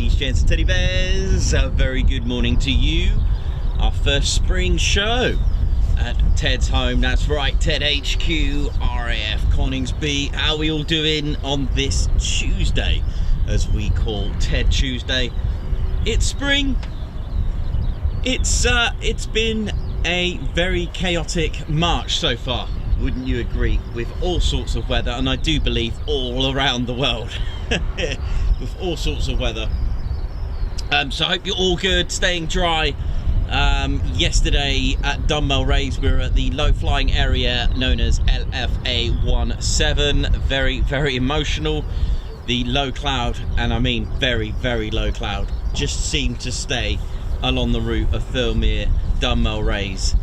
ladies, gents, and teddy bears. A very good morning to you. Our first spring show at Ted's home. That's right, Ted HQ, RAF Coningsby. How are we all doing on this Tuesday, as we call Ted Tuesday? It's spring. It's been a very chaotic March so far, wouldn't you agree, with all sorts of weather, and I do believe all around the world with all sorts of weather. So I hope you're all good, staying dry. Yesterday at Dunmel Race we were at the low flying area known as LFA17. Very emotional. The low cloud, and I mean very low cloud, just seemed to stay along the route of Thirlmere, Dunmel Race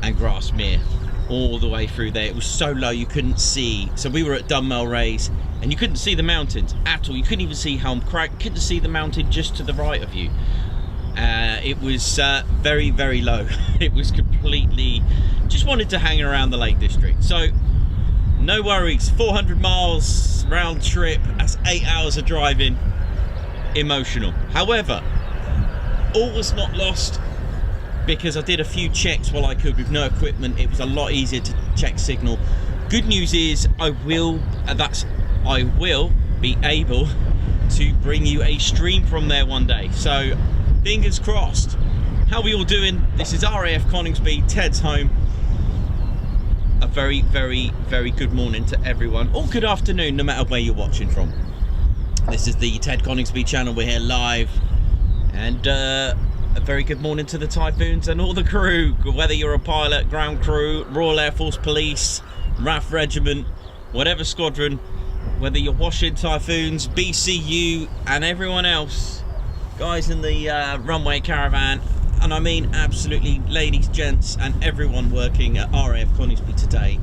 and Grasmere all the way through there. It was so low you couldn't see. So we were at Dunmel Race and you couldn't see the mountains at all. You couldn't even see Helm Crack, couldn't see the mountain just to the right of you. It was very low. It was completely, just wanted to hang around the Lake District. So no worries, 400 miles round trip, that's 8 hours of driving. Emotional. However, all was not lost, because I did a few checks while I could with no equipment. It was a lot easier to check signal. Good news is I will be able to bring you a stream from there one day. So fingers crossed. How are we all doing? This is RAF Coningsby, Ted's home. A very good morning to everyone, or good afternoon, no matter where you're watching from. This is the Ted Coningsby channel. We're here live, and a very good morning to the Typhoons and all the crew, whether you're a pilot, ground crew, Royal Air Force Police, RAF Regiment, whatever squadron, whether you're washing Typhoons, BCU, and everyone else, guys in the runway caravan, and I mean absolutely ladies, gents, and everyone working at RAF Coningsby today.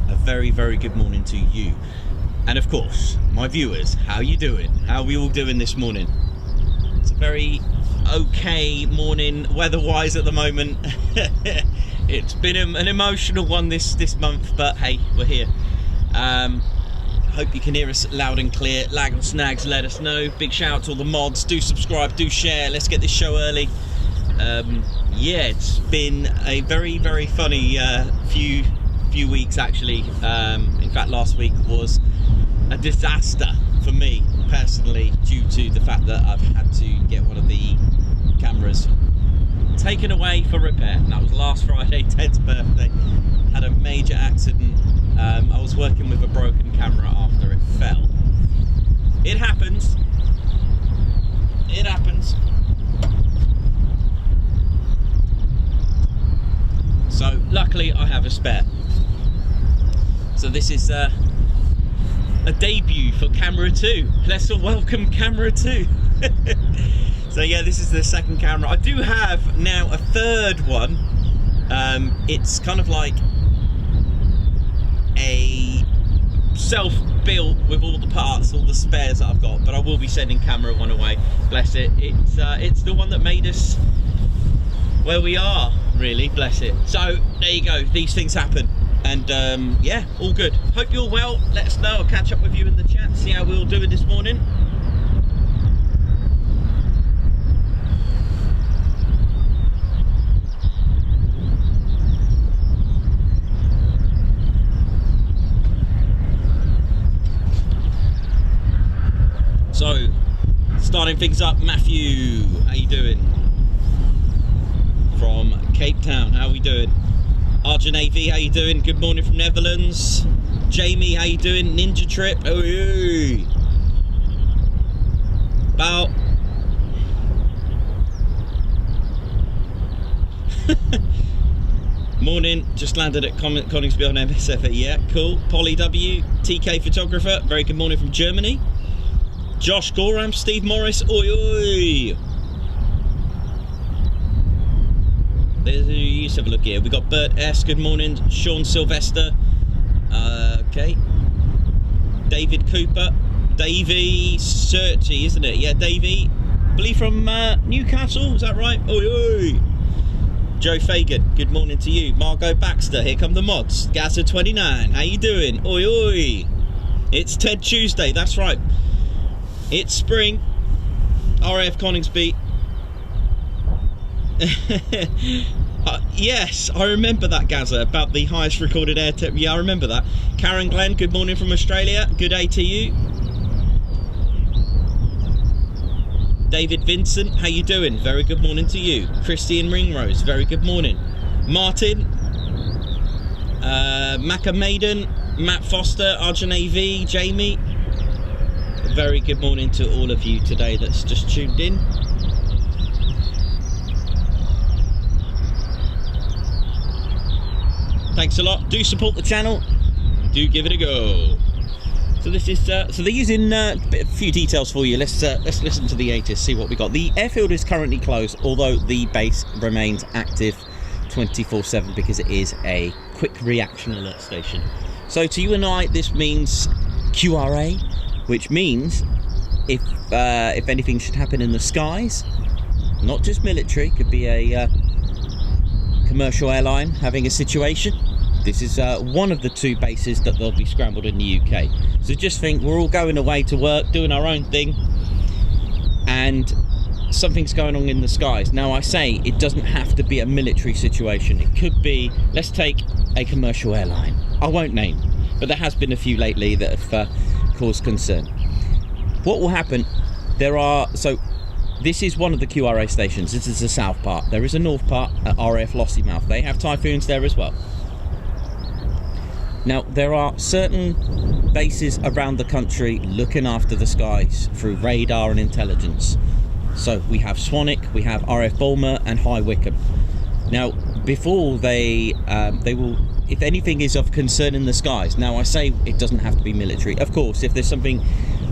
A very good morning to you. And of course, my viewers, how you doing? How are we all doing this morning? It's a very okay morning weather-wise at the moment. It's been an emotional one this month, but hey, we're here. Hope you can hear us loud and clear. Lag or snags, let us know. Big shout out to all the mods. Do subscribe, do share. Let's get this show early. Yeah, it's been a very funny few weeks actually. In fact, last week was a disaster for me personally, due to the fact that I've had to get one of the cameras taken away for repair. And that was last Friday, Ted's birthday. Had a major accident. I was working with a broken camera after it fell. It happens. It happens. So luckily I have a spare. So this is a debut for camera 2. Let's all welcome camera 2. So yeah, this is the second camera. I do have now a third one. It's kind of like a self-built with all the parts, all the spares that I've got, but I will be sending camera 1 away. Bless it. It's the one that made us where we are, really, bless it. So there you go, these things happen, and yeah, all good. Hope you're well. Let us know. I'll catch up with you in the chat, see how we're all doing this morning. So starting things up, Matthew, how you doing? From Cape Town, how we doing? Arjun AV, how you doing? Good morning from Netherlands. Jamie, how you doing? Ninja Trip, oh yeah. About morning, just landed at Coningsby on MSF. Yeah, cool. Polly W, TK photographer, very good morning from Germany. Josh Gorham, Steve Morris, oi oi. Let's have a look here. We got Bert S, good morning. Sean Sylvester, okay. David Cooper, Davey Searchy, isn't it? Yeah, Davey, I believe from Newcastle, is that right? Oi oi. Joe Fagan, good morning to you. Margot Baxter, here come the mods. Gaza 29, how you doing? Oi oi. It's Ted Tuesday, that's right. It's spring. RAF Coningsby. Yes, I remember that, Gaza, about the highest recorded air temp. Yeah, I remember that. Karen Glenn, good morning from Australia. Good day to you. David Vincent, how you doing? Very good morning to you. Christian Ringrose, very good morning. Martin, Macca Maiden, Matt Foster, Arjun AV, Jamie. Very good morning to all of you today that's just tuned in. Thanks a lot. Do support the channel. Do give it a go. So this is so they're using a few details for you. Let's listen to the ATIS, see what we got. The airfield is currently closed, although the base remains active 24/7 because it is a quick reaction alert station. So to you and I, this means QRA, which means if anything should happen in the skies, not just military, could be a commercial airline having a situation. This is one of the two bases that they'll be scrambled in the UK. So just think, we're all going away to work, doing our own thing, and something's going on in the skies. Now I say it doesn't have to be a military situation. It could be, let's take a commercial airline. I won't name, but there has been a few lately that have caused concern. What will happen, so this is one of the QRA stations. This is the south part. There is a north part at RAF Lossiemouth. They have Typhoons there as well. Now, there are certain bases around the country looking after the skies through radar and intelligence. So we have Swanwick, we have RAF Bulmer and High Wycombe. Now, before they will, if anything is of concern in the skies, now I say it doesn't have to be military. Of course, if there's something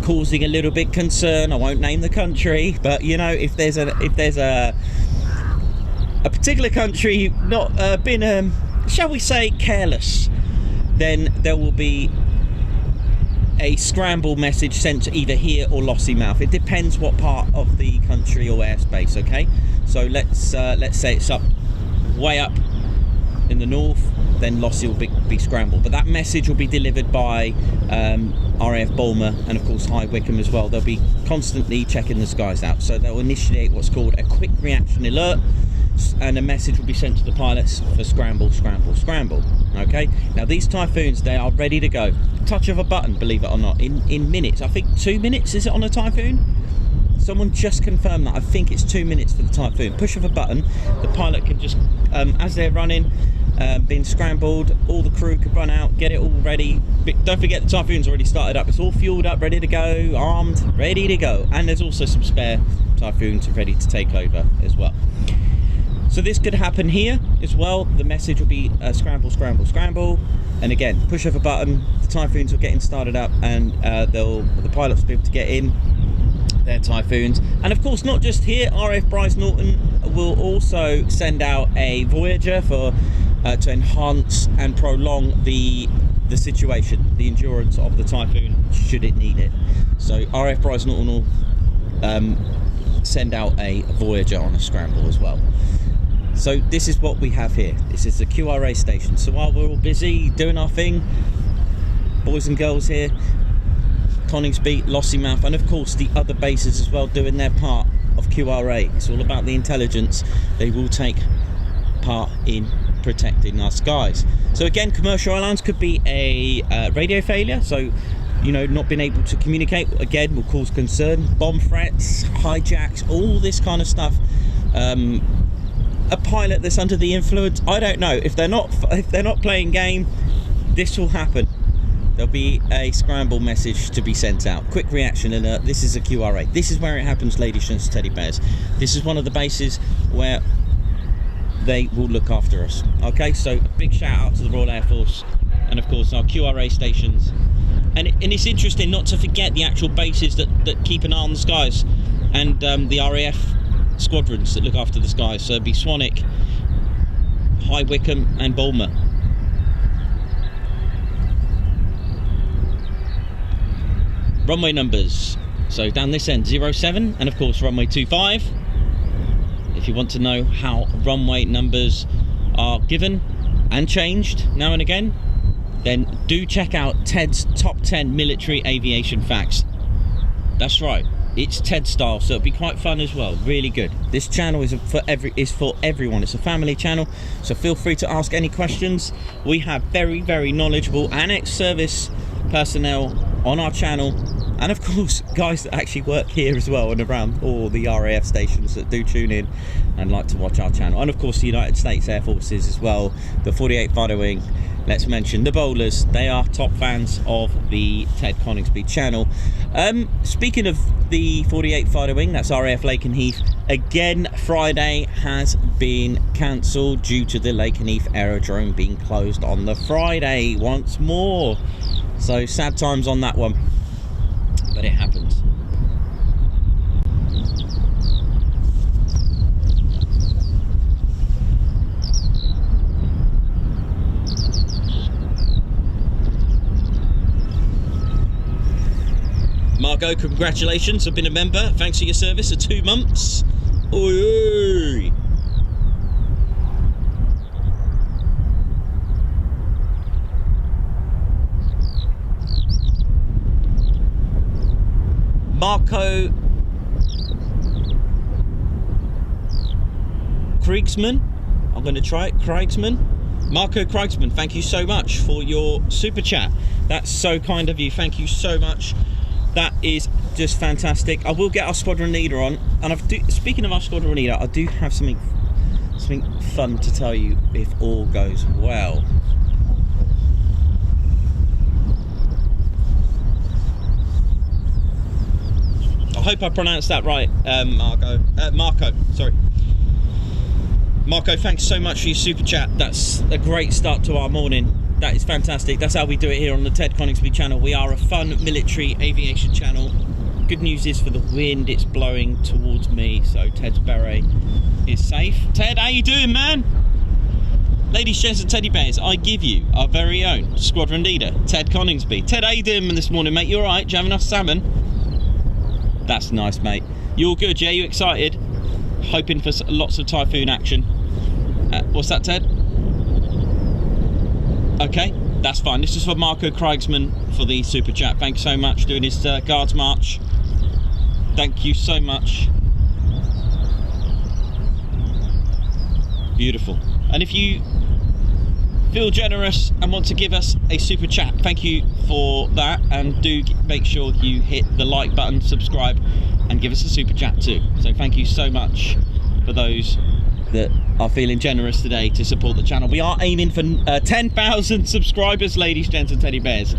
causing a little bit concern, I won't name the country, but you know, if there's a particular country not been shall we say careless, then there will be a scramble message sent to either here or Lossiemouth. It depends what part of the country or airspace. Okay, so let's say it's way up in the north, then Lossie will be scrambled, but that message will be delivered by RAF Bulmer and of course High Wycombe as well. They'll be constantly checking the skies out, so they'll initiate what's called a quick reaction alert, and a message will be sent to the pilots for scramble, scramble, scramble. Okay, now these Typhoons, they are ready to go. Touch of a button, believe it or not, in minutes. I think 2 minutes is it on a Typhoon? Someone just confirmed that. I think it's 2 minutes for the Typhoon. Push of a button, the pilot can just, as they're running, being scrambled, all the crew could run out, get it all ready. But don't forget the Typhoon's already started up. It's all fueled up, ready to go, armed, ready to go. And there's also some spare Typhoons ready to take over as well. So this could happen here as well. The message will be scramble, scramble, scramble. And again, push of a button, the Typhoons will get started up, and the pilots will be able to get in their Typhoons. And of course, not just here, RAF Bryce Norton will also send out a Voyager for to enhance and prolong the situation, the endurance of the Typhoon, should it need it. So RAF Bryce Norton will send out a Voyager on a scramble as well. So this is what we have here. This is the QRA station. So while we're all busy doing our thing, boys and girls here, Coningsby, Lossiemouth, and of course the other bases as well doing their part of QRA. It's all about the intelligence. They will take part in protecting our skies. So again, commercial airlines could be a radio failure. So, you know, not being able to communicate, again, will cause concern. Bomb threats, hijacks, all this kind of stuff. A pilot that's under the influence, I don't know. If they're not playing game, this will happen. There'll be a scramble message to be sent out. Quick reaction alert. This is a QRA. This is where it happens, ladies and teddy bears. This is one of the bases where they will look after us. Okay, so a big shout out to the Royal Air Force and of course our QRA stations. And it's interesting not to forget the actual bases that keep an eye on the skies, and the RAF squadrons that look after the skies. So it'd be Swanwick, High Wycombe and Bulmer. Runway numbers, so down this end 07 and of course runway 25. If you want to know how runway numbers are given and changed now and again, then do check out Ted's top 10 military aviation facts. That's right, It's TED style, so it'll be quite fun as well. Really good. This channel is for everyone. It's a family channel, so feel free to ask any questions. We have very, very knowledgeable and ex-service personnel on our channel, and of course guys that actually work here as well and around all the RAF stations that do tune in and like to watch our channel, and of course the United States Air Forces as well, the 48 Fighter Wing. Let's mention the bowlers. They are top fans of the Ted Coningsby channel. Speaking of the 48 Fighter Wing, that's RAF Lakenheath. Again, Friday has been cancelled due to the Lakenheath aerodrome being closed on the Friday once more. So sad times on that one, but it happens. Margot, congratulations, I've been a member. Thanks for your service of 2 months. Oi, oi. Marco Kriegsman, I'm going to try it, Kriegsman. Marco Kriegsman, thank you so much for your super chat. That's so kind of you, thank you so much. That is just fantastic. I will get our squadron leader on, and speaking of our squadron leader, I do have something fun to tell you if all goes well. I hope I pronounced that right, Marco, sorry. Marco, thanks so much for your super chat. That's a great start to our morning. That is fantastic. That's how we do it here on the Ted Coningsby channel. We are a fun military aviation channel. Good news is for the wind, it's blowing towards me, so Ted's beret is safe. Ted, how you doing, man? Ladies, gents and teddy bears, I give you our very own squadron leader, Ted Coningsby. Ted, how you doing this morning, mate? You all right? Do you have enough salmon? That's nice, mate. You all good, yeah? You excited? Hoping for lots of Typhoon action. What's that, Ted? Okay, that's fine. This is for Marco Kriegsman for the super chat. Thanks so much, doing his guards march. Thank you so much. Beautiful. And if you feel generous and want to give us a super chat, thank you for that, and do make sure you hit the like button, subscribe, and give us a super chat too. So thank you so much for those that are feeling generous today to support the channel. We are aiming for 10,000 subscribers, ladies, gents and teddy bears.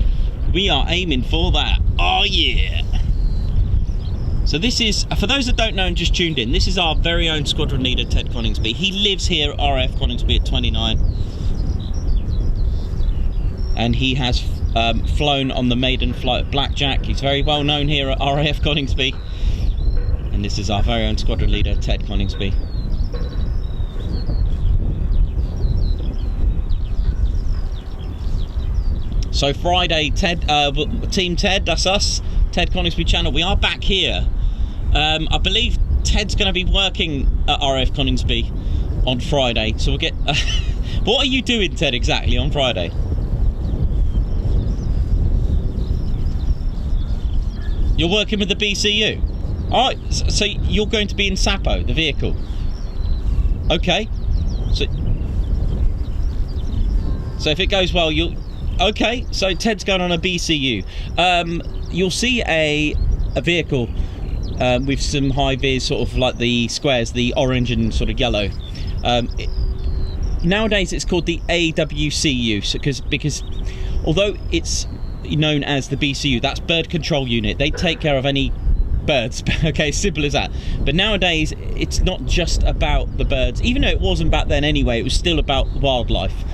We are aiming for that. Oh yeah. So this is, for those that don't know and just tuned in, this is our very own squadron leader, Ted Coningsby. He lives here at RAF Coningsby at 29, and he has flown on the maiden flight of Blackjack. He's very well known here at RAF Coningsby, and this is our very own squadron leader, Ted Coningsby. So Friday, Ted, Team Ted, that's us, Ted Coningsby channel. We are back here. I believe Ted's going to be working at RAF Coningsby on Friday, so we'll get. What are you doing, Ted, exactly on Friday? You're working with the BCU. All right, so you're going to be in Sapo, the vehicle. Okay. So if it goes well, you'll. Okay, so Ted's going on a BCU. You'll see a vehicle with some high vis, sort of like the squares, the orange and sort of yellow. Nowadays it's called the AWCU, because although it's known as the BCU, that's bird control unit. They take care of any birds. Okay, simple as that. But nowadays it's not just about the birds, even though it wasn't back then anyway. It was still about wildlife.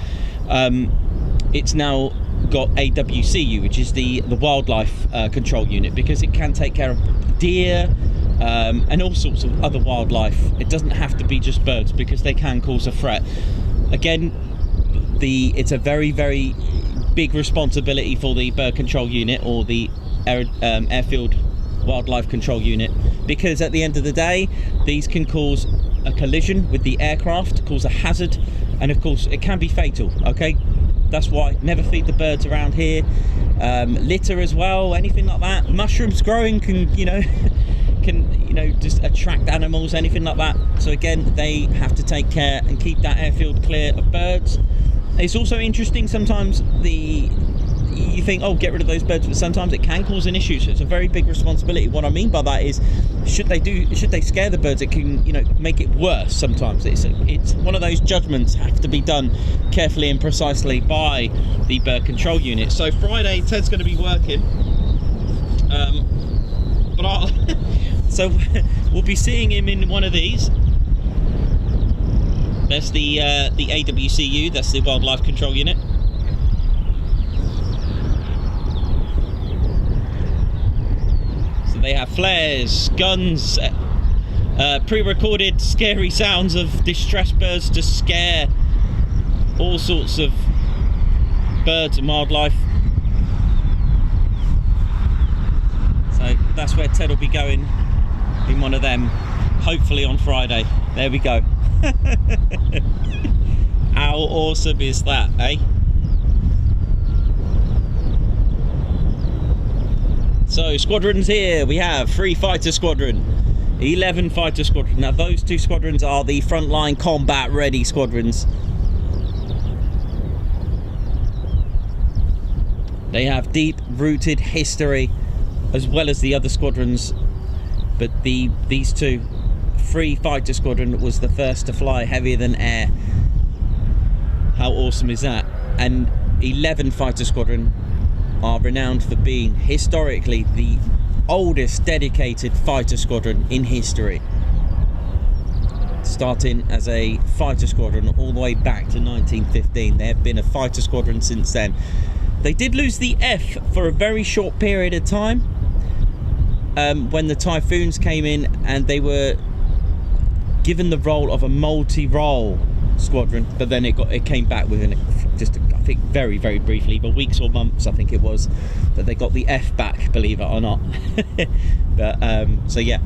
It's now got AWCU, which is the wildlife control unit, because it can take care of deer and all sorts of other wildlife. It doesn't have to be just birds, because they can cause a threat. Again, it's a very, very big responsibility for the bird control unit, or the airfield wildlife control unit, because at the end of the day, these can cause a collision with the aircraft, cause a hazard, and of course it can be fatal. Okay, that's why never feed the birds around here. Litter as well, anything like that. Mushrooms growing can, you know, just attract animals, anything like that. So again, they have to take care and keep that airfield clear of birds. It's also interesting, sometimes you think, oh, get rid of those birds, but sometimes it can cause an issue, so it's a very big responsibility. What I mean by that is, should they scare the birds, it can make it worse. Sometimes it's one of those judgments have to be done carefully and precisely by the bird control unit. So Friday, Ted's going to be working, but so we'll be seeing him in one of these. That's the AWCU, that's the Wildlife Control Unit. So they have flares, guns, pre-recorded scary sounds of distressed birds to scare all sorts of birds and wildlife. So that's where Ted will be going, in one of them, hopefully on Friday. There we go. How awesome is that, eh? So squadrons here, we have 3 fighter squadron, 11 fighter squadron. Now those 2 squadrons are the frontline combat ready squadrons. They have deep rooted history as well as the other squadrons, but these 2, 3 fighter squadron was the first to fly heavier than air. How awesome is that? And 11 fighter squadron are renowned for being historically the oldest dedicated fighter squadron in history, starting as a fighter squadron all the way back to 1915. They have been a fighter squadron since then. They did lose the F for a very short period of time, when the Typhoons came in, and they were given the role of a multi-role squadron, but then it came back within just I think very briefly, but weeks or months I think it was, that they got the F back, believe it or not. But so yeah,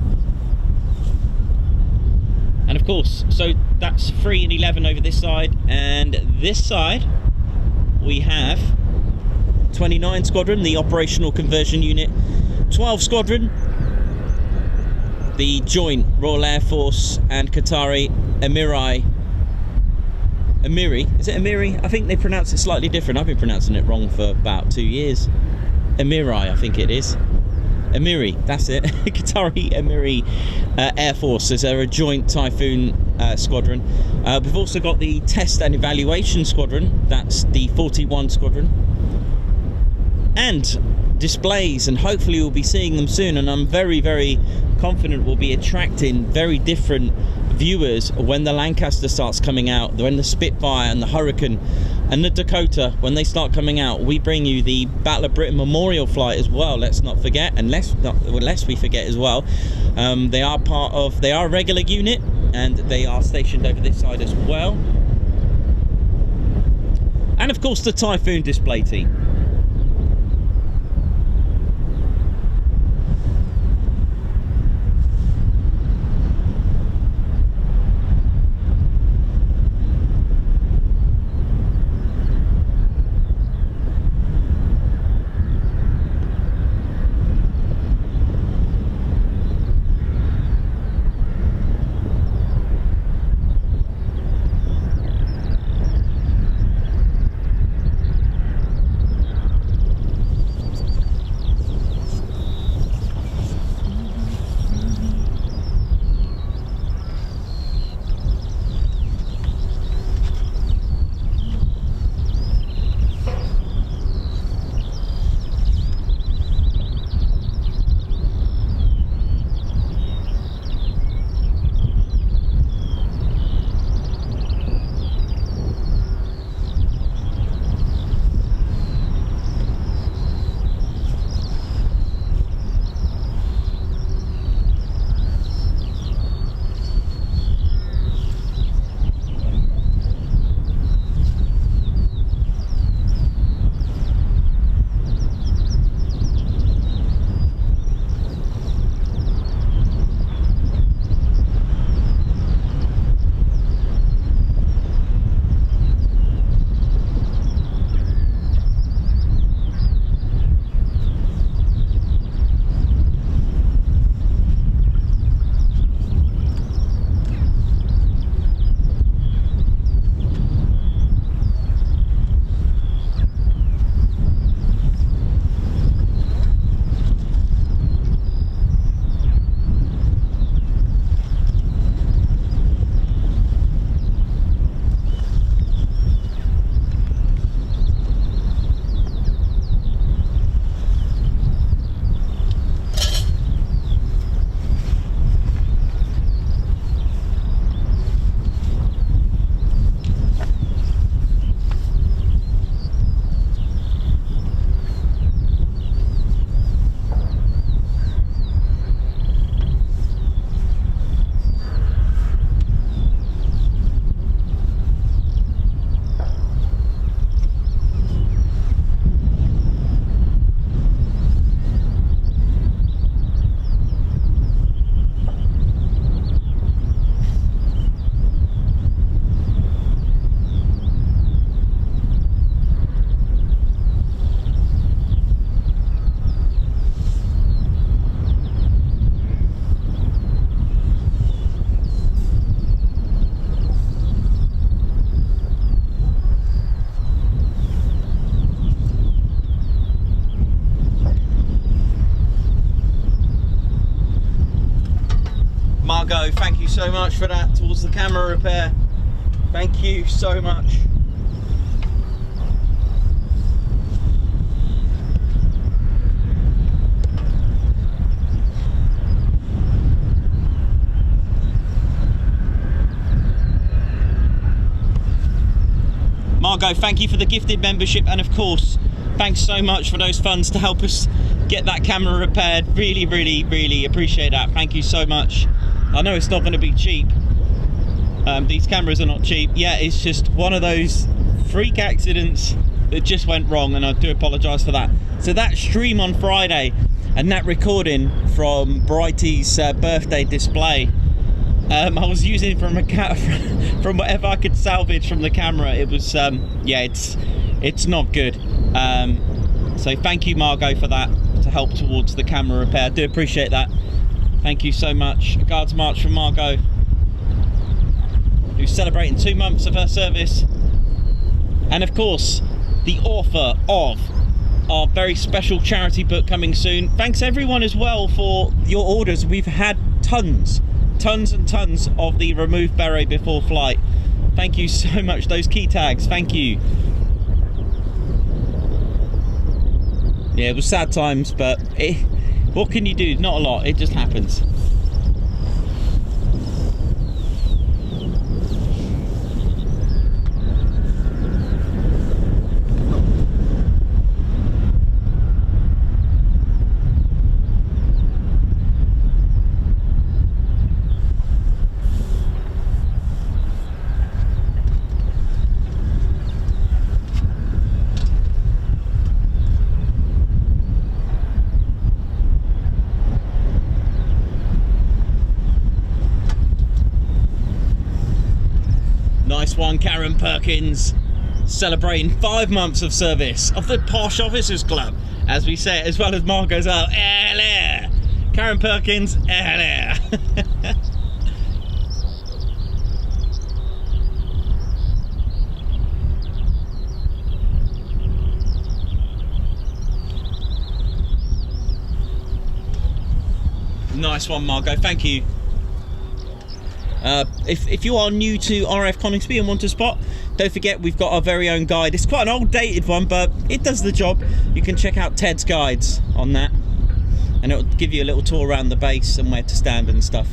and of course, so that's 3 and 11 over this side, and this side we have 29 squadron, the operational conversion unit, 12 squadron, the joint Royal Air Force and Qatari Emiri. Is it Emiri? I think they pronounce it slightly different. I've been pronouncing it wrong for about 2 years. Emiri, I think it is. Emiri, that's it. Qatari Emiri Air Forces. They're a joint Typhoon squadron. We've also got the test and evaluation squadron. That's the 41 squadron. And displays, and hopefully we'll be seeing them soon, and I'm very confident we'll be attracting very different viewers when the Lancaster starts coming out, when the Spitfire and the Hurricane and the Dakota, when they start coming out. We bring you the Battle of Britain Memorial flight as well, let's not forget, unless we forget as well. They are a regular unit, and they are stationed over this side as well. And of course the Typhoon display team. Margot, thank you so much for that towards the camera repair. Thank you so much. Margot, thank you for the gifted membership, and of course, thanks so much for those funds to help us get that camera repaired. Really, really, really appreciate that. Thank you so much. I know it's not going to be cheap. These cameras are not cheap. Yeah, it's just one of those freak accidents that just went wrong, and I do apologise for that. So that stream on Friday and that recording from Brighty's birthday display, I was using from from whatever I could salvage from the camera. It was yeah, it's not good. So thank you, Margot, for that, to help towards the camera repair. I do appreciate that. Thank you so much. A Guards March from Margot, who's celebrating 2 months of her service, and of course the author of our very special charity book coming soon. Thanks everyone as well for your orders. We've had tons and tons of the remove beret before flight. Thank you so much. Those key tags, thank you. Yeah, it was sad times, but what can you do? Not a lot. It just happens. Nice one, Karen Perkins, celebrating 5 months of service of the Posh Officers Club, as we say it, as well as Margot's out. Karen Perkins, Nice one, Margot, thank you. If you are new to RAF Coningsby and want to spot, don't forget we've got our very own guide. It's quite an old dated one, but it does the job. You can check out Ted's guides on that, and it'll give you a little tour around the base and where to stand and stuff.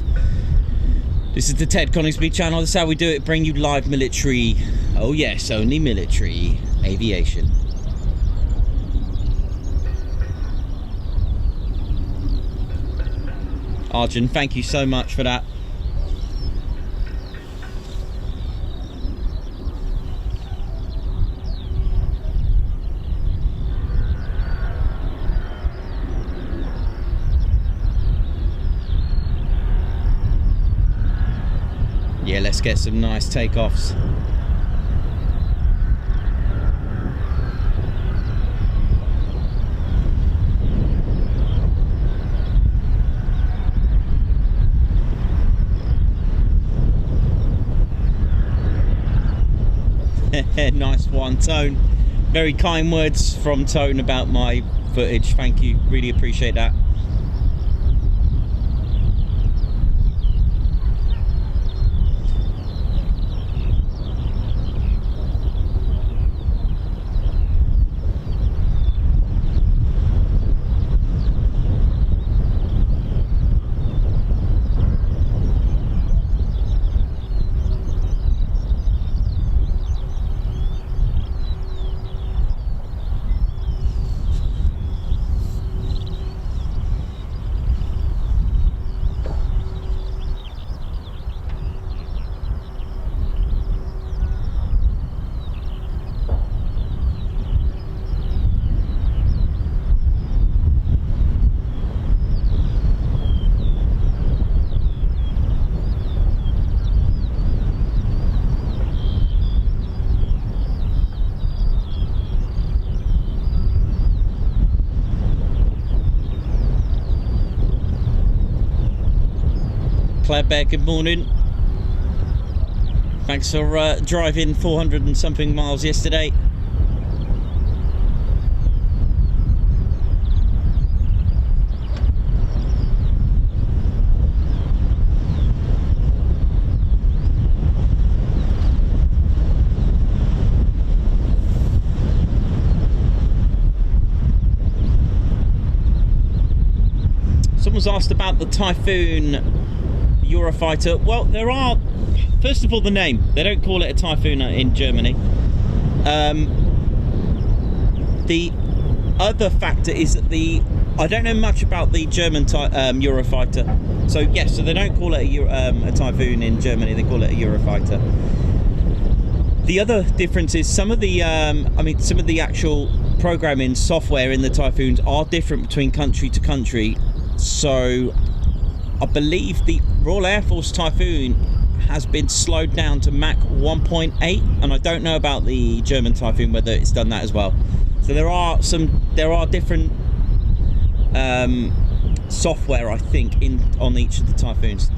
This is the Ted Coningsby channel. That's how we do it, bring you live military, oh yes, only military aviation. Arjun, thank you so much for that. Yeah, let's get some nice takeoffs. Nice one, Tone. Very kind words from Tone about my footage. Thank you, really appreciate that. Claire Bear, good morning. Thanks for driving 400 and something miles yesterday. was asked about the Typhoon Eurofighter. Well, there are, first of all, the name. They don't call it a Typhoon in Germany. The other factor is that I don't know much about the German Eurofighter. So yes, so they don't call it a Typhoon in Germany. They call it a Eurofighter. The other difference is some of the some of the actual programming software in the Typhoons are different between country to country. So I believe the Royal Air Force Typhoon has been slowed down to Mach 1.8, and I don't know about the German Typhoon whether it's done that as well. So there are different software, I think, on each of the Typhoons.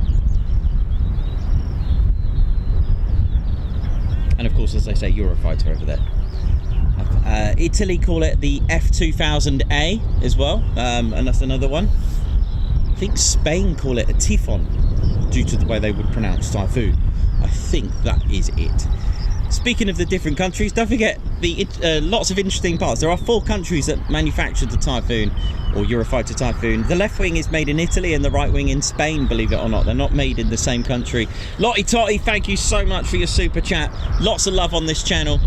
And of course, as I say, Eurofighter over there. Italy call it the F2000A as well, and that's another one. I think Spain call it a Typhon, due to the way they would pronounce Typhoon. I think that is it. Speaking of the different countries, don't forget lots of interesting parts. There are 4 countries that manufacture the Typhoon, or Eurofighter Typhoon. The left wing is made in Italy and the right wing in Spain, believe it or not. They're not made in the same country. Lottie Totty, thank you so much for your super chat. Lots of love on this channel.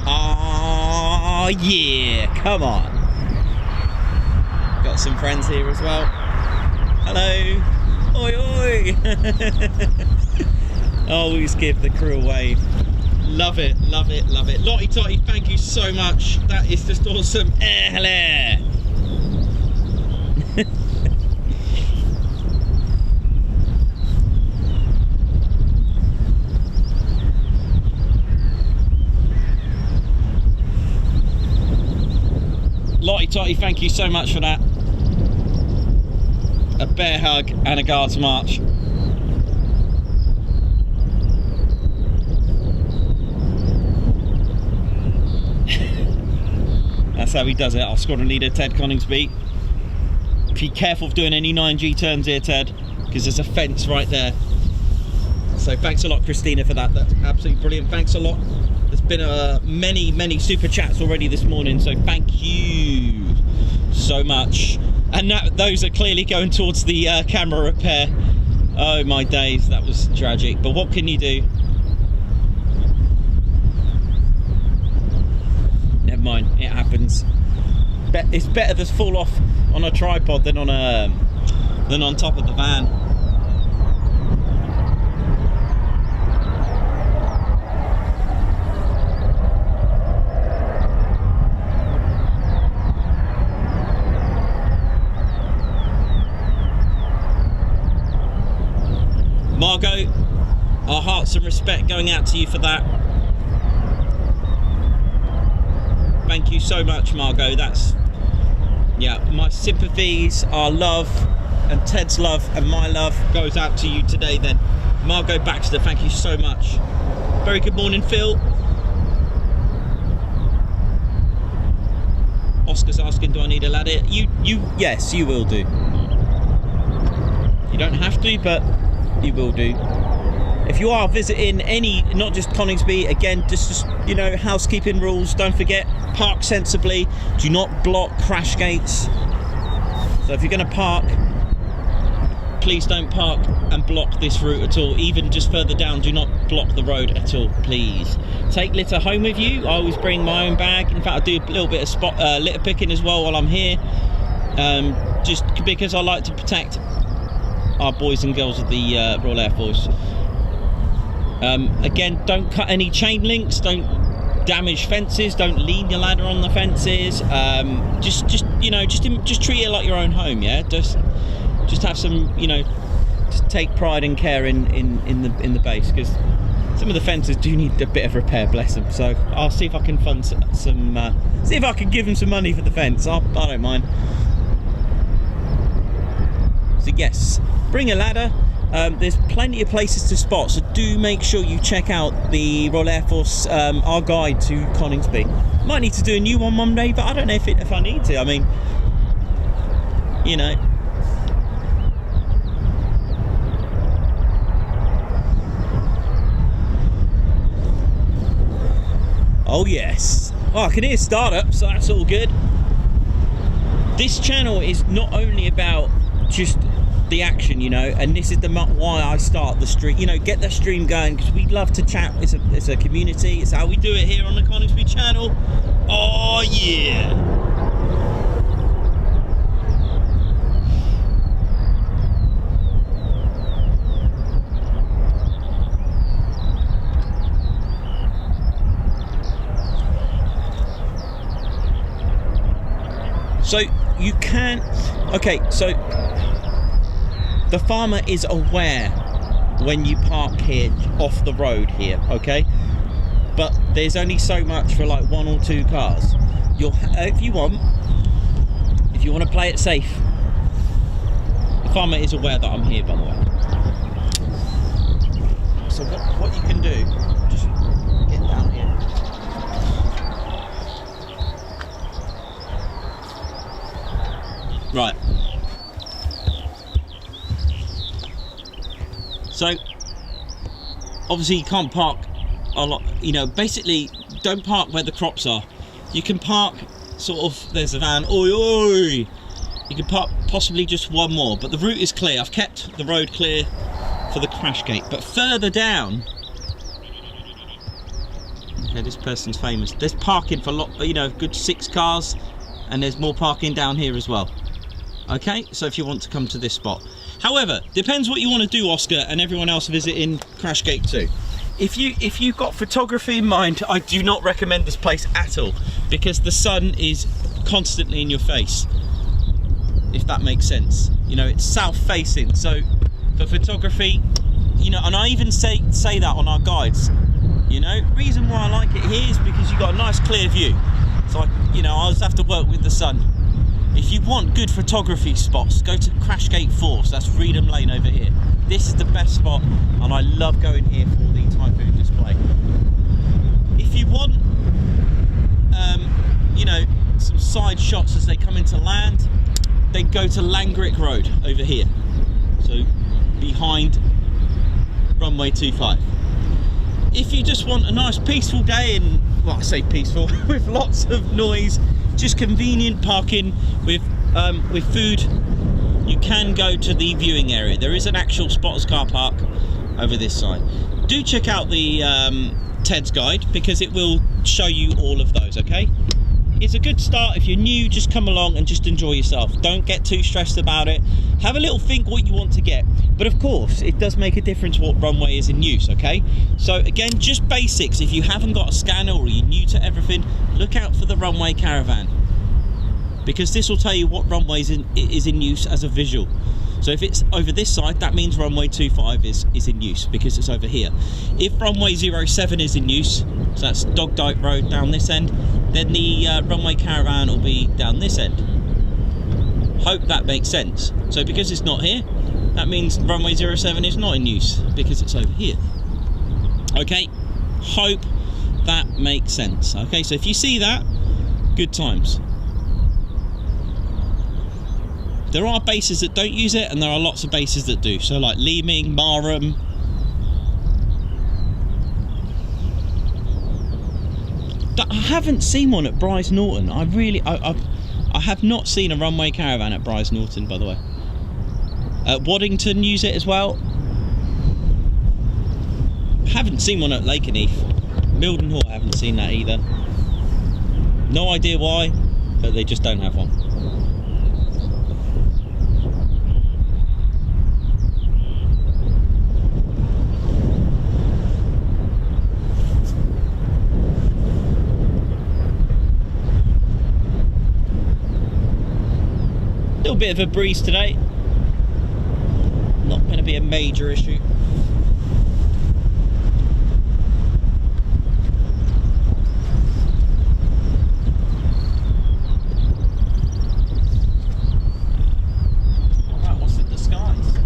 Ah, yeah, come on. Got some friends here as well. Hello. Oi, oi. Always give the crew a wave. Love it, love it, love it. Lottie Totty, thank you so much. That is just awesome. Hello. Lottie Totty, thank you so much for that. A bear hug and a guards march. That's how he does it, our squadron leader, Ted Coningsby. Be careful of doing any 9G turns here, Ted, because there's a fence right there. So thanks a lot, Christina, for that. That's absolutely brilliant. Thanks a lot. There's been many super chats already this morning, so thank you so much. And those are clearly going towards the camera repair. Oh my days, that was tragic. But what can you do? Never mind, it happens. It's better to fall off on a tripod than on top of the van. Margot, our hearts and respect going out to you for that. Thank you so much, Margot. That's, yeah, my sympathies, our love, and Ted's love, and my love goes out to you today then. Margot Baxter, thank you so much. Very good morning, Phil. Oscar's asking, do I need a ladder? Yes, you will do. You don't have to, but you will do. If you are visiting any, not just Coningsby, again, just you know, housekeeping rules. Don't forget, park sensibly. Do not block crash gates. So if you're going to park, please don't park and block this route at all. Even just further down, do not block the road at all, please. Take litter home with you. I always bring my own bag. In fact, I do a little bit of litter picking as well while I'm here, just because I like to protect our boys and girls of the Royal Air Force. Again, don't cut any chain links, don't damage fences, don't lean your ladder on the fences. Just treat it like your own home. Yeah, just have some, you know, just take pride and care in the base, because some of the fences do need a bit of repair, bless them. So I'll see if I can fund some see if I can give them some money for the fence. I don't mind. So yes, bring a ladder. There's plenty of places to spot, so do make sure you check out the Royal Air Force, our guide to Coningsby. Might need to do a new one Monday, but I don't know if I need to. I mean, you know. Oh yes. Oh, I can hear startup, so that's all good. This channel is not only about just the action, you know, and this is why I start the stream, you know, get the stream going, because we love to chat. It's a community. It's how we do it here on the Coningsby channel. Oh yeah. So you can, okay, so the farmer is aware when you park here off the road here, okay, but there's only so much for like 1 or 2 cars. If you want to play it safe, the farmer is aware that I'm here, by the way. So what you can do, just get down here. Right. So obviously you can't park a lot, you know, basically don't park where the crops are. You can park sort of, there's a van, oi oi. You can park possibly just one more, but the route is clear. I've kept the road clear for the crash gate. But further down, okay, this person's famous. There's parking for good 6 cars, and there's more parking down here as well. Okay, so if you want to come to this spot. However, depends what you want to do, Oscar, and everyone else visiting Crashgate 2. If you've got photography in mind, I do not recommend this place at all, because the sun is constantly in your face, if that makes sense. You know, it's south facing, so for photography, you know, and I even say that on our guides, you know. Reason why I like it here is because you've got a nice clear view. So I just have to work with the sun. If you want good photography spots, go to Crashgate 4, so that's Freedom Lane over here. This is the best spot, and I love going here for the Typhoon display. If you want, you know, some side shots as they come into land, then go to Langrick Road over here. So behind runway 25. If you just want a nice peaceful day, and well, I say peaceful with lots of noise, just convenient parking with food, you can go to the viewing area. There is an actual spotters car park over this side. Do check out the Ted's guide, because it will show you all of those, okay? It's a good start. If you're new, just come along and just enjoy yourself. Don't get too stressed about it. Have a little think what you want to get. But of course, it does make a difference what runway is in use, okay? So again, just basics. If you haven't got a scanner or you're new to everything, look out for the runway caravan, because this will tell you what runway is in use as a visual. So if it's over this side, that means runway 25 is in use, because it's over here. If runway 07 is in use, so that's Dog Dyke Road down this end, then the runway caravan will be down this end. Hope that makes sense. So because it's not here, that means runway 07 is not in use, because it's over here. Okay, hope that makes sense. Okay, so if you see that, good times. There are bases that don't use it, and there are lots of bases that do. So like Leeming, Marham. I haven't seen one at Bryce Norton. I have not seen a runway caravan at Bryce Norton, by the way. Waddington use it as well. Haven't seen one at Lakenheath. Mildenhall, I haven't seen that either. No idea why, but they just don't have one. Little bit of a breeze today. Not going to be a major issue. Alright, what's in the skies?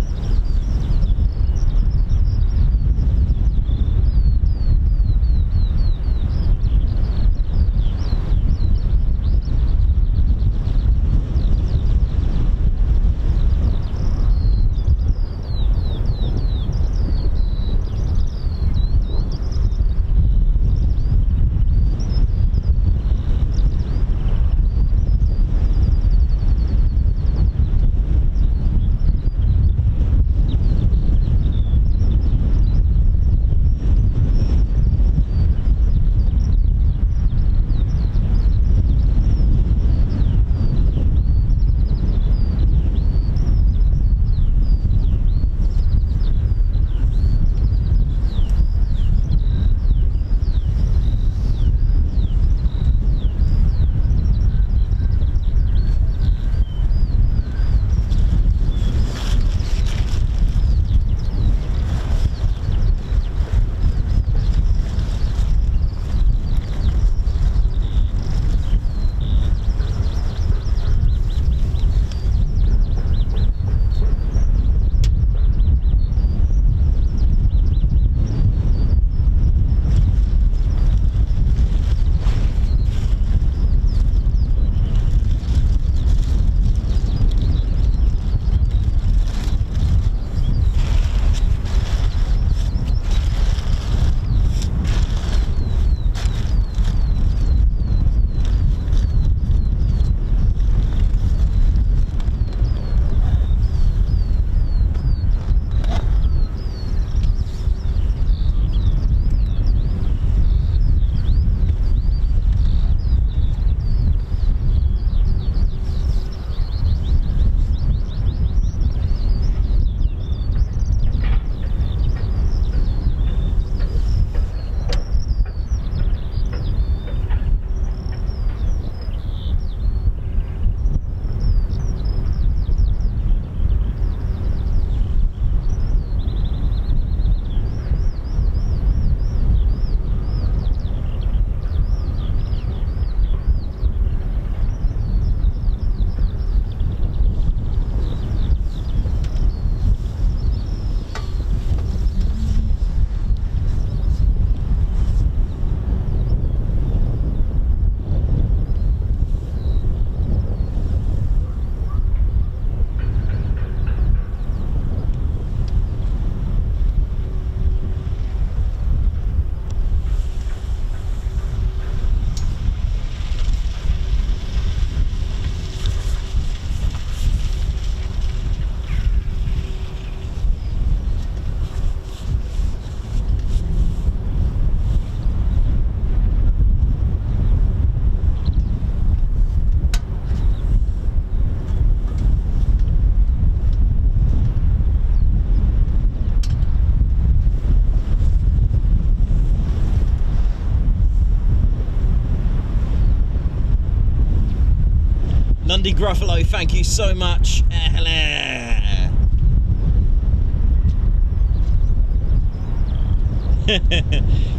Lundy Gruffalo, thank you so much.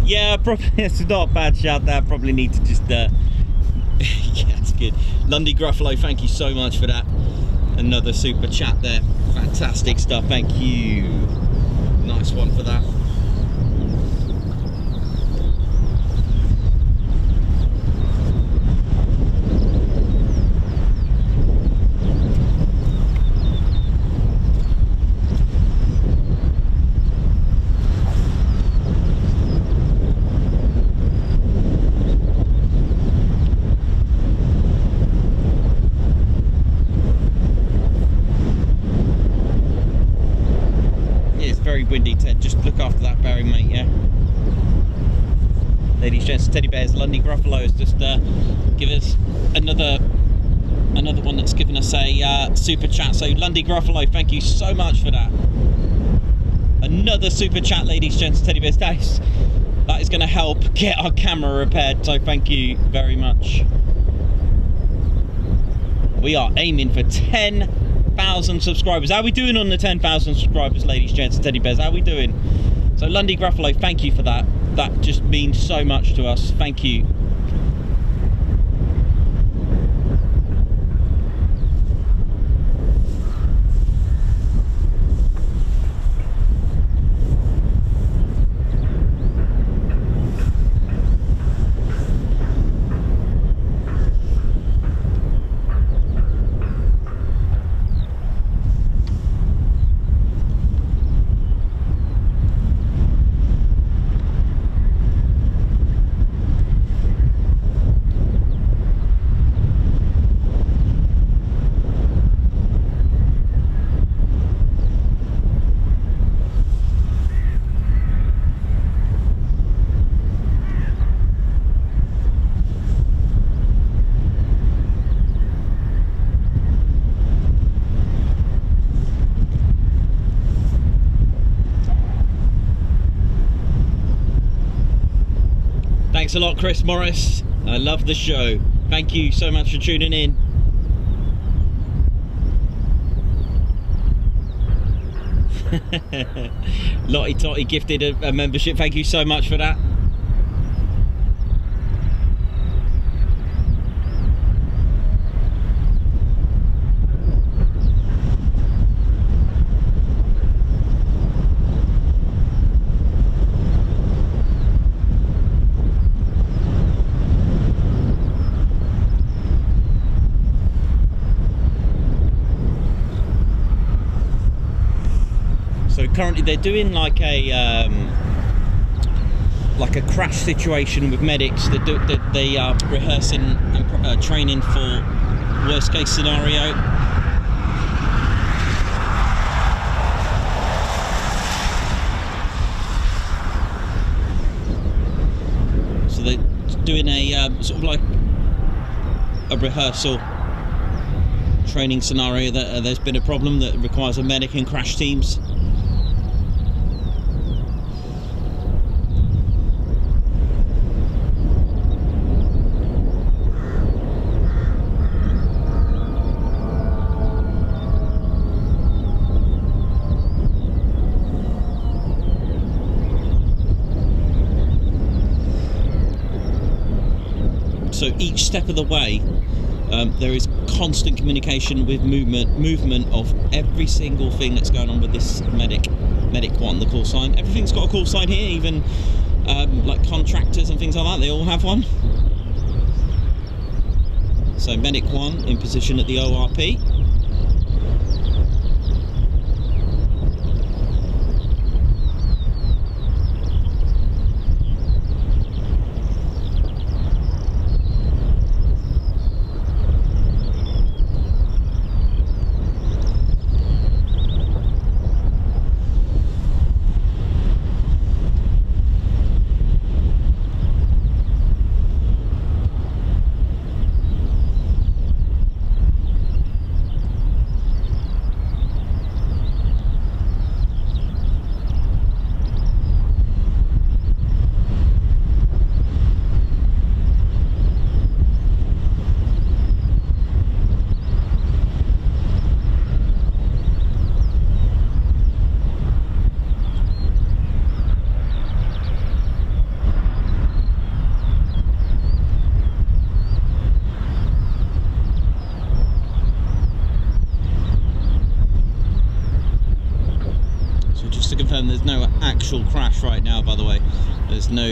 Yeah, probably it's not a bad shout there. Probably need to just yeah, it's good. Lundy Gruffalo, thank you so much for that. Another super chat there. Fantastic stuff, thank you. Nice one for that. Windy, Ted, just look after that bearing, mate. Yeah, ladies, gents, teddy bears. Lundy Gruffalo has just give us another one that's given us a super chat. So Lundy Gruffalo, thank you so much for that. Another super chat, ladies, gents, teddy bears. That is going to help get our camera repaired, so thank you very much. We are aiming for 10,000 subscribers. How are we doing on the 10,000 subscribers, ladies, gents, and teddy bears? How are we doing? So Lundy Gruffalo, thank you for that. That just means so much to us. Thank you. Thanks a lot, Chris Morris. I love the show. Thank you so much for tuning in. Lottie Totty gifted a membership. Thank you so much for that. Currently they're doing like a crash situation with medics. They are rehearsing and training for worst case scenario. So they're doing a sort of like a rehearsal training scenario that there's been a problem that requires a medic and crash teams. So each step of the way, there is constant communication with movement of every single thing that's going on with this medic 1, the call sign. Everything's got a call sign here, even like contractors and things like that, they all have one. So medic 1 in position at the ORP. right now, by the way. There's no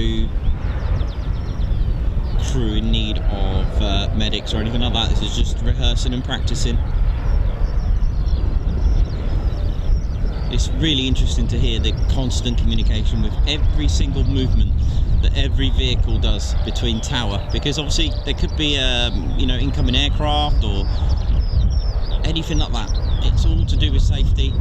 crew in need of medics or anything like that. This is just rehearsing and practicing. It's really interesting to hear the constant communication with every single movement that every vehicle does between tower, because obviously there could be you know, incoming aircraft or anything like that. It's all to do with safety.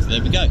There we go.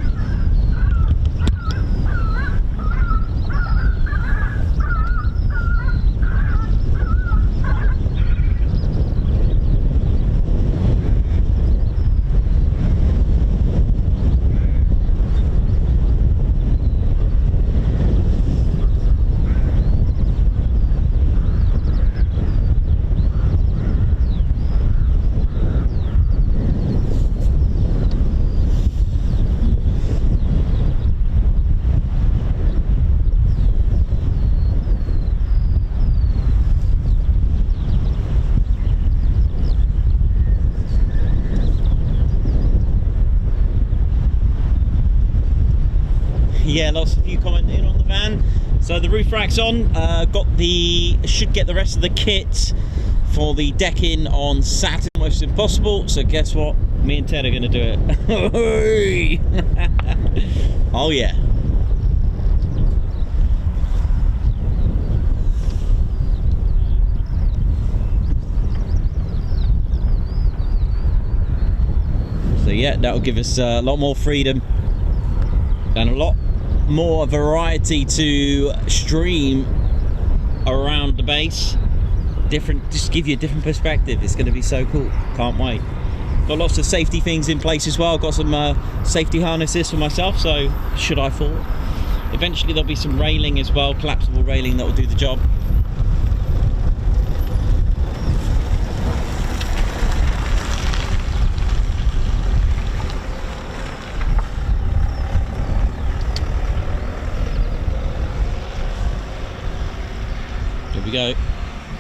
Yeah, lots of you commenting on the van. So the roof rack's on. Should get the rest of the kit for the decking on Saturday, most impossible. So guess what? Me and Ted are going to do it. Oh yeah. So yeah, that'll give us a lot more freedom and a lot more variety to stream around the base. Just give you a different perspective. It's going to be so cool. Can't wait. Got lots of safety things in place as well. Got some safety harnesses for myself, so should I fall. Eventually there'll be some railing as well, collapsible railing that will do the job. There we go.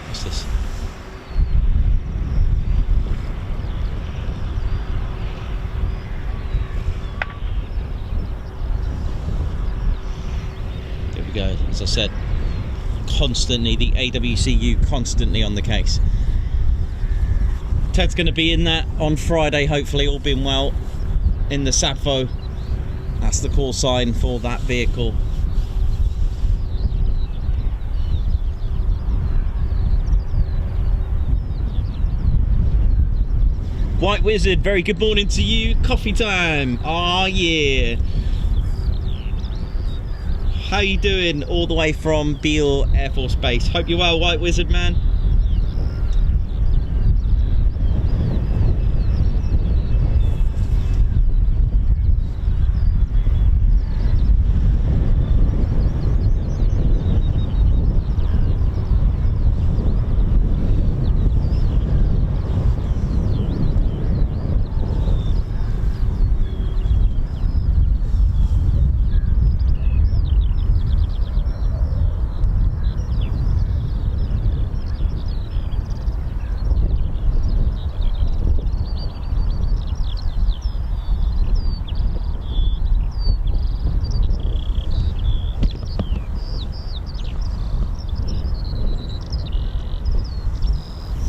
What's this? There we go. As I said, constantly, the AWCU constantly on the case. Ted's going to be in that on Friday, hopefully, all being well, in the Sapho. That's the call sign for that vehicle. White Wizard, very good morning to you. Coffee time. Oh yeah. How you doing all the way from Beale Air Force Base? Hope you're well, White Wizard man.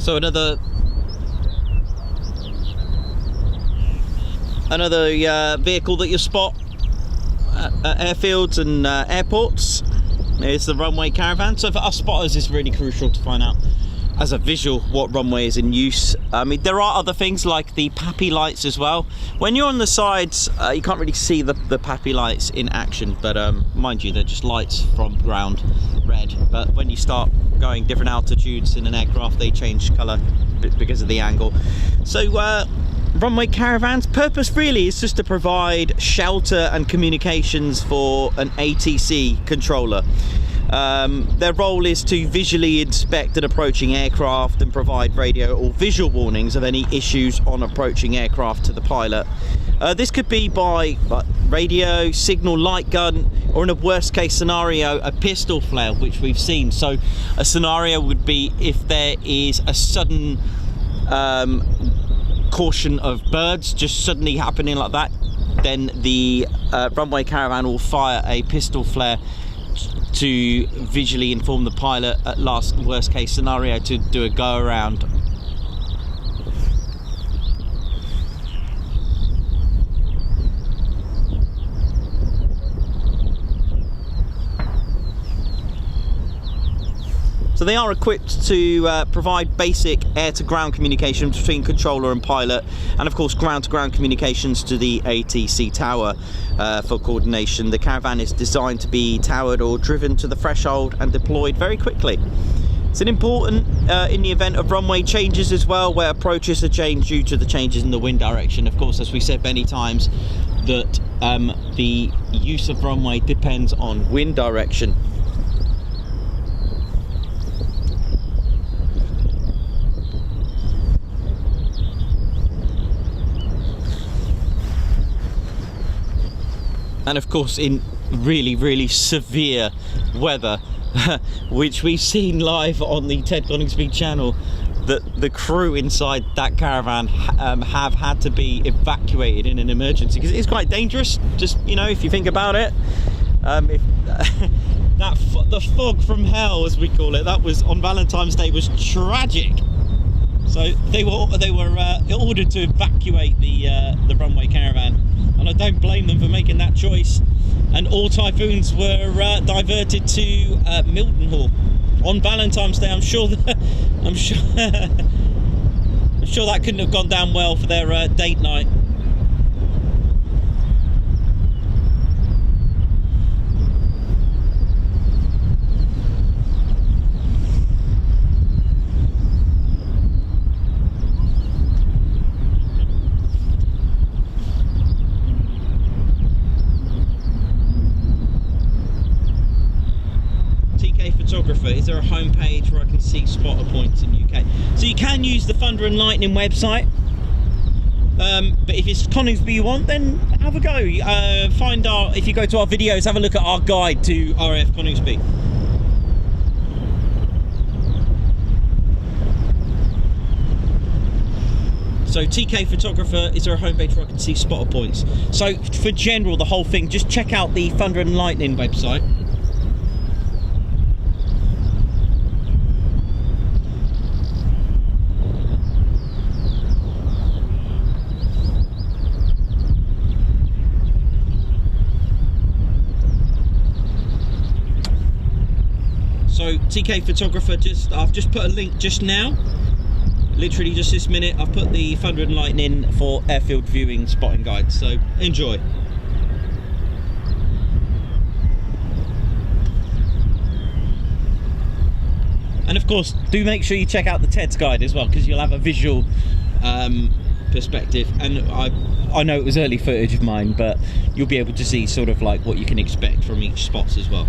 So another vehicle that you spot at airfields and airports is the runway caravan. So for us spotters, it's really crucial to find out as a visual what runway is in use. I mean, there are other things like the PAPI lights as well. When you're on the sides, you can't really see the PAPI lights in action, but mind you, they're just lights from ground, red. But when you start going different altitudes in an aircraft, they change colour because of the angle. So runway caravans, purpose really is just to provide shelter and communications for an ATC controller. Their role is to visually inspect an approaching aircraft and provide radio or visual warnings of any issues on approaching aircraft to the pilot. This could be by radio, signal, light gun, or in a worst case scenario, a pistol flare, which we've seen. So a scenario would be if there is a sudden caution of birds just suddenly happening like that, then the runway caravan will fire a pistol flare to visually inform the pilot at worst case scenario to do a go around. So they are equipped to provide basic air-to-ground communication between controller and pilot, and of course ground-to-ground communications to the ATC tower for coordination. The caravan is designed to be towered or driven to the threshold and deployed very quickly. It's an important in the event of runway changes as well, where approaches are changed due to the changes in the wind direction. Of course, as we said many times, that the use of runway depends on wind direction. And of course, in really severe weather, which we've seen live on the Ted Coningsby channel, that the crew inside that caravan have had to be evacuated in an emergency, because it's quite dangerous. Just, you know, if you think about it, if the fog from hell, as we call it, that was on Valentine's Day, was tragic. So they were ordered to evacuate the runway caravan, and I don't blame them for making that choice. And all Typhoons were diverted to Mildenhall on Valentine's Day. I'm sure that couldn't have gone down well for their date night. Is there a home page where I can see spotter points in UK? So you can use the Thunder and Lightning website, but if it's Coningsby you want, then have a go. If you go to our videos, have a look at our guide to RAF Coningsby. So TK Photographer, is there a homepage where I can see spotter points? So for general, the whole thing, just check out the Thunder and Lightning website. So TK Photographer, I've just put a link just now, literally just this minute. I've put the Thunder and Lightning for airfield viewing spotting guide, so enjoy. And of course, do make sure you check out the Ted's guide as well, because you'll have a visual perspective. And I know it was early footage of mine, but you'll be able to see sort of like what you can expect from each spots as well.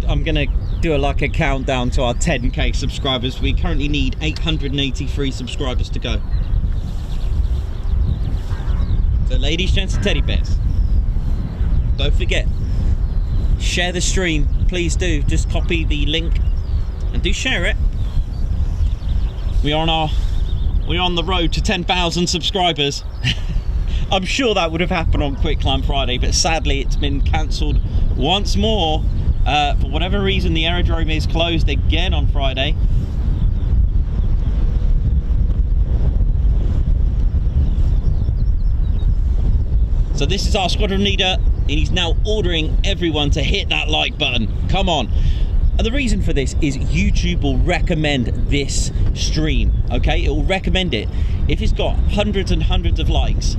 I'm gonna do a countdown to our 10k subscribers. We currently need 883 subscribers to go. So ladies, gents and teddy bears, don't forget, share the stream, please do. Just copy the link and do share it. We're on the road to 10,000 subscribers. I'm sure that would have happened on Quicktime Friday, but sadly it's been cancelled once more. For whatever reason, the aerodrome is closed again on Friday. So this is our squadron leader, and he's now ordering everyone to hit that like button. Come on. And the reason for this is YouTube will recommend this stream, okay? It will recommend it. If it's got hundreds and hundreds of likes,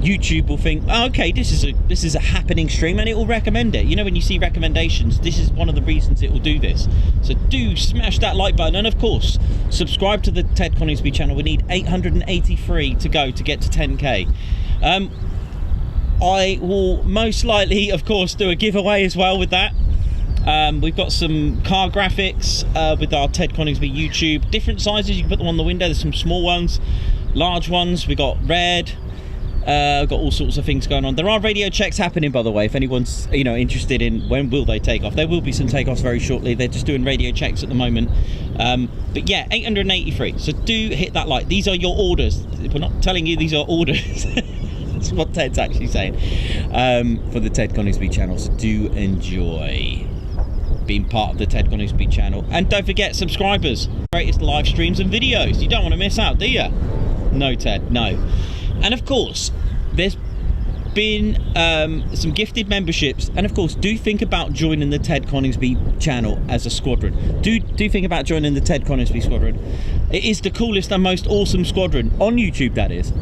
YouTube will think, oh, okay, this is a happening stream, and it will recommend it. You know, when you see recommendations, this is one of the reasons it will do this. So do smash that like button, and of course, subscribe to the Ted Coningsby channel. We need 883 to go to get to 10k. I will most likely, of course, do a giveaway as well with that. We've got some car graphics with our Ted Coningsby YouTube. Different sizes, you can put them on the window. There's some small ones, large ones. We got red. Got all sorts of things going on. There are radio checks happening, by the way, if anyone's interested in when will they take off. There will be some takeoffs very shortly. They're just doing radio checks at the moment. But yeah, 883. So do hit that like. These are your orders. We're not telling you these are orders. That's what Ted's actually saying, for the Ted Coningsby channel. So do enjoy being part of the Ted Coningsby channel, and don't forget, subscribers, greatest live streams and videos. You don't want to miss out, do you? No, Ted, no. And of course, there's been some gifted memberships, and of course, do think about joining the Ted Coningsby channel as a squadron. Do think about joining the Ted Coningsby squadron. It is the coolest and most awesome squadron on YouTube, that is.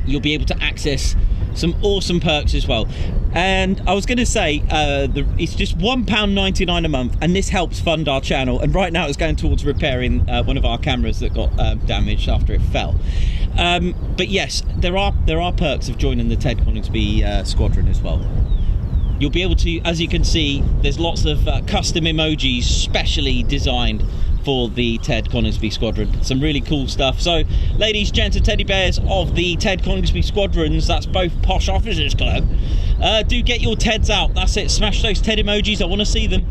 You'll be able to access some awesome perks as well. And I was going to say, it's just £1.99 a month, and this helps fund our channel. And right now it's going towards repairing one of our cameras that got damaged after it fell. But yes, there are perks of joining the Ted Coningsby squadron as well. You'll be able to, as you can see, there's lots of custom emojis specially designed for the Ted Coningsby squadron. Some really cool stuff. So ladies, gents and teddy bears of the Ted Coningsby squadrons, that's both Posh Officers Club, do get your Teds out. That's it, smash those Ted emojis, I want to see them.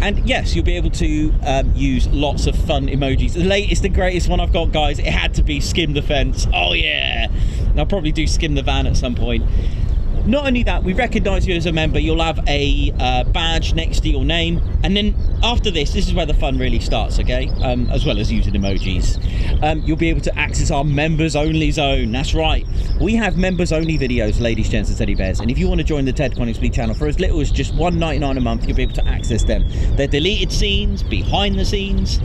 And yes, you'll be able to use lots of fun emojis. The latest, the greatest one I've got, guys, it had to be Skim the Fence. Oh yeah, and I'll probably do Skim the Van at some point. Not only that, we recognise you as a member. You'll have a badge next to your name, and then after this is where the fun really starts, okay? As well as using emojis. You'll be able to access our members only zone. That's right, we have members only videos, ladies, gents and teddy bears, and if you want to join the Ted Coningsby channel for as little as just £1.99 a month, you'll be able to access them. They're deleted scenes, behind the scenes,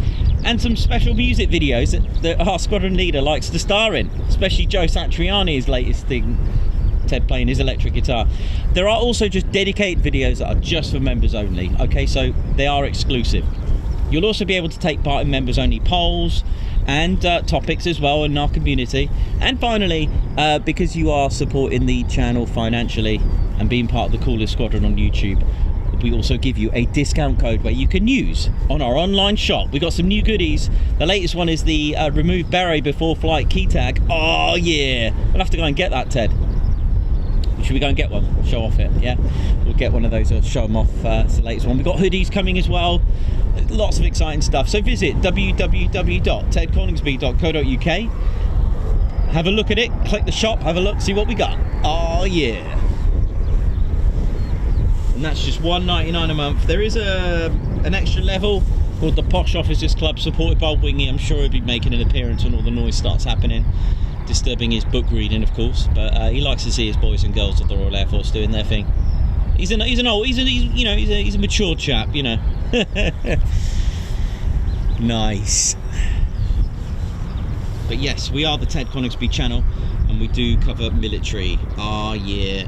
and some special music videos that our squadron leader likes to star in, especially Joe Satriani's latest thing, Ted playing his electric guitar. There are also just dedicated videos that are just for members only, okay, so they are exclusive. You'll also be able to take part in members only polls and topics as well in our community. And finally, because you are supporting the channel financially and being part of the coolest squadron on YouTube, we also give you a discount code where you can use on our online shop. We've got some new goodies. The latest one is the remove beret before flight key tag. Oh yeah, we'll have to go and get that, Ted. Should we go and get one? Show off it, yeah? We'll get one of those or show them off. It's the latest one. We've got hoodies coming as well. Lots of exciting stuff. So visit www.tedconingsby.co.uk. Have a look at it. Click the shop. Have a look. See what we got. Oh, yeah. And that's just £1.99 a month. There is an extra level called the Posh Officers Club, supported by Wingy. I'm sure he'll be making an appearance when all the noise starts happening. Disturbing his book reading, of course, but he likes to see his boys and girls of the Royal Air Force doing their thing. He's a mature chap, you know. Nice. But yes, we are the Ted Coningsby channel, and we do cover military. Ah, yeah.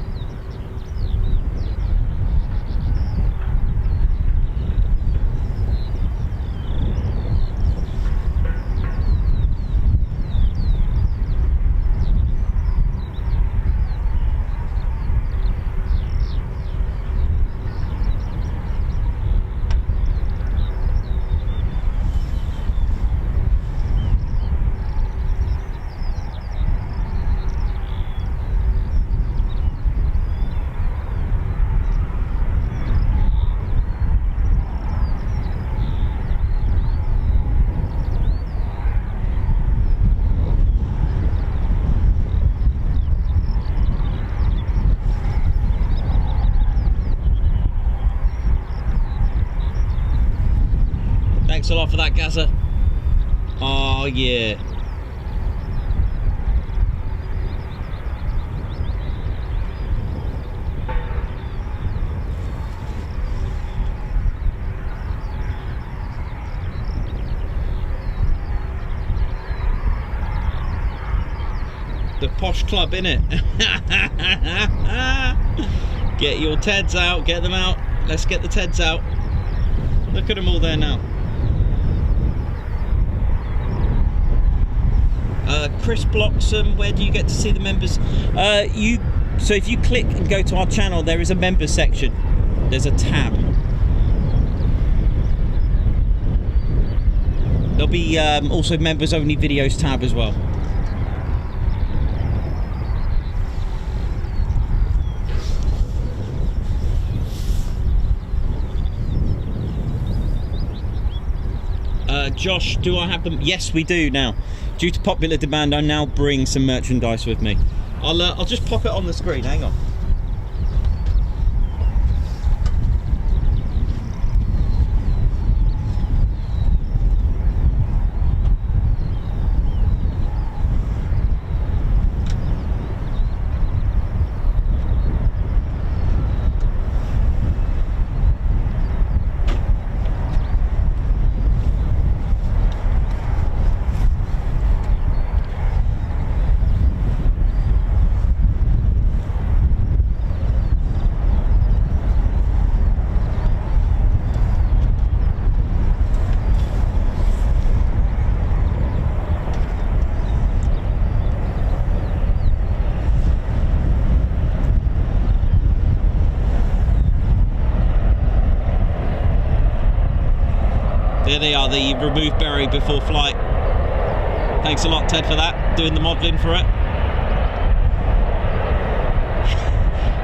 Thanks a lot for that, Gazza. Oh yeah. The posh club, innit? Get your Teds out, get them out. Let's get the Teds out. Look at them all there now. Chris Bloxham, where do you get to see the members? So if you click and go to our channel, there is a members section. There's a tab. There'll be also members only videos tab as well. Josh, do I have them? Yes, we do now. Due to popular demand, I now bring some merchandise with me. I'll just pop it on the screen. Hang on. There they are, the remove berry before flight. Thanks a lot, Ted, for that, doing the modelling for it.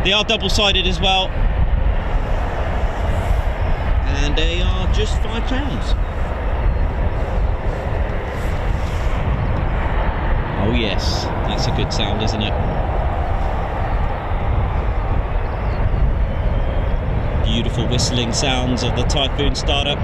They are double-sided as well. And they are just £5. Oh yes, that's a good sound, isn't it? Beautiful whistling sounds of the Typhoon startup.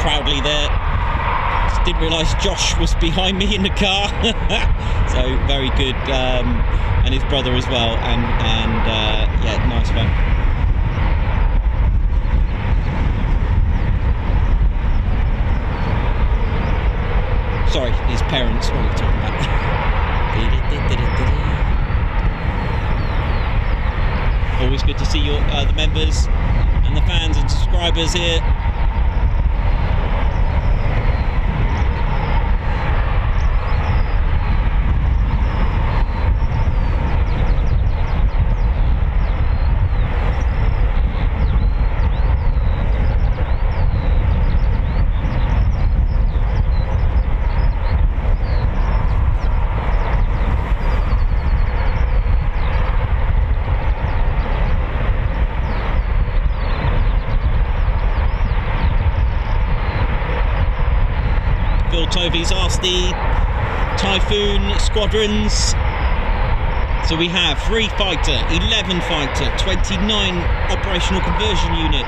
proudly there. Just didn't realise Josh was behind me in the car. So very good, and his brother as well, and yeah, nice fun. Sorry, his parents, what are we talking about? Always good to see your the members and the fans and subscribers here. Toby's asked the Typhoon squadrons. So we have 3 fighter, 11 fighter, 29 operational conversion unit,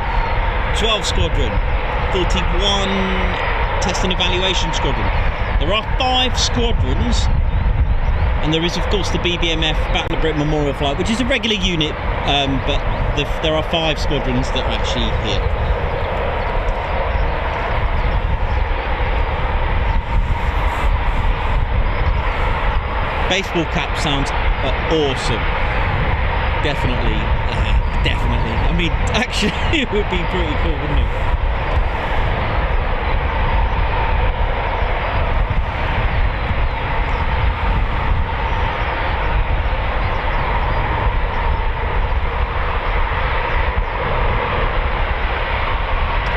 12 squadron, 41 test and evaluation squadron. There are 5 squadrons, and there is of course the BBMF Battle of Britain Memorial Flight, which is a regular unit, but there are 5 squadrons that are actually here. Baseball cap sounds awesome. Definitely, definitely. I mean, actually, it would be pretty cool, wouldn't it?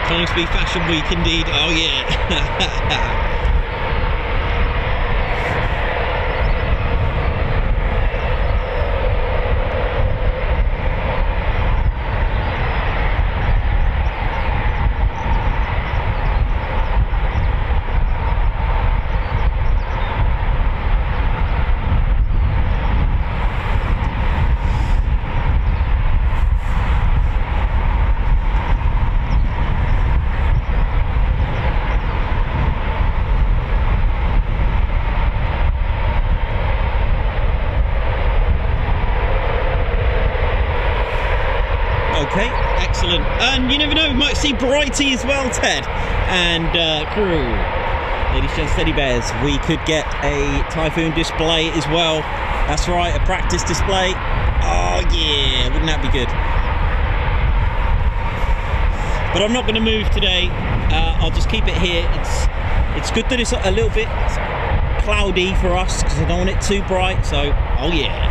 Coningsby Fashion Week, indeed. Oh yeah. Okay, excellent. And you never know, we might see Brighty as well, Ted. And crew, ladies and steady bears, we could get a Typhoon display as well. That's right, a practice display. Oh yeah, wouldn't that be good? But I'm not going to move today. I'll just keep it here. It's good that it's a little bit cloudy for us because I don't want it too bright. So, oh yeah.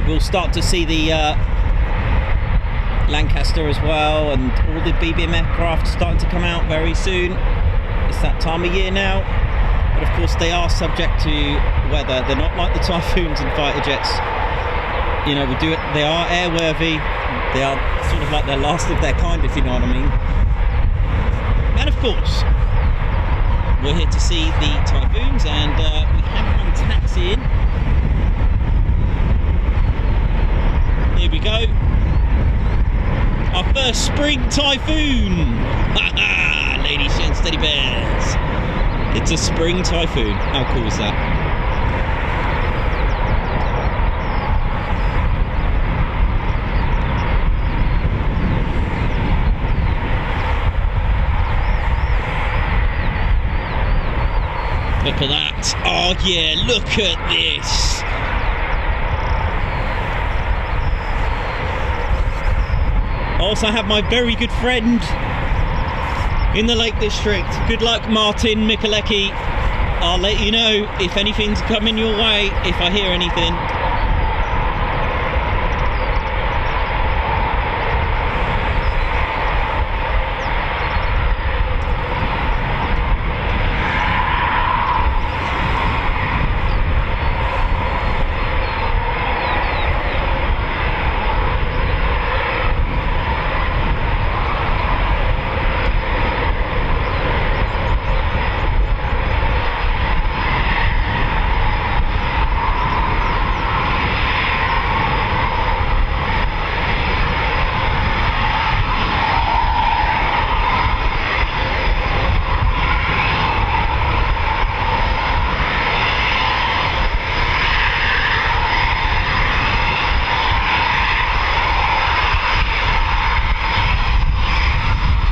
We'll start to see the Lancaster as well, and all the BBMF craft starting to come out very soon. It's that time of year now, but of course they are subject to weather. They're not like the Typhoons and fighter jets. You know, they are airworthy. They are sort of like the last of their kind, if you know what I mean. And of course, we're here to see the Typhoons, and we have one taxiing. Here we go. Our first spring Typhoon. Ladies and steady bears. It's a spring Typhoon. How cool is that? Look at that. Oh yeah, look at this. Also have my very good friend in the Lake District. Good luck, Martin Mikulecki. I'll let you know if anything's coming your way, if I hear anything.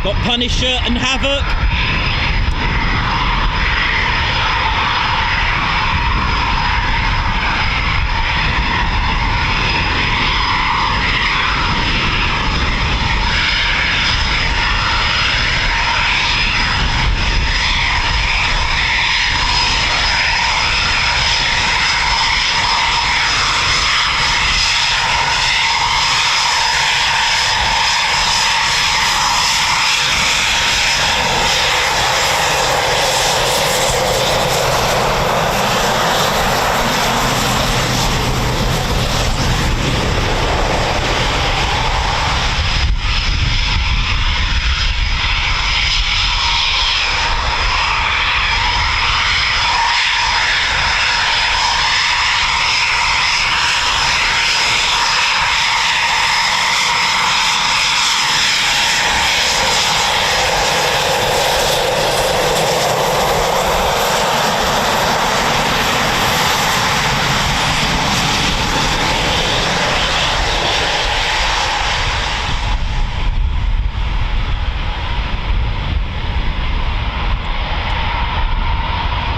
Got Punisher and Havoc.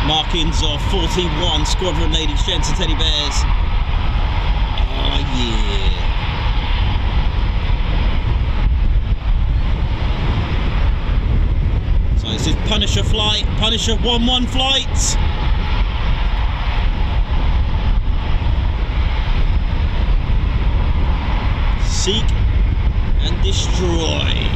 Markings of 14-1 Squadron Ladies, Gents and Teddy Bears. Oh yeah. So this is Punisher flight, Punisher 1-1 flights. Seek and destroy.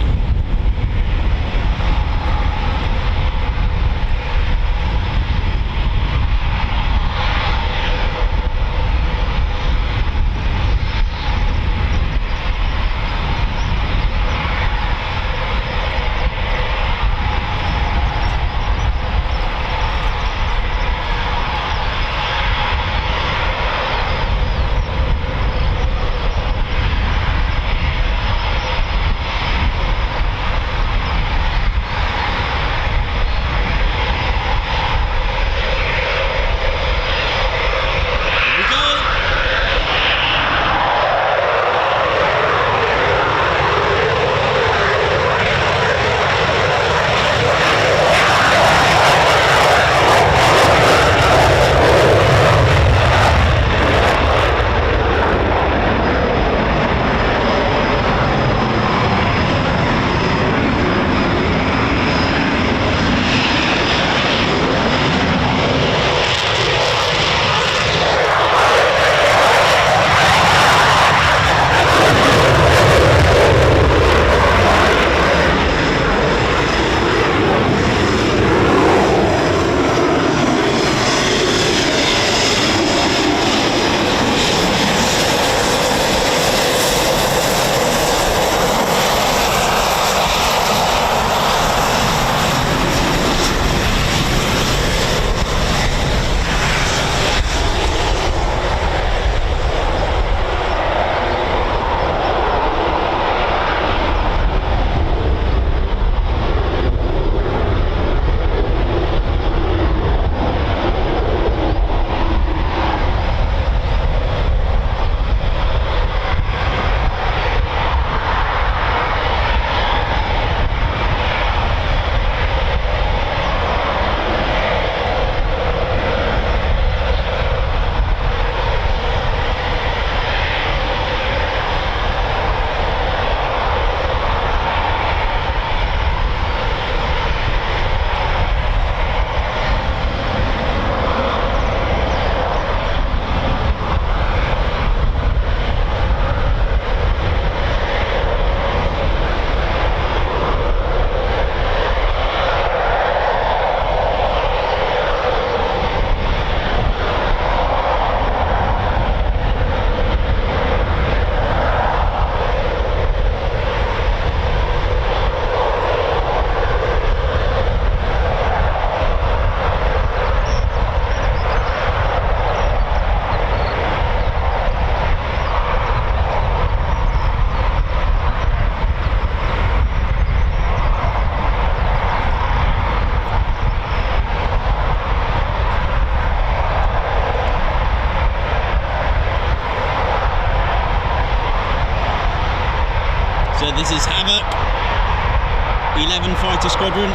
11 Fighter Squadron.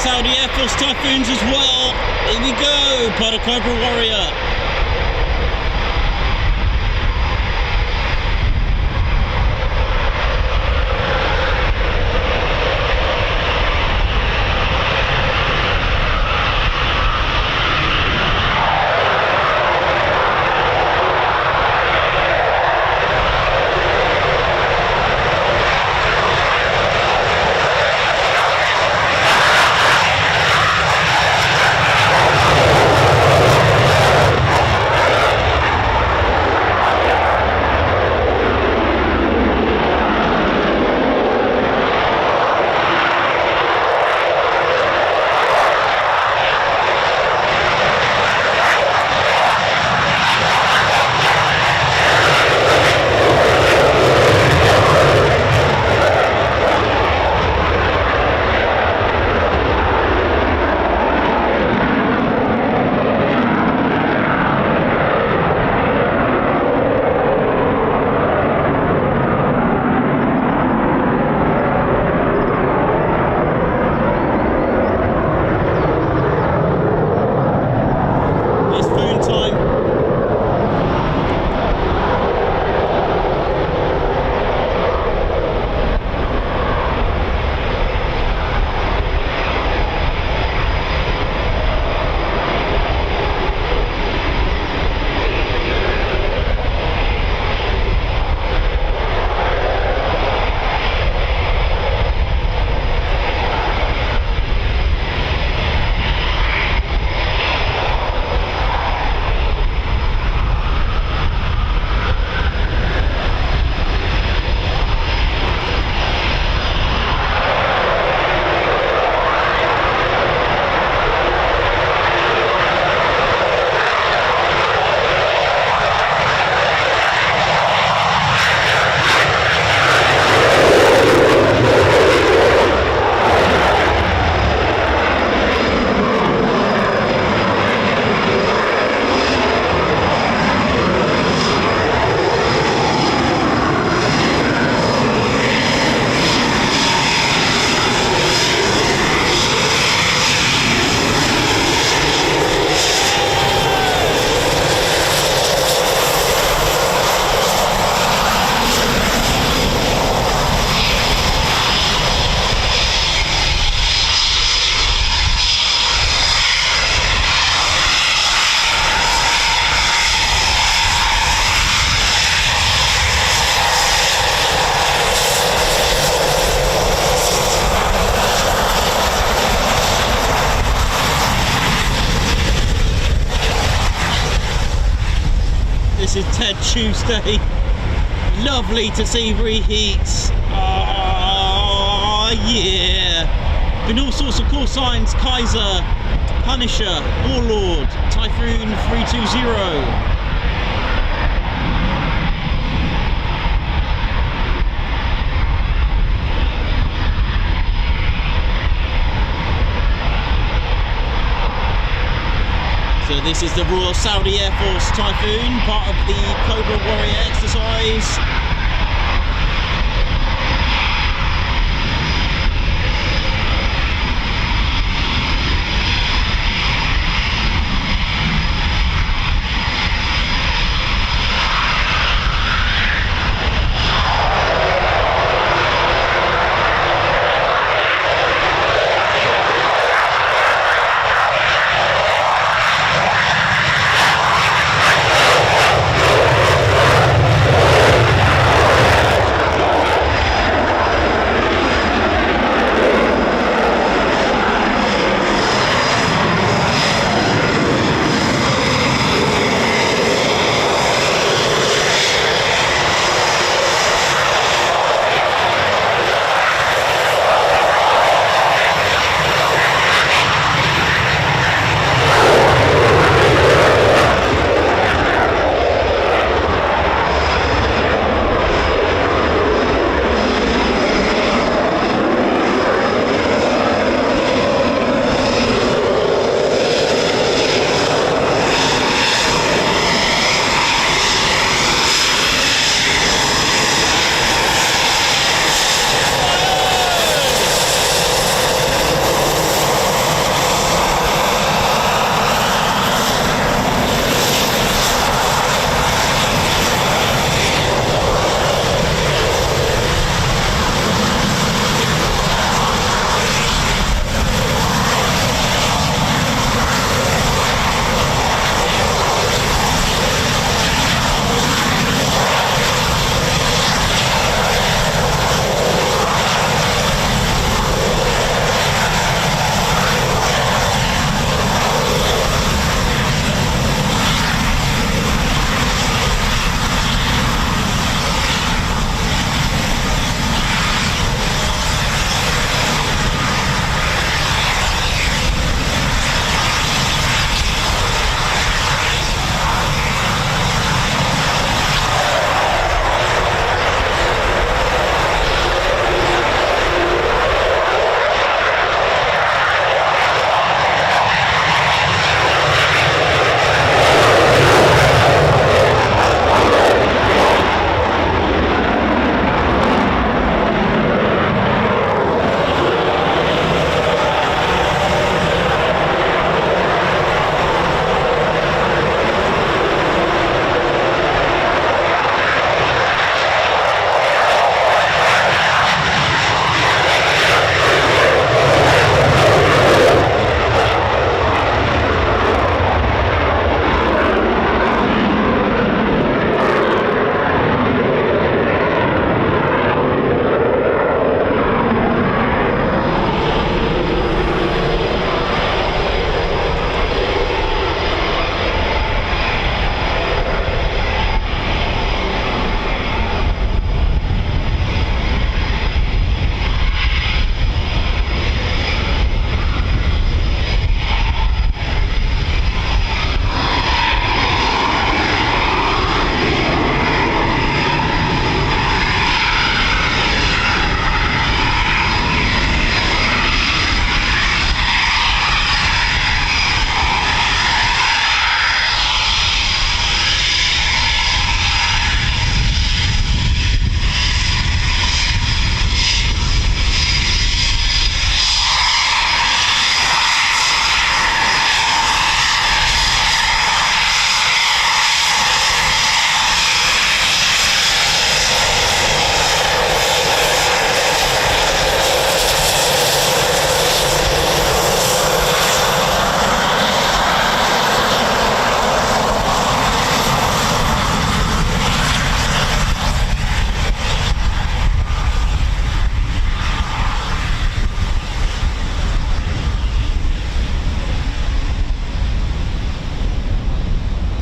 Saudi Air Force Typhoons as well. Here we go, part of Cobra Warrior. This is Ted Tuesday. Lovely to see reheats. Oh yeah. Been all sorts of call signs: Kaiser, Punisher, Warlord, Typhoon 320. So this is the Royal Saudi Air Force Typhoon, part of the Cobra Warrior exercise.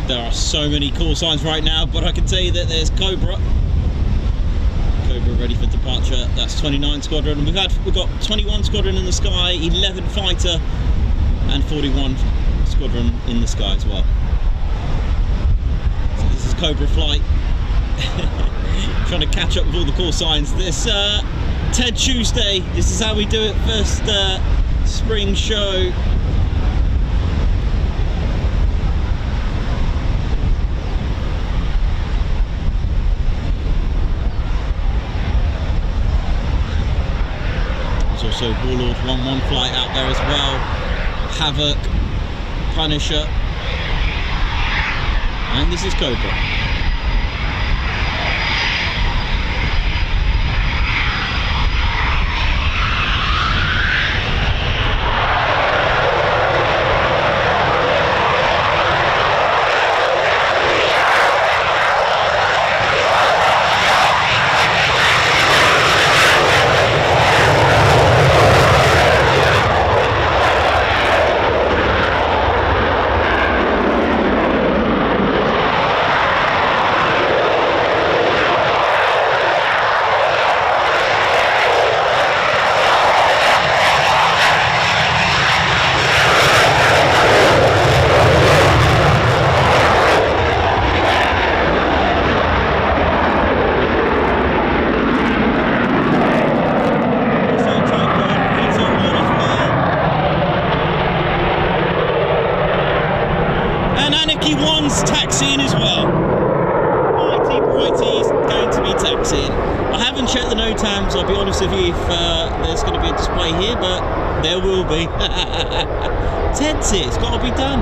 There are so many call signs right now, but I can tell you that there's Cobra Cobra ready for departure. That's 29 Squadron. We've got 21 Squadron in the sky, 11 Fighter, and 41 Squadron in the sky as well. So this is Cobra flight. Trying to catch up with all the call signs. This TED Tuesday. This is how we do it. First spring show. Also Warlord 1-1 flight out there as well, Havoc, Punisher, and this is Cobra. Taxiing as well. Righty is going to be taxiing. I haven't checked the NOTAMs, I'll be honest with you, if there's going to be a display here, but there will be. Ted's here, it's got to be done.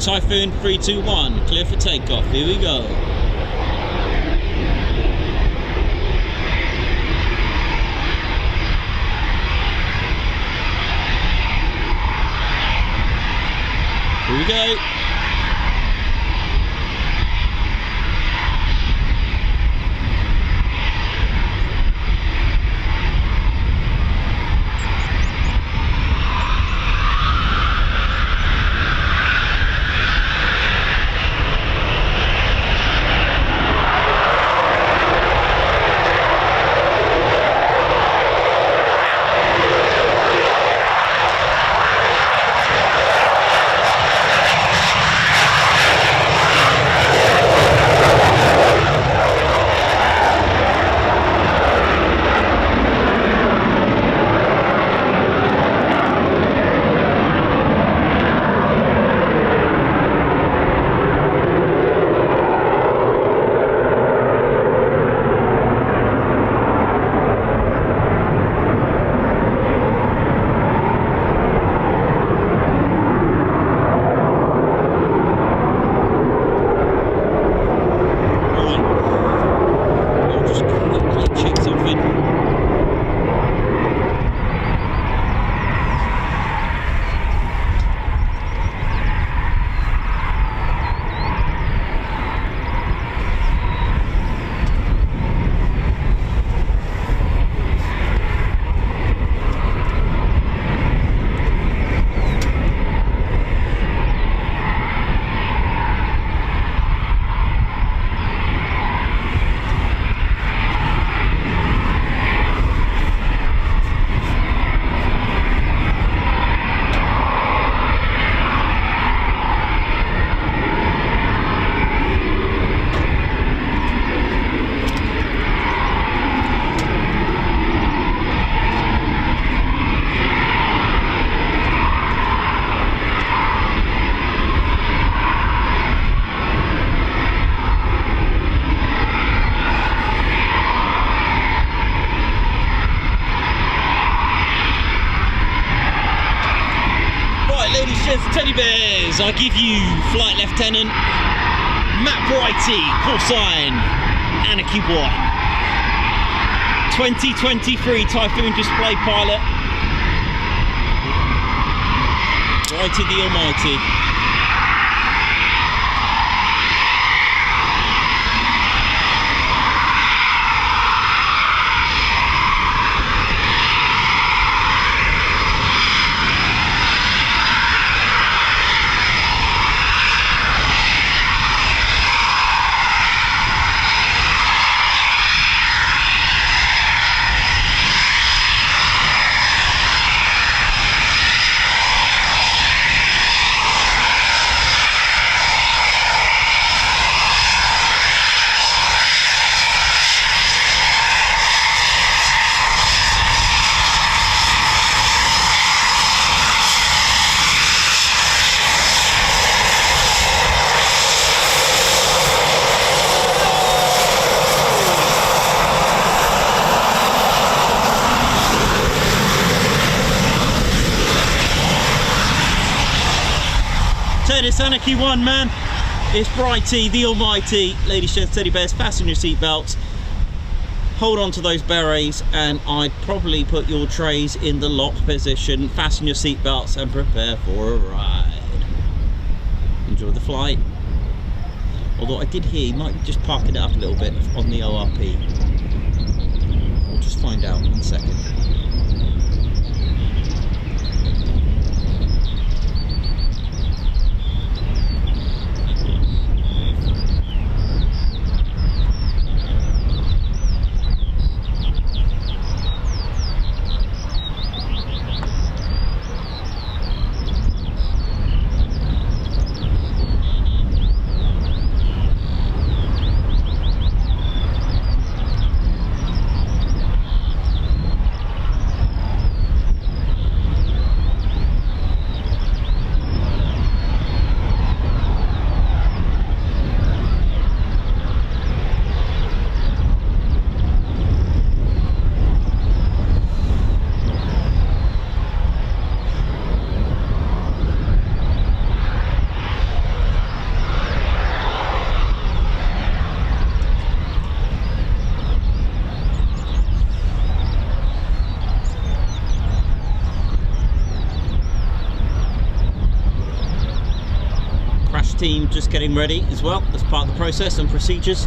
Typhoon 321, clear for takeoff. Here we go. Here we go. Teddy Bears, I give you Flight Lieutenant Matt Brighty, call sign Anarchy 1. 2023 Typhoon display pilot. Righty the Almighty. It's Anarchy 1, man. It's Brighty, the Almighty. Ladies, gents, teddy bears, fasten your seatbelts. Hold on to those berets, and I'd probably put your trays in the locked position. Fasten your seatbelts and prepare for a ride. Enjoy the flight. Although I did hear you might be just parking it up a little bit on the ORP. We'll just find out in a second. Team just getting ready as well as part of the process and procedures.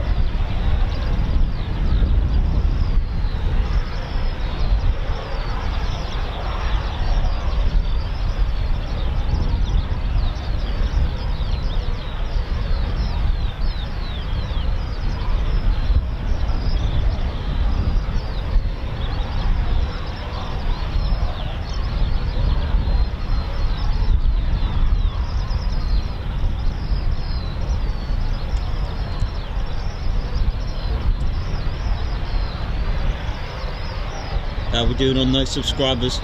How we doing on those subscribers?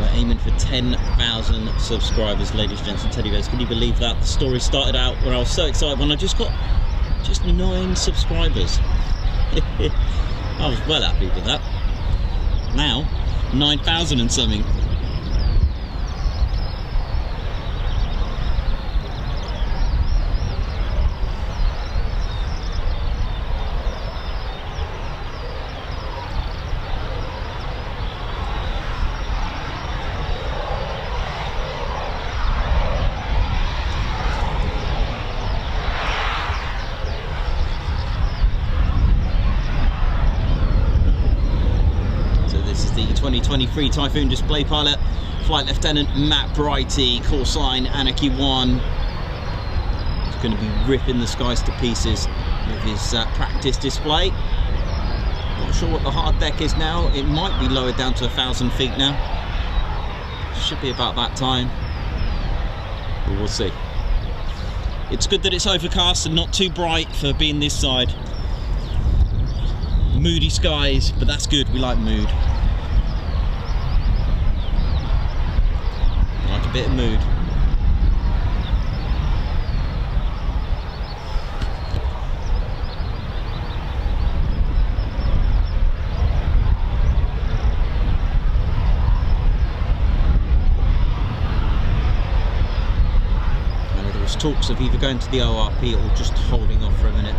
We're aiming for 10,000 subscribers, ladies, gents, and teddy bears. Can you believe that? The story started out when I was so excited when I just got 9 subscribers. I was well happy with that. Now, 9,000 and something. This is the 2023 Typhoon display pilot, Flight Lieutenant Matt Brighty, call sign Anarchy 1. He's going to be ripping the skies to pieces with his practice display. Not sure what the hard deck is now. It might be lowered down to 1,000 feet now. Should be about that time. But we'll see. It's good that it's overcast and not too bright for being this side. Moody skies, but that's good. We like mood. Like a bit of mood. There was talks of either going to the ORP or just holding off for a minute.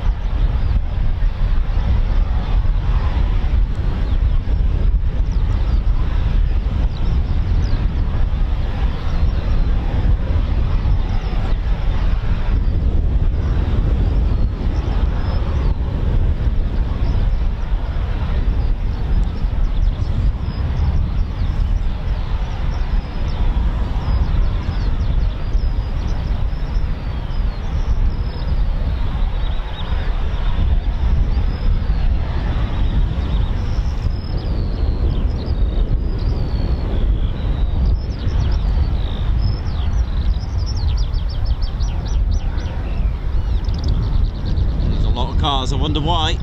cars, I wonder why.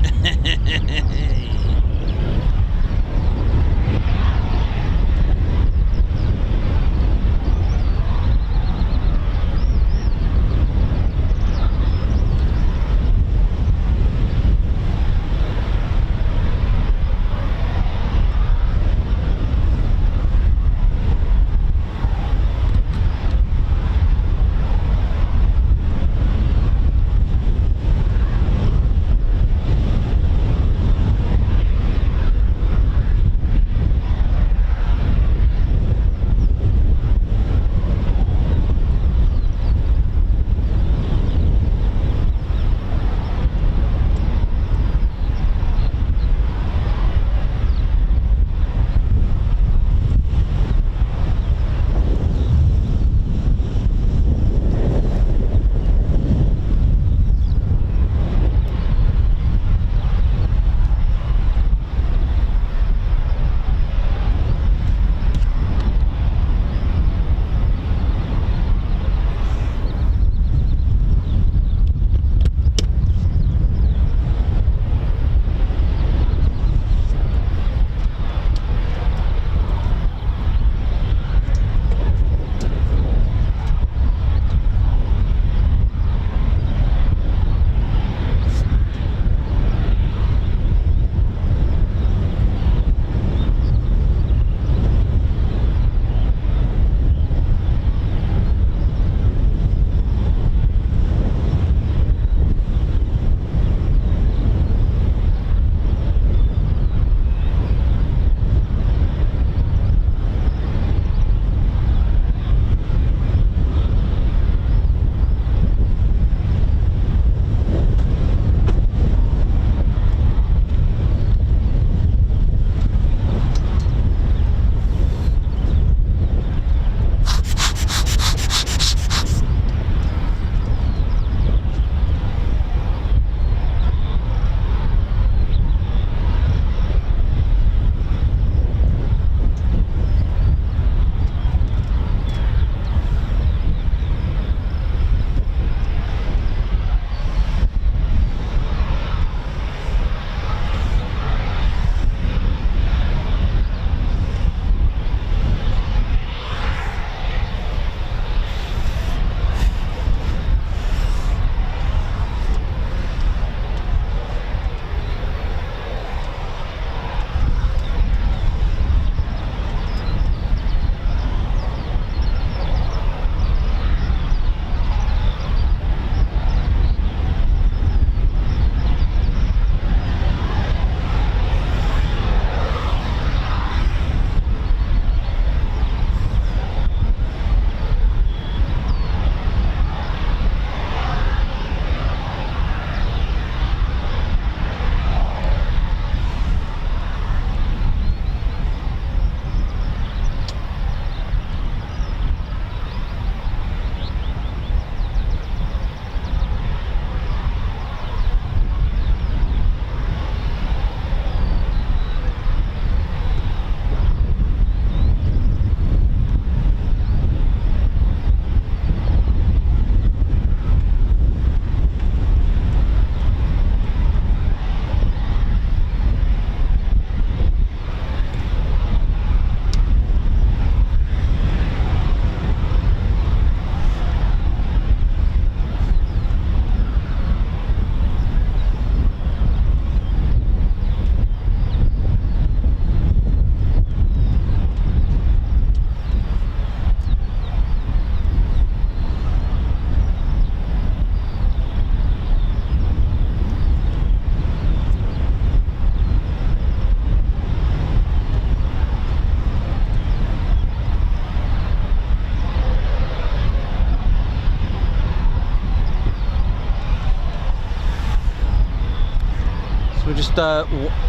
We're just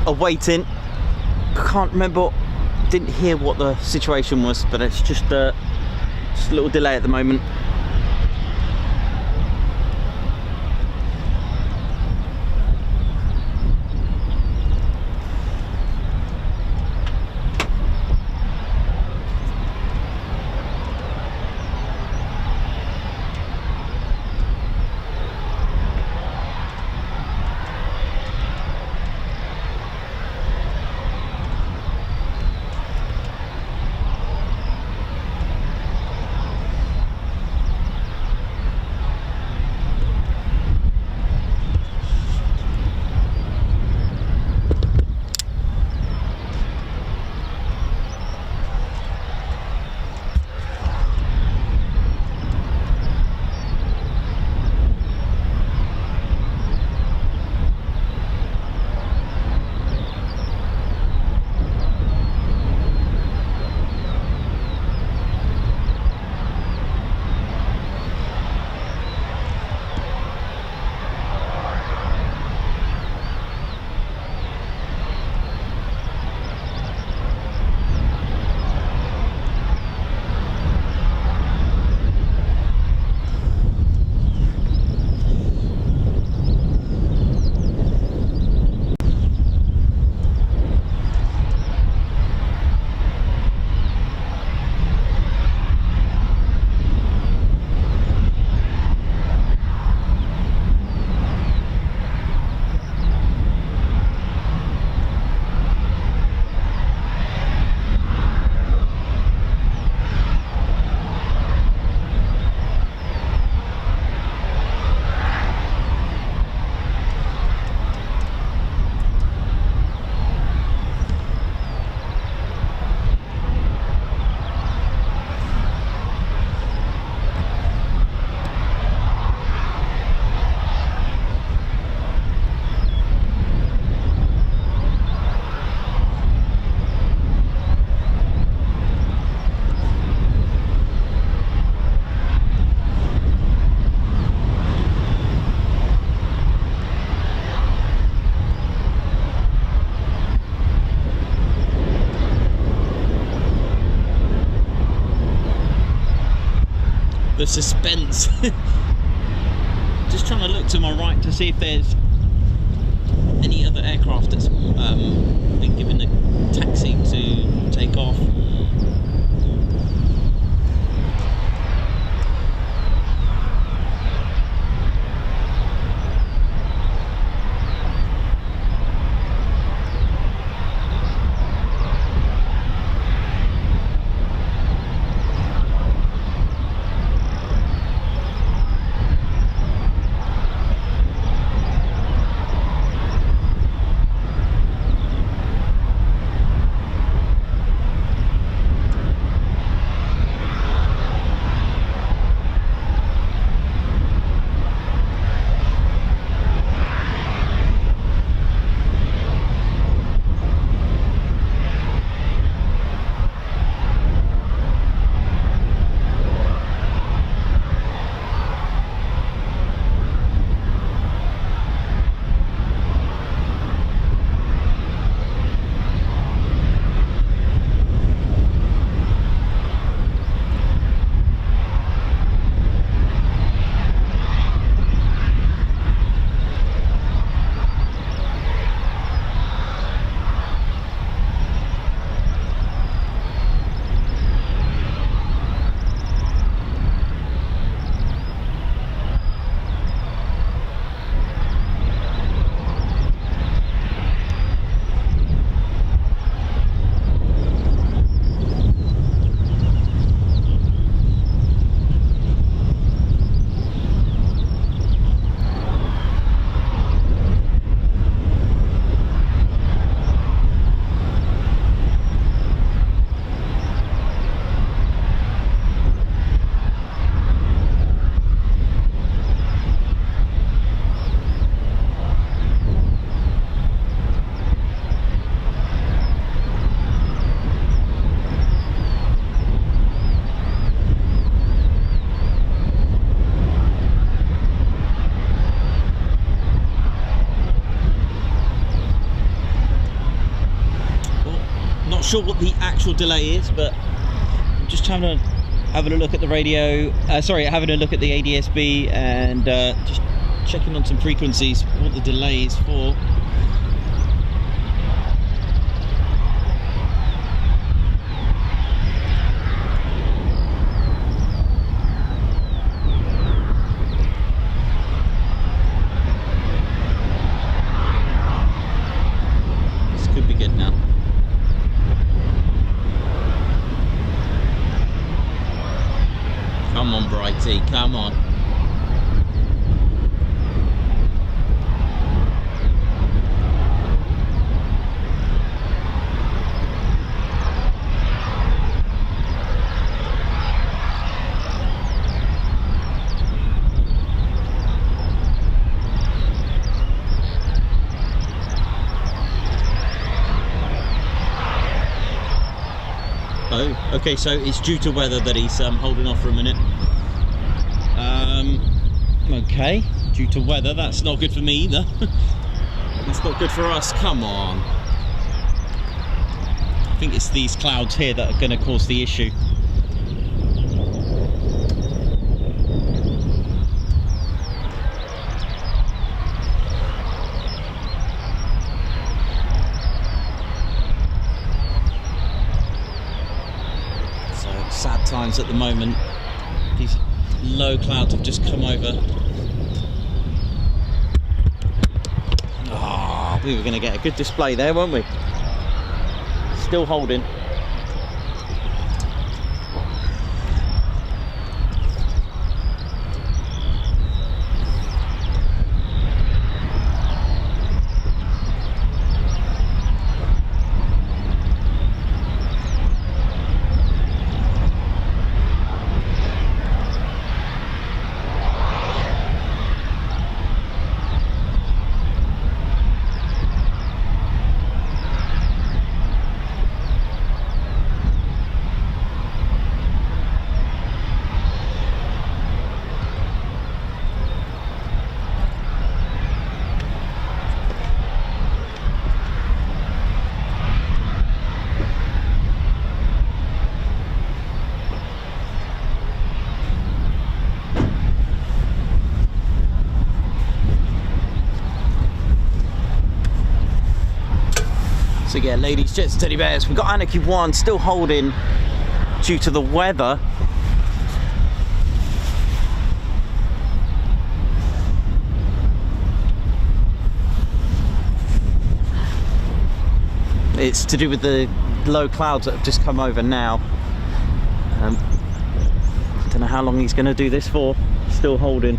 awaiting. Can't remember, didn't hear what the situation was, but it's just a little delay at the moment. the suspense. Just trying to look to my right to see if there's any other aircraft that's been given the taxi to take off. Sure what the actual delay is, but I'm just having a look at the radio, having a look at the ADSB and just checking on some frequencies what the delay is for. This could be good now. Come on, Brighty, come on. Oh, okay, so it's due to weather that he's holding off for a minute. Okay, due to weather, that's not good for me either. That's not good for us, come on. I think it's these clouds here that are going to cause the issue. So, sad times at the moment. These low clouds have just come over. Oh, we were going to get a good display there, weren't we? Still holding. yeah, ladies, gents, teddy bears, we've got Anarchy 1 still holding due to the weather. It's to do with the low clouds that have just come over now. I don't know how long he's going to do this for. Still holding.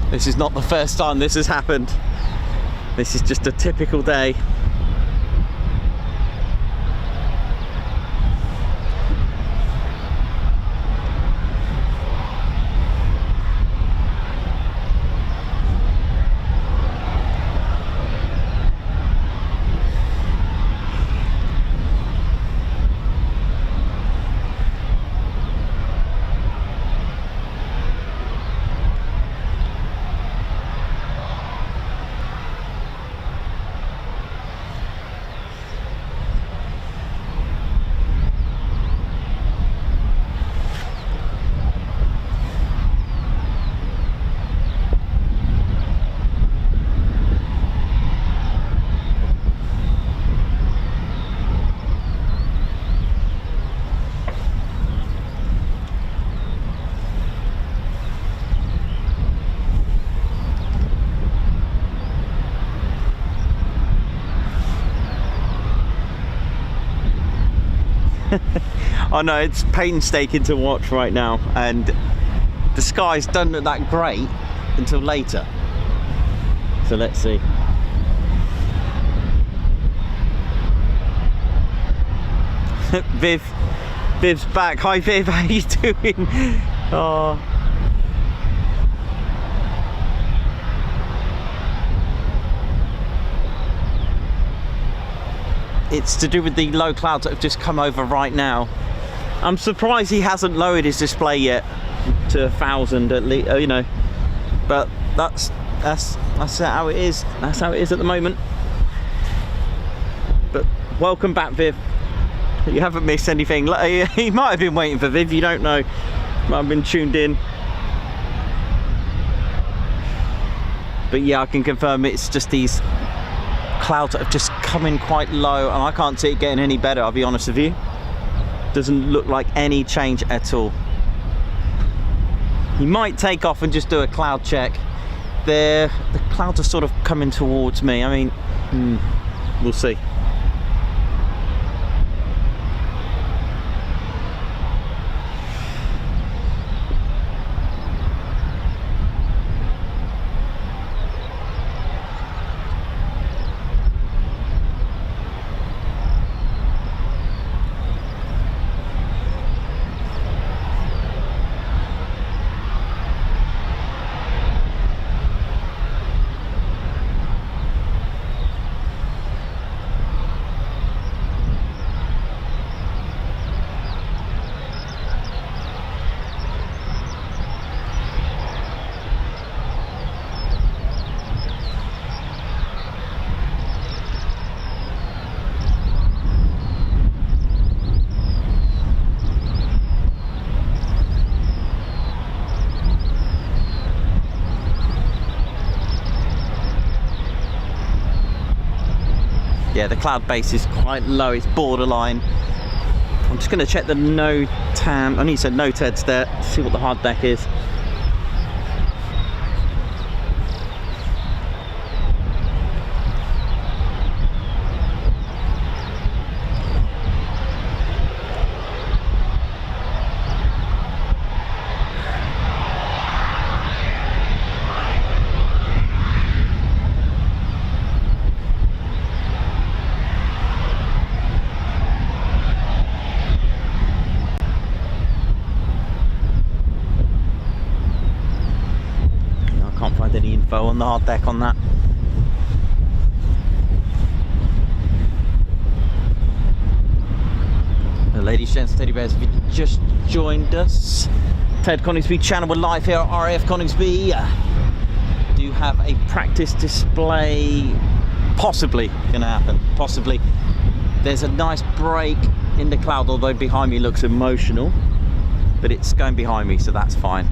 This is not the first time this has happened. This is just a typical day. I know it's painstaking to watch right now, and the skies don't look that great until later. So let's see. Viv's back. Hi Viv, how you doing? Oh. It's to do with the low clouds that have just come over right now. I'm surprised he hasn't lowered his display yet to 1,000 at least, you know. But that's how it is. That's how it is at the moment. But welcome back, Viv. You haven't missed anything. He might have been waiting for Viv. You don't know. Might have been tuned in. But yeah, I can confirm it's just these clouds that have just come in quite low, and I can't see it getting any better, I'll be honest with you. Doesn't look like any change at all. He might take off and just do a cloud check. The clouds are sort of coming towards me. I mean, we'll see. Yeah, the cloud base is quite low, it's borderline. I'm just going to check the no TAM, I need to no TEDs there, see what the hard deck is. Any info on the hard deck on that. Ladies, gents, teddy bears, if you just joined us, Ted Coningsby channel, we're live here at RAF Coningsby. Do have a practice display possibly going to happen, possibly. There's a nice break in the cloud, although behind me looks emotional, but it's going behind me, so that's fine.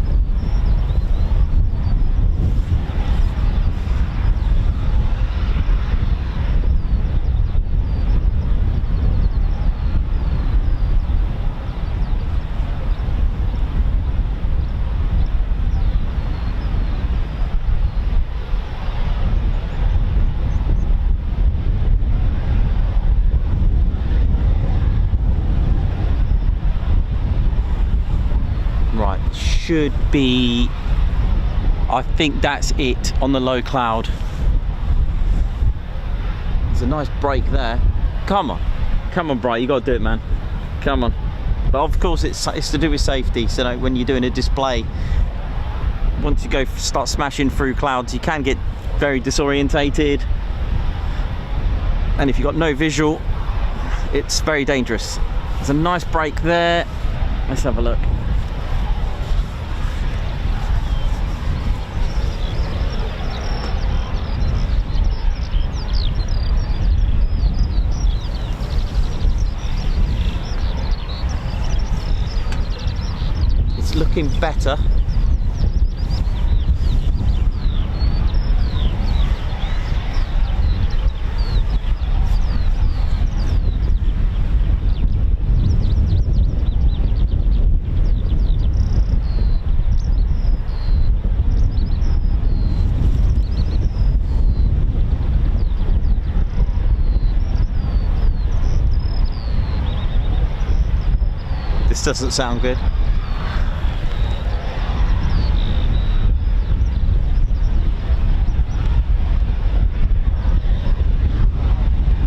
Should be, I think that's it on the low cloud. There's a nice break there. Come on Bright, you gotta do it, man, come on. But of course it's to do with safety, so when you're doing a display, once you start smashing through clouds, you can get very disorientated, and if you've got no visual, it's very dangerous. There's a nice break there. Let's have a look. Looking better. This doesn't sound good.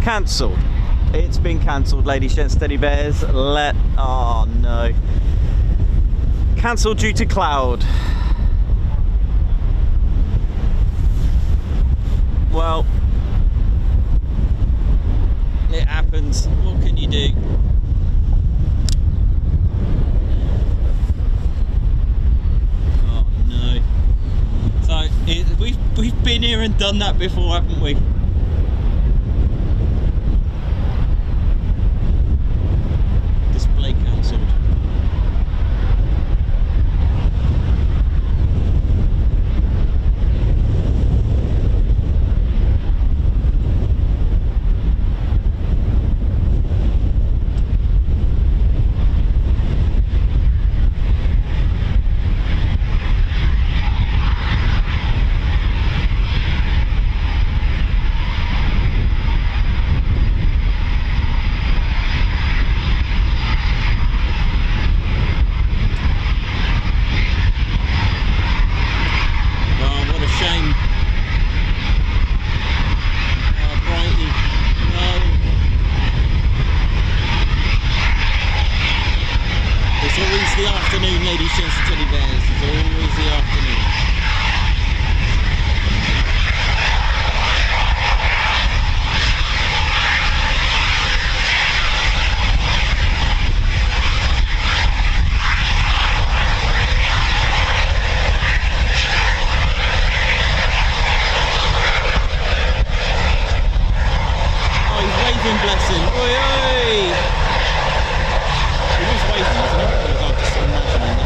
Cancelled. It's been cancelled, ladies, gents, teddy bears. Oh no. Cancelled due to cloud. Well, it happens. What can you do? Oh no. So we've been here and done that before, haven't we? Ladies, gents, and teddy bears, it's always the afternoon. Oh, he's waving, bless him. Oi, oi! He was waving, wasn't he? I was just imagining that.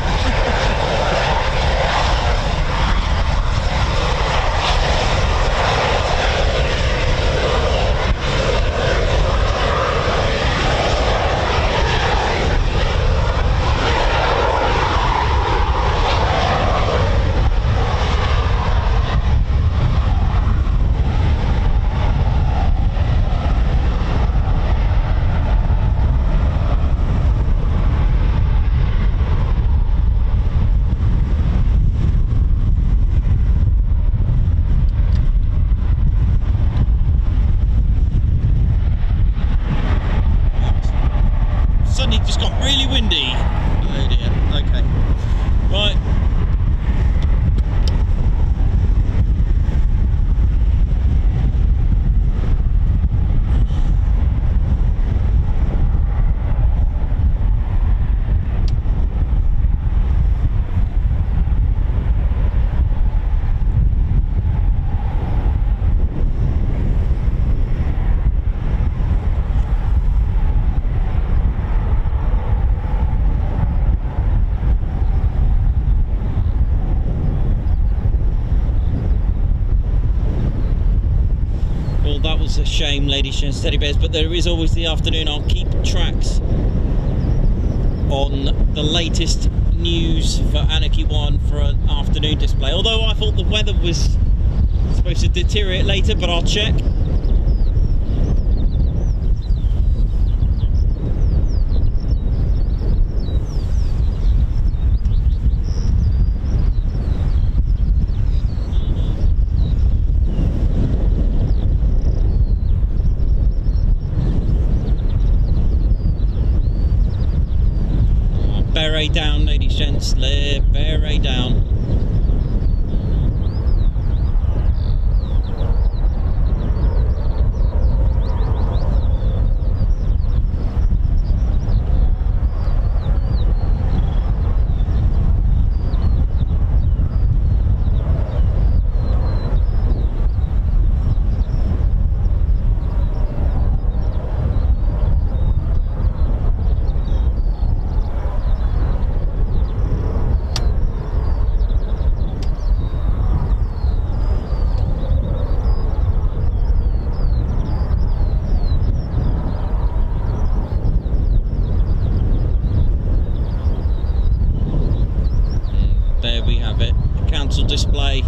a shame, ladies and teddy bears, but there is always the afternoon. I'll keep tracks on the latest news for Anarchy 1 for an afternoon display. Although I thought the weather was supposed to deteriorate later, but I'll check. Beret down, ladies and gents, beret down. Display.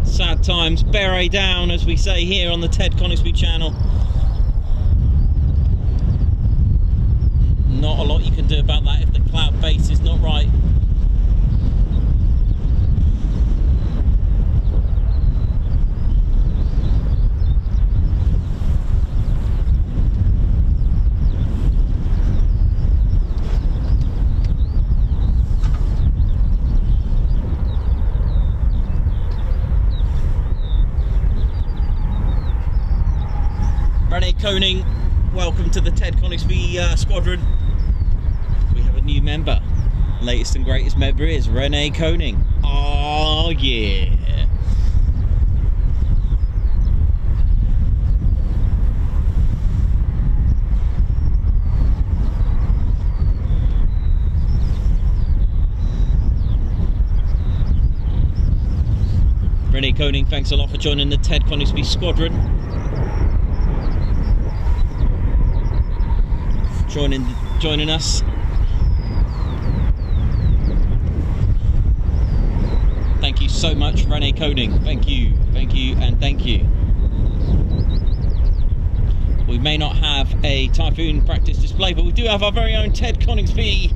Sad times, beret down, as we say here on the Ted Coningsby channel. Not a lot you can do about that if the cloud base is not right. Coning, welcome to the Ted Coningsby squadron. We have a new member. Latest and greatest member is Renee Coning. Oh yeah. Renee Coning, thanks a lot for joining the Ted Coningsby squadron. Joining us. Thank you so much, Renee Coning. Thank you, and thank you. We may not have a Typhoon practice display, but we do have our very own Ted Coningsby,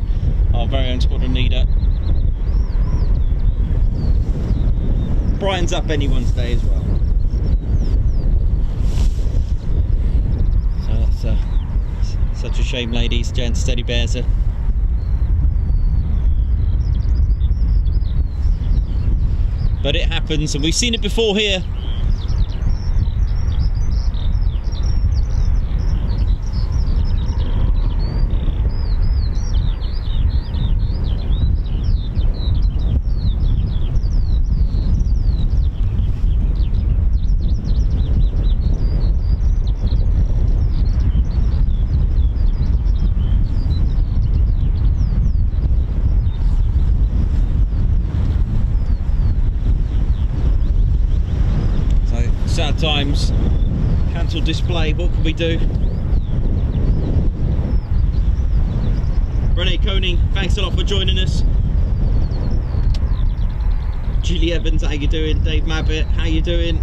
our very own squadron leader. Brightens up anyone's day as well. So that's such a shame, ladies, gents, teddy bears. But it happens, and we've seen it before here. Times, cancel display, what can we do? Renee Coning, thanks a lot for joining us. Julie Evans, how you doing? Dave Mabbott, how you doing?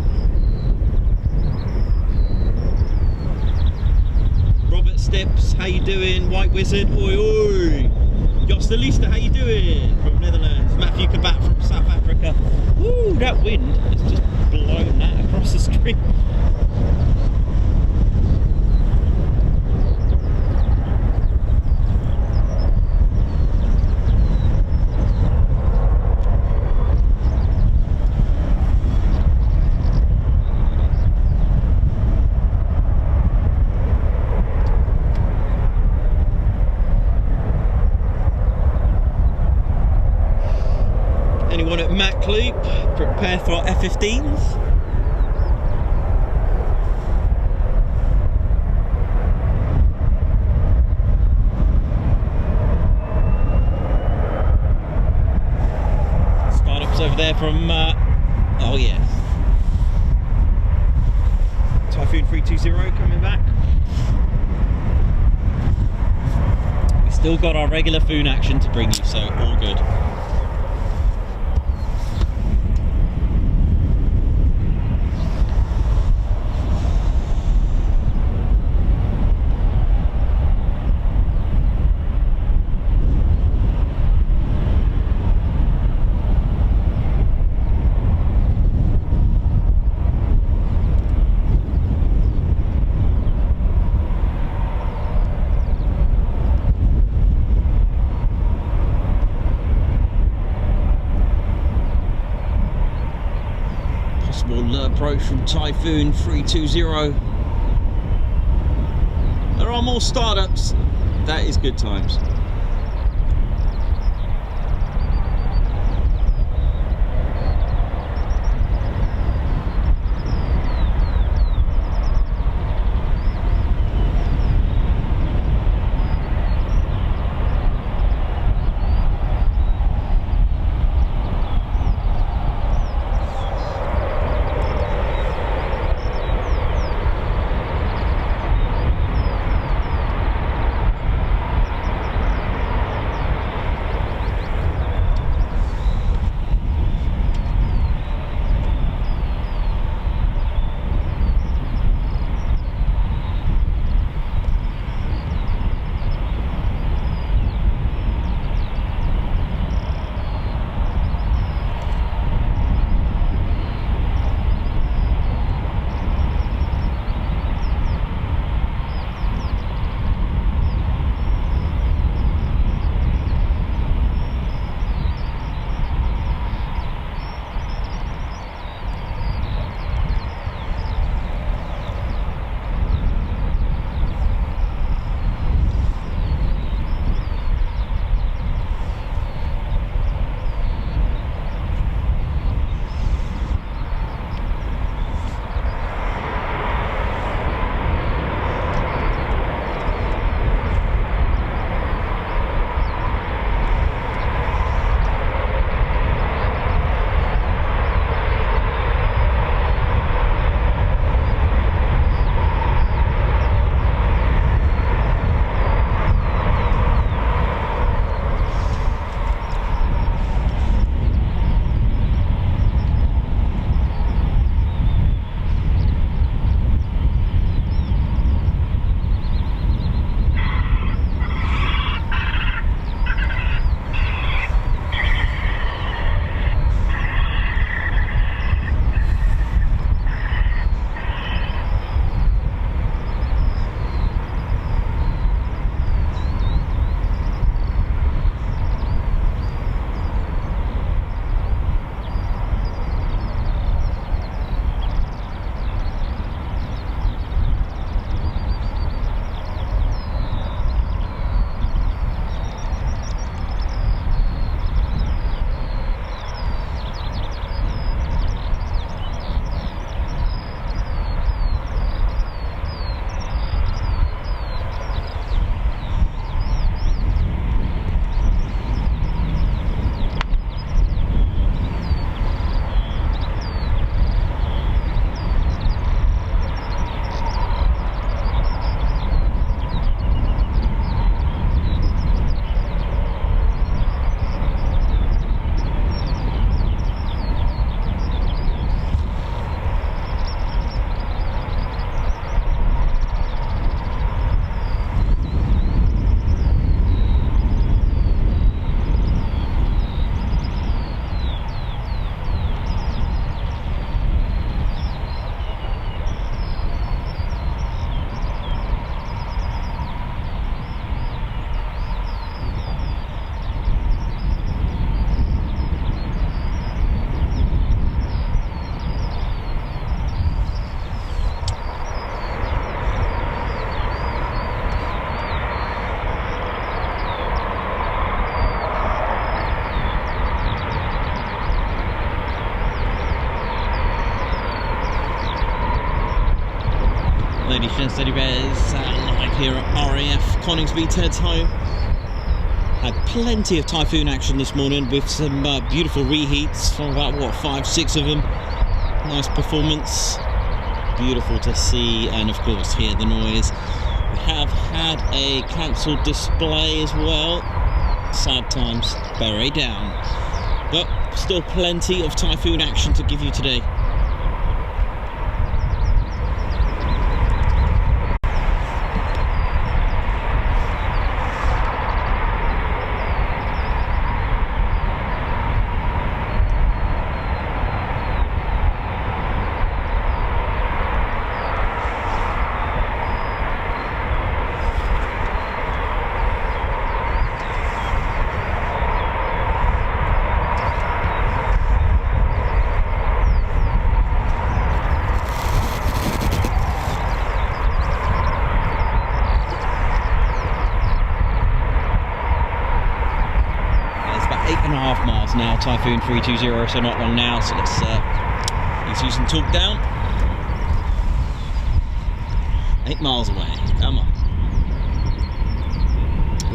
Robert Stips, how you doing? White Wizard, oi oi! Jostelista, how you doing? From Netherlands. Matthew Kabat from South Africa. Woo, that wind has just blown that across the screen. Anyone at Mac Loop, prepare for F-15s. Startups over there from, oh yes, Typhoon 320 coming back. We still got our regular Foon action to bring you, so all good. Approach from Typhoon 320. There are more startups. That is good times. Steady Bears, live here at RAF Coningsby, Ted's home. Had plenty of Typhoon action this morning with some beautiful reheats from about, what, 5-6 of them. Nice performance. beautiful to see and of course hear the noise. We have had a cancelled display as well. Sad times, bury down. But still plenty of Typhoon action to give you today. Now Typhoon 320, so not long now, so let's use some torque down. 8 miles away, come on.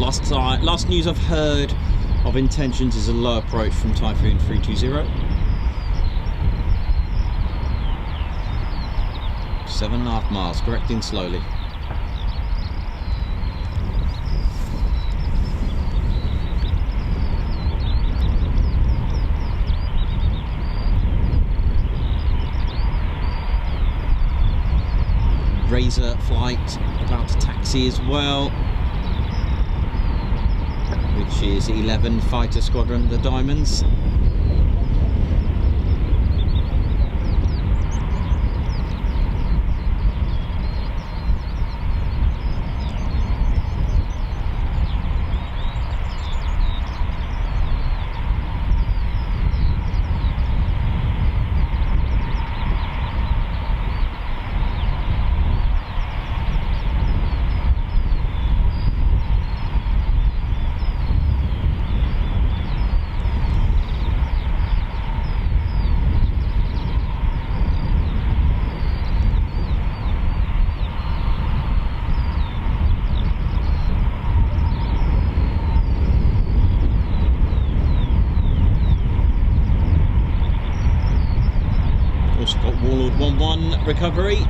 Last news I've heard of intentions is a low approach from Typhoon 320. 7.5 miles, correcting slowly. Razor flight about to taxi as well, which is 11 Fighter Squadron, the Diamonds. Got Warlord 1-1 recovery.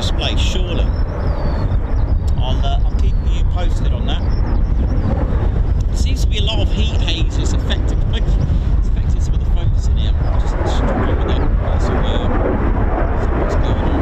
display, surely. I'll keep you posted on that. There seems to be a lot of heat haze that's affecting some of the focusing here. I'm just struggling with that. So what's going on?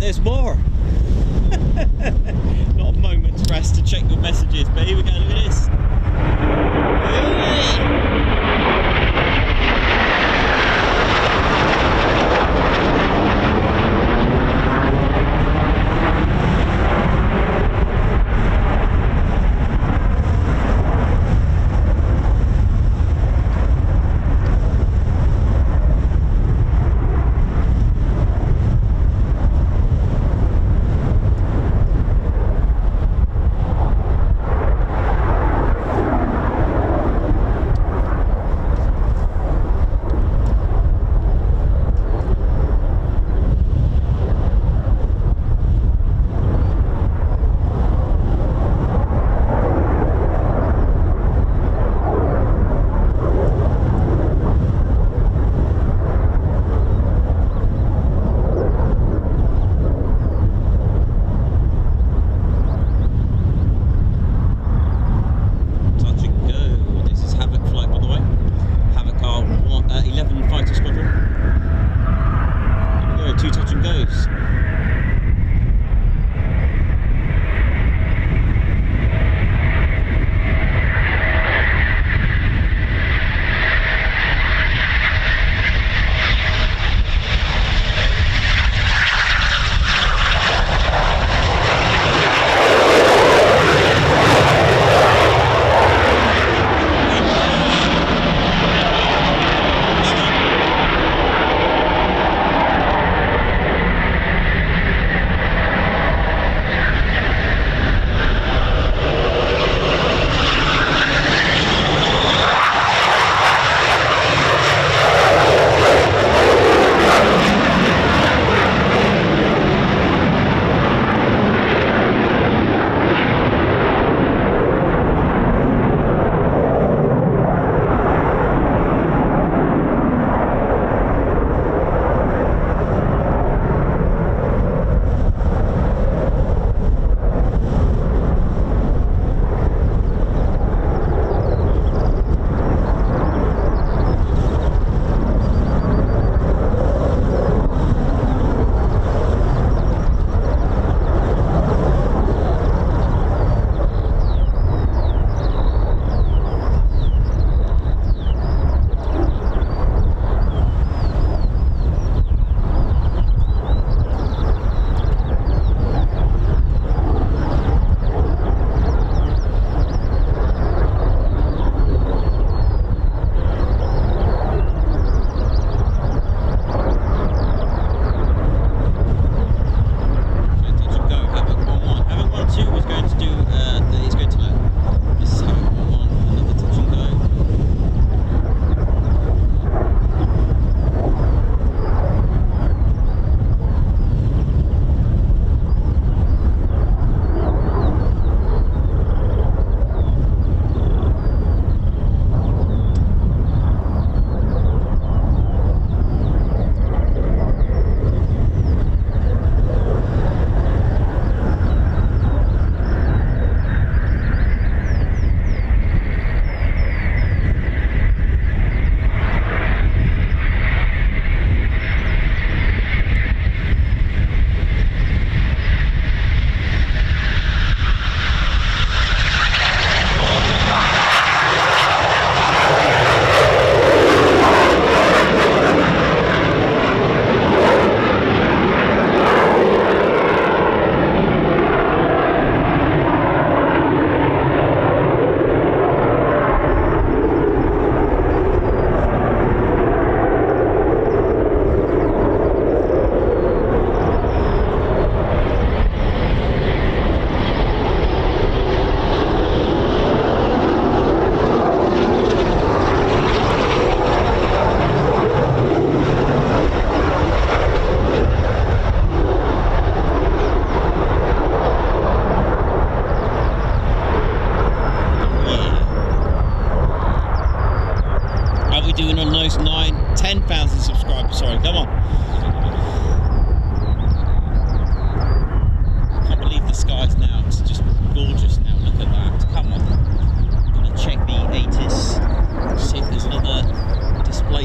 there's more. Not a moment's rest to check your messages, but here we go, look at this. Hey!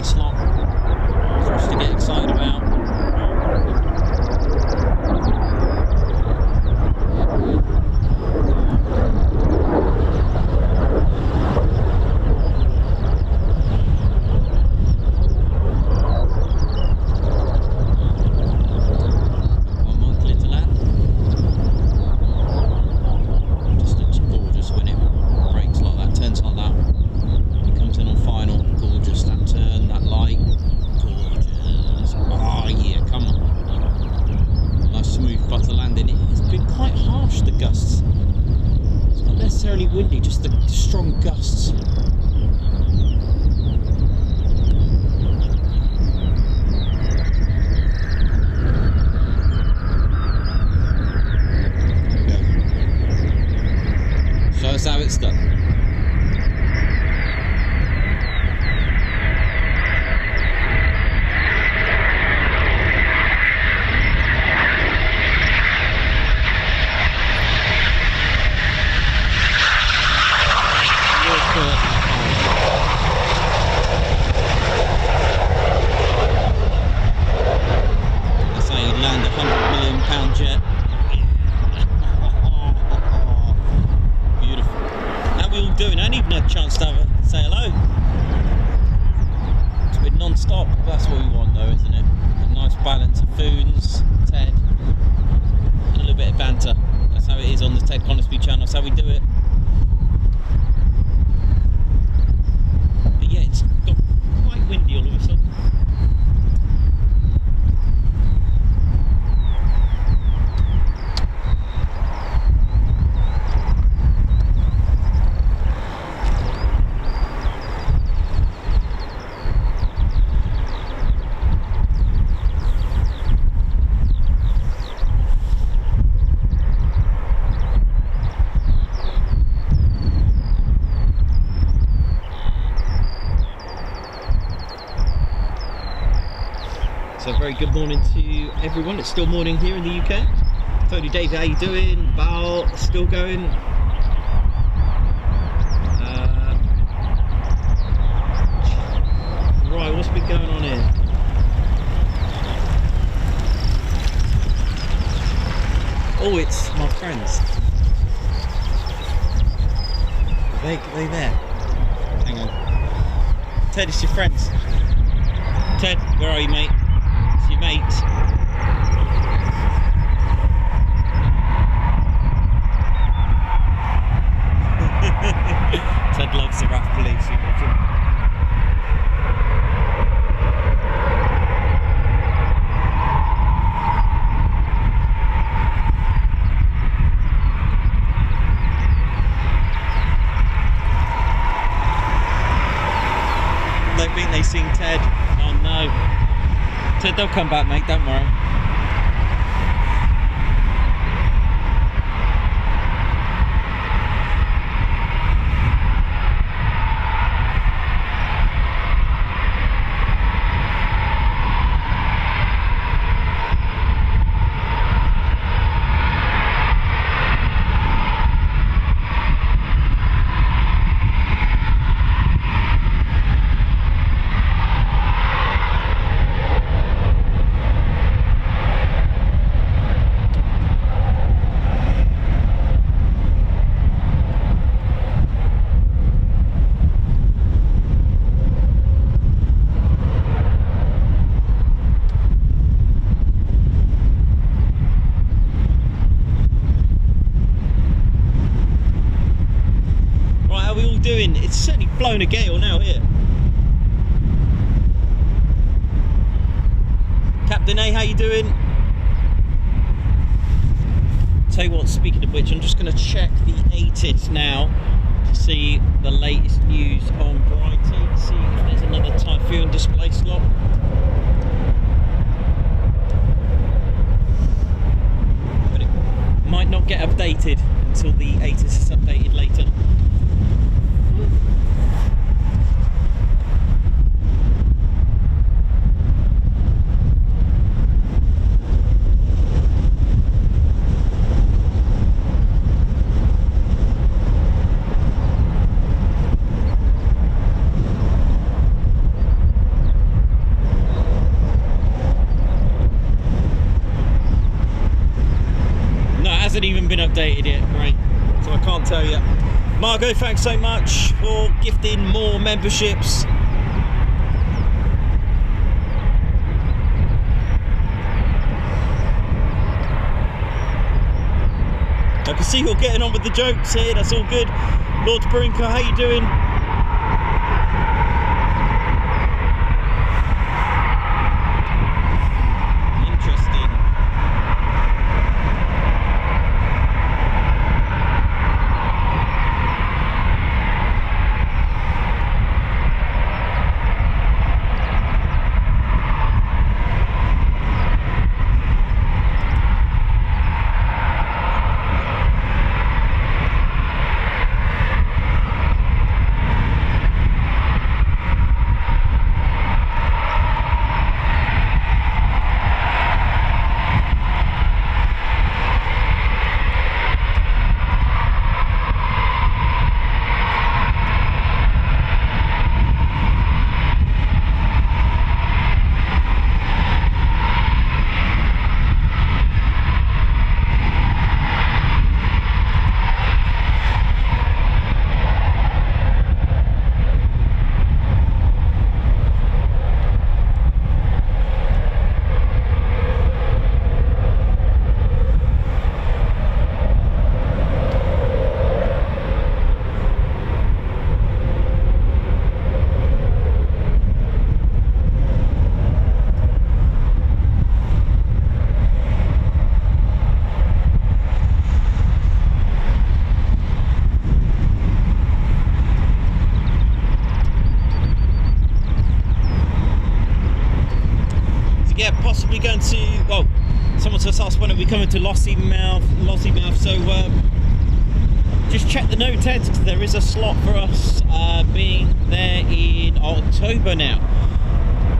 slot for us to get excited about. strong gusts. Show us how it's done. That's how you land a £100 million jet. Beautiful. How are we all doing? I ain't even had a chance to say hello. It's been non-stop. That's what we want though, isn't it? A nice balance of Typhoons, Ted, and a little bit of banter. That's how it is on the Ted Coningsby channel. That's how we do it. But yeah, it's got quite windy all of a sudden. So very good morning to everyone. It's still morning here in the UK. Tony, Dave, how you doing? Bal, still going? Right, what's been going on here? Oh, it's my friends. Are they there? Hang on. Ted, it's your friends. Ted, where are you, mate? It's your mates. Ted loves the RAF police. You watch him. They think they seen Ted. Oh no. Ted, they'll come back, mate, don't worry. Doing? It's certainly blown a gale now here. Captain A, how you doing? Tell you what, speaking of which, I'm just going to check the ATIS now to see the latest news on Brighton, see if there's another Typhoon display slot. But it might not get updated until the ATIS is updated later. Hasn't even been updated yet, right? So I can't tell you. Margot, thanks so much for gifting more memberships. I can see you're getting on with the jokes here, that's all good. Lord Brinker, how you doing? yeah, possibly going to, well, someone just asked when are we coming to Lossiemouth, so just check the note heads, because there is a slot for us being there in October now.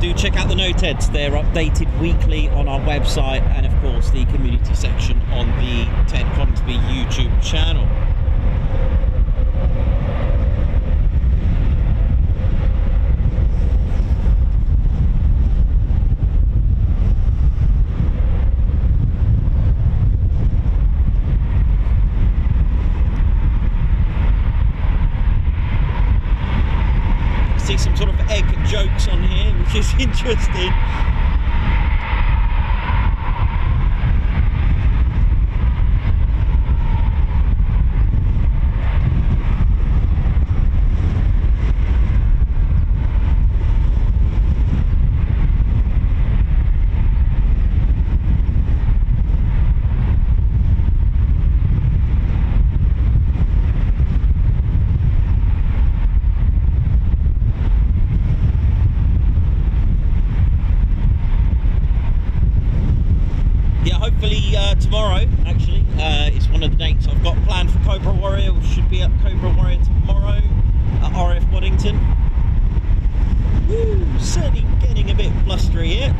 Do check out the note heads, they're updated weekly on our website and of course the community section on the Ted Coningsby YouTube channel. See some sort of egg jokes on here, which is interesting. Tomorrow, actually, it's one of the dates I've got planned for Cobra Warrior. We should be at Cobra Warrior tomorrow at RAF Waddington. Woo, certainly getting a bit blustery here.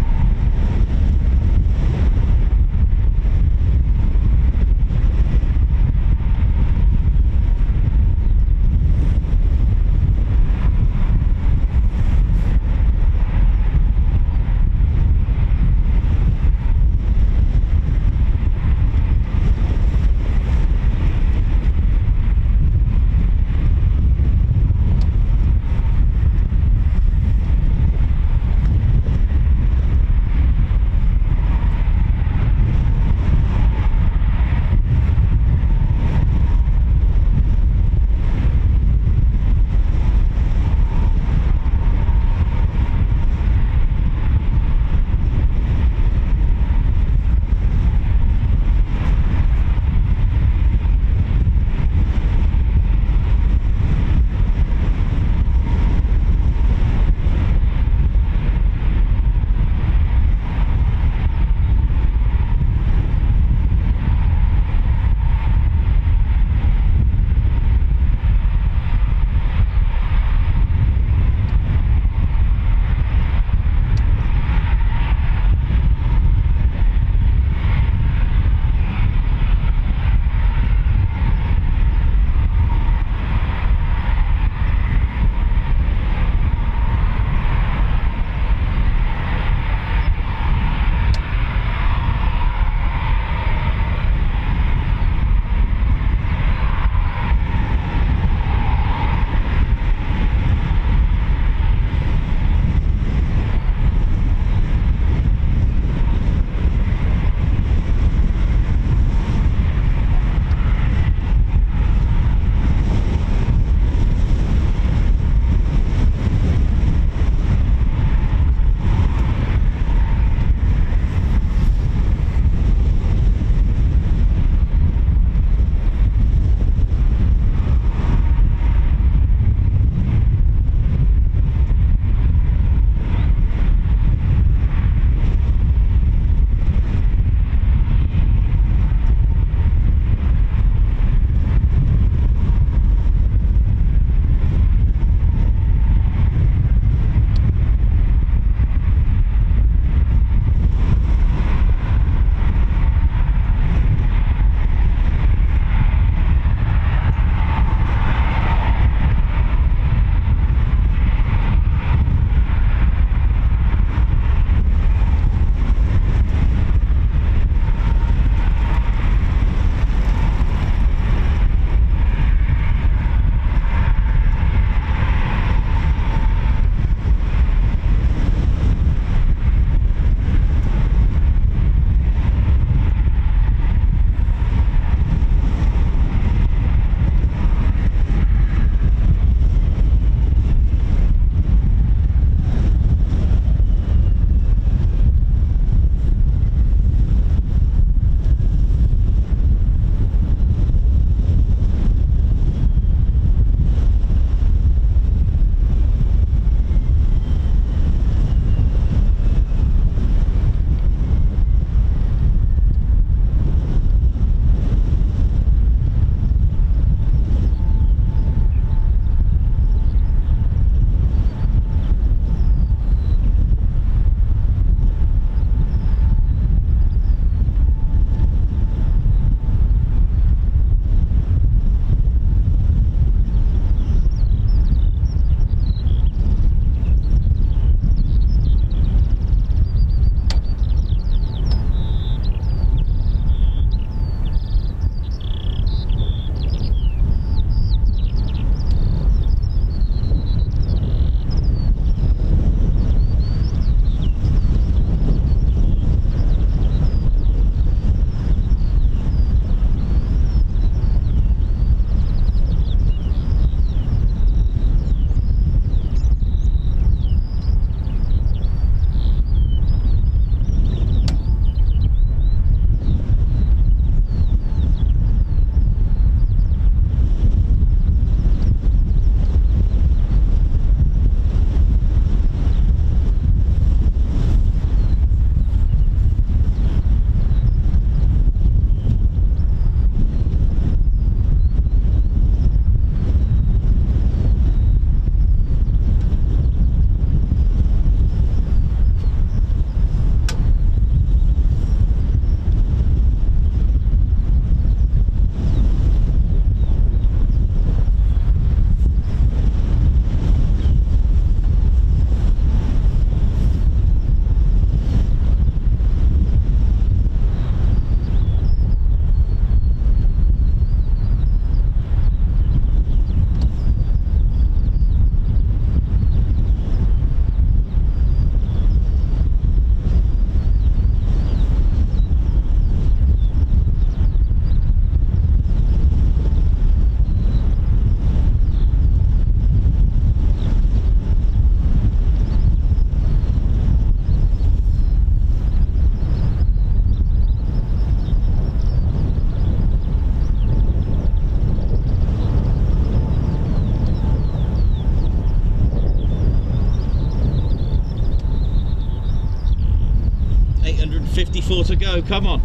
54 to go, come on.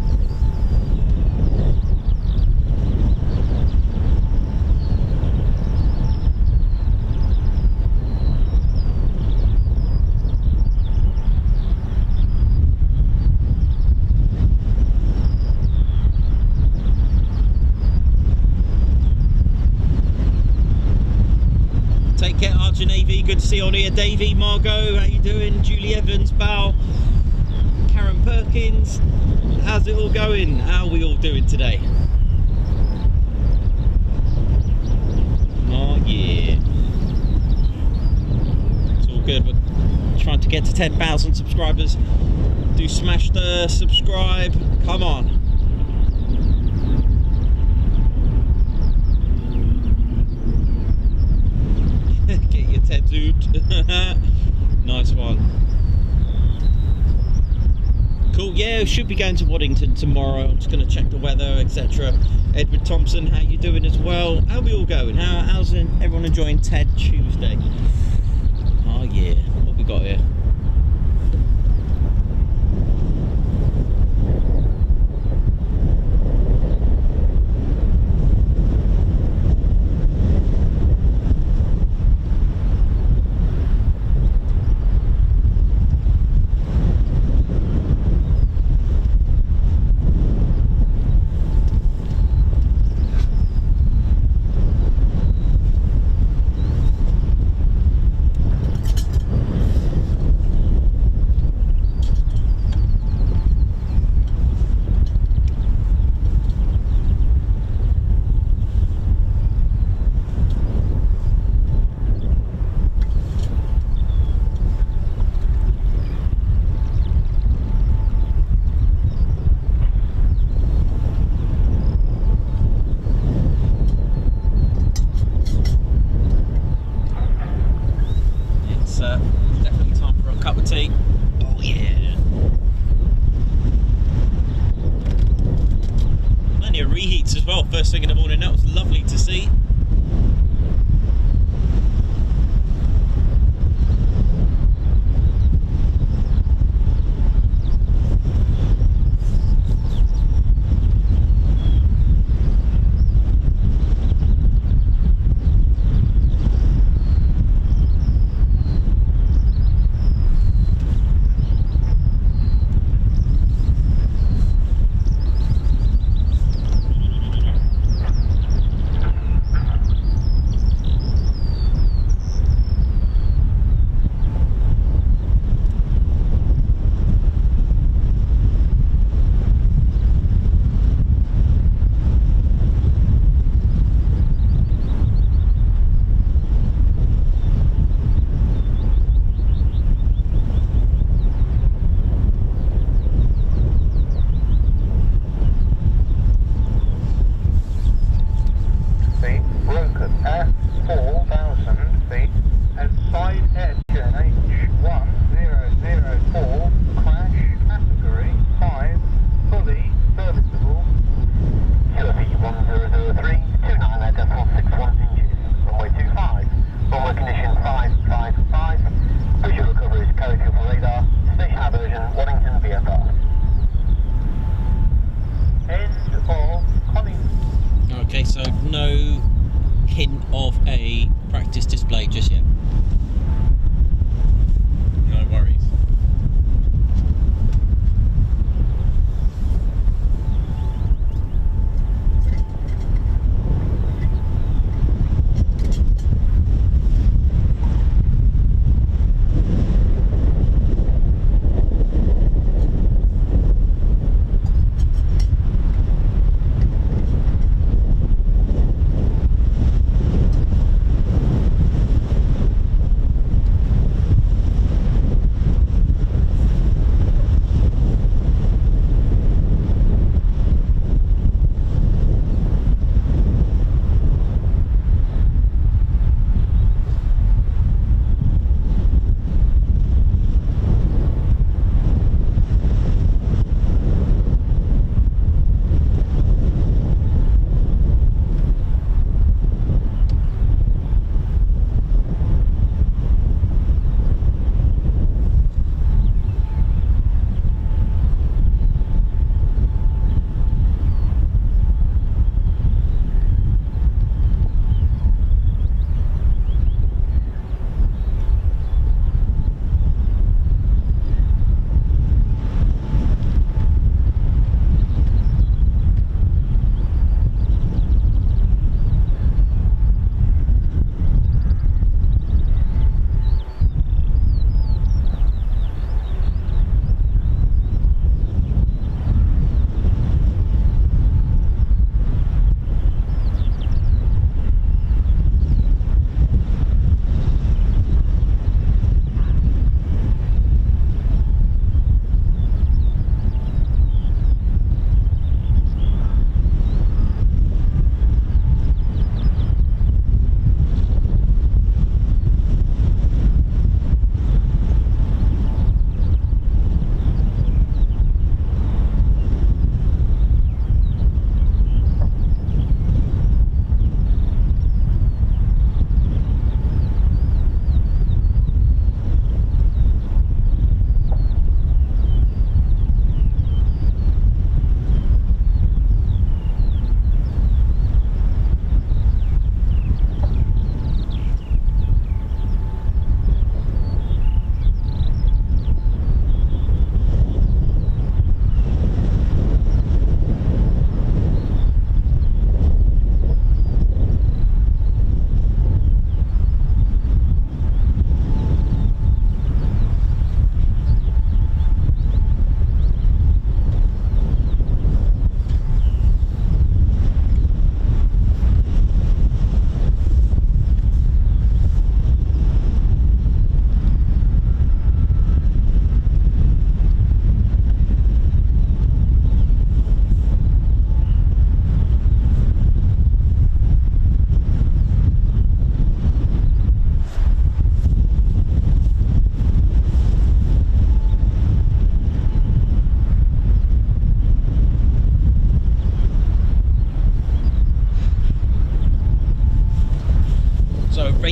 Take care, Archer Navy. Good to see you on here. Davey, Margot, how you doing? Julie Evans, Bal, Karen Perkins. How's it all going? How are we all doing today? Oh yeah. It's all good. We're trying to get to 10,000 subscribers. Do smash the subscribe. Come on. Get your Ted dude. Nice one. Cool, yeah, should be going to Waddington tomorrow. I'm just going to check the weather, etc. Edward Thompson, how you doing as well? How are we all going? How's everyone enjoying TED Tuesday? Oh yeah, what we got here? Definitely time for a cup of tea. Oh yeah. Plenty of reheats as well first thing in the morning. That was lovely to see. Okay, so no hint of a practice display just yet. No worries.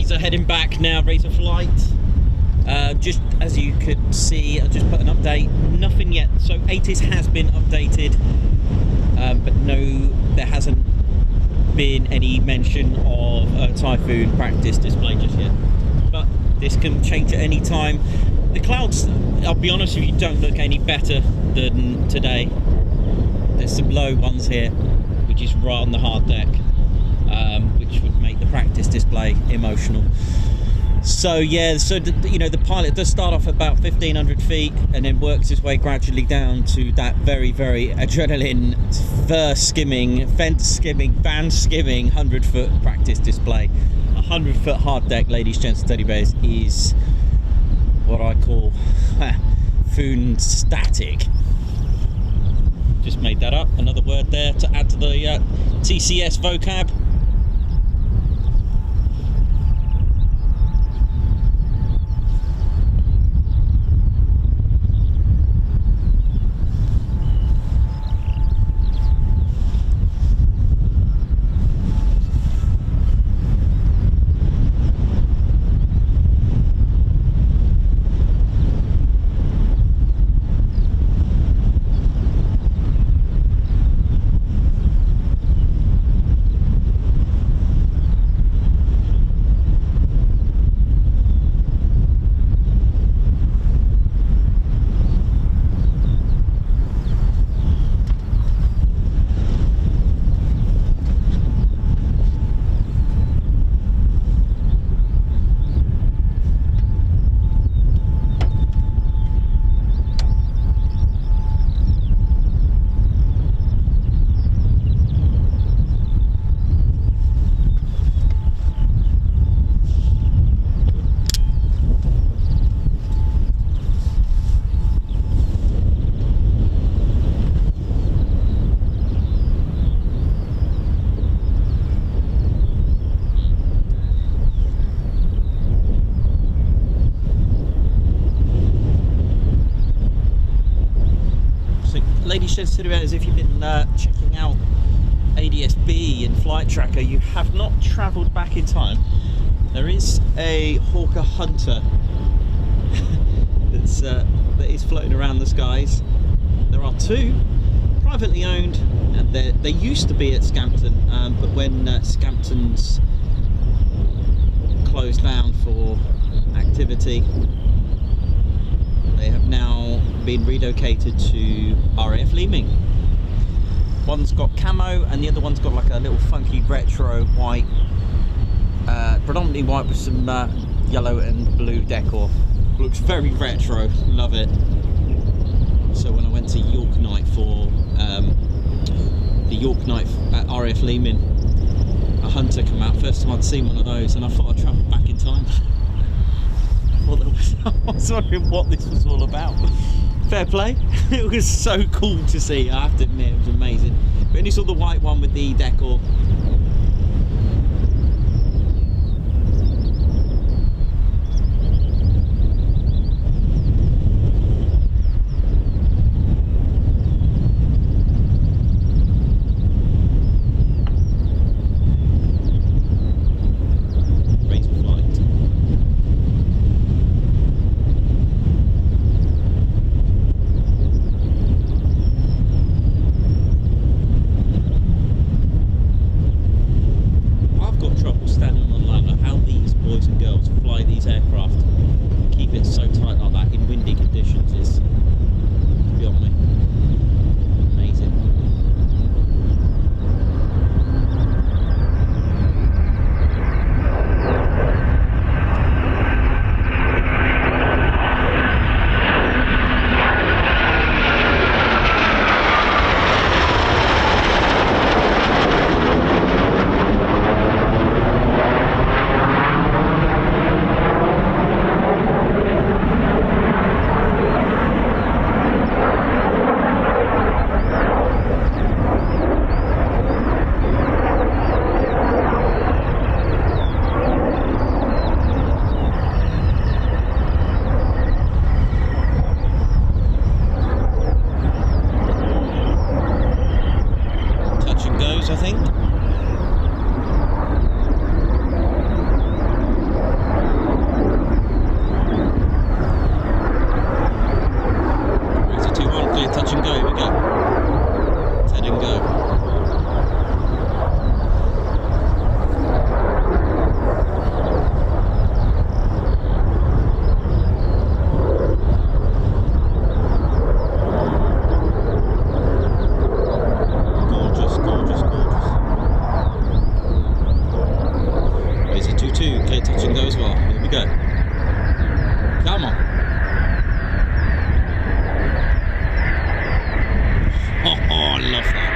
Boys are heading back now, ready for flight. Just as you could see, I just put an update. Nothing yet. So ATIS has been updated, but no, there hasn't been any mention of a Typhoon practice display just yet. But this can change at any time. The clouds, I'll be honest with you, don't look any better than today. There's some low ones here, which is right on the hard deck, which would make the practice display emotional. So yeah, the pilot does start off about 1,500 feet and then works his way gradually down to that very, very adrenaline, fence skimming, van skimming 100-foot practice display. 100-foot hard deck, ladies, gents, and teddy bears, is what I call Foon static. Just made that up, another word there to add to the TCS vocab. As if you've been checking out ADS-B and Flight Tracker, you have not travelled back in time. There is a Hawker Hunter that is floating around the skies. There are two privately owned, and they used to be at Scampton, but when Scampton's closed down for activity, they have now been relocated to RAF Lossiemouth. One's got camo and the other one's got like a little funky retro white, predominantly white with some yellow and blue decor. Looks very retro, love it. So when I went to York Night for the York Night at RAF Lossiemouth, a Hunter came out, first time I'd seen one of those, and I thought I'd travel back in time. I was wondering what this was all about. Fair play. It was so cool to see, I have to admit, it was amazing. We only saw the white one with the decor. clear, touch and go, here we go. Ted and go. Clear touch and go as well. Here we go. Come on. Oh, I love that.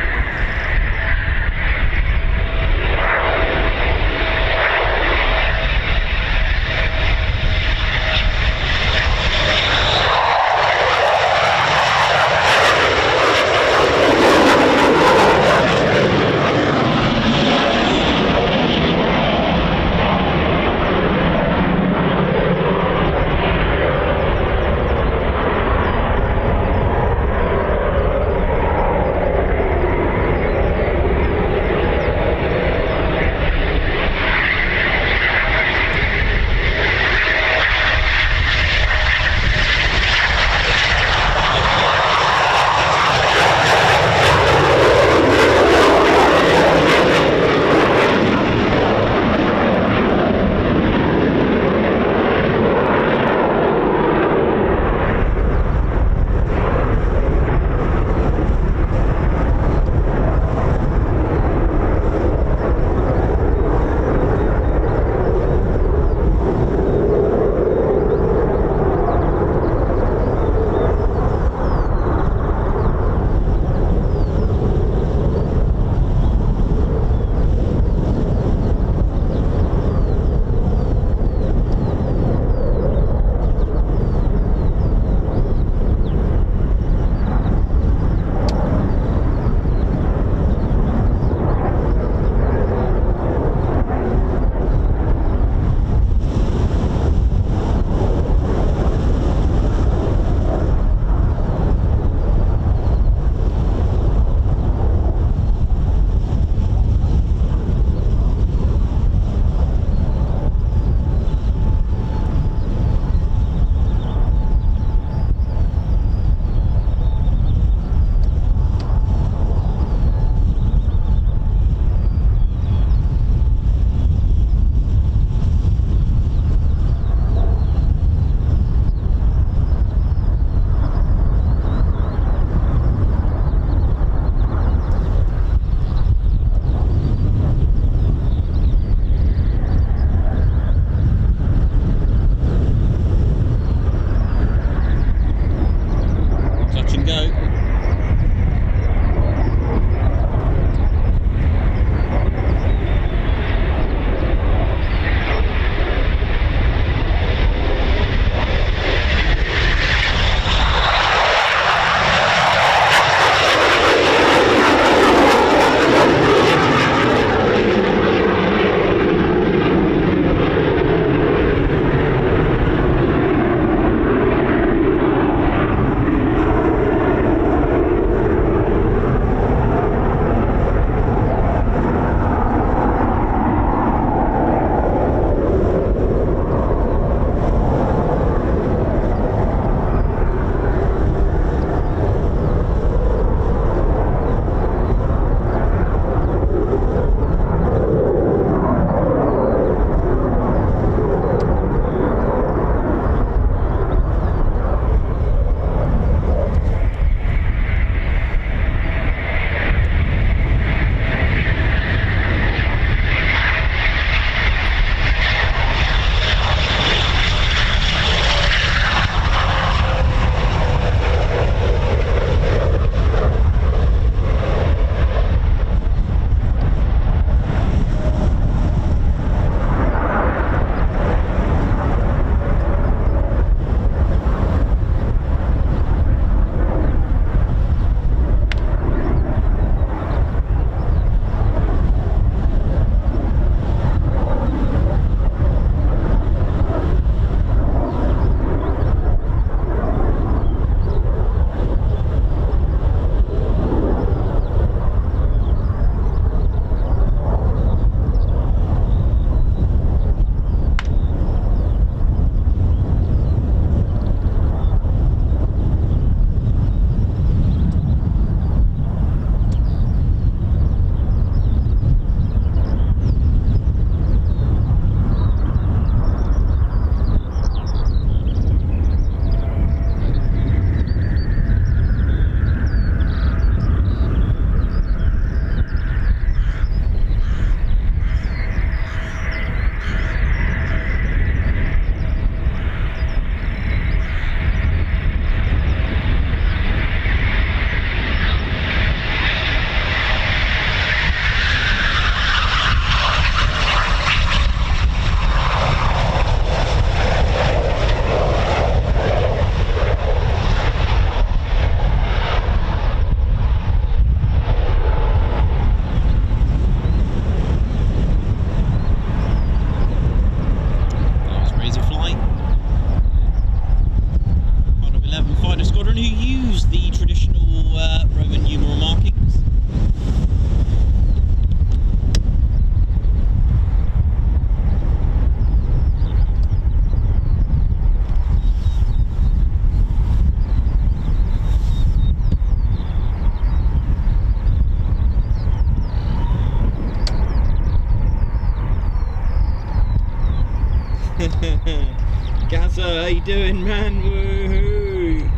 you doing, man? Woohoo!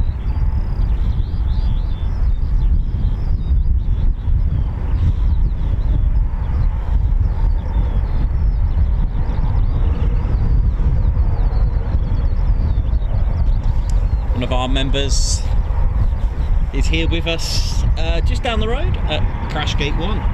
One of our members is here with us just down the road at Crash Gate 1.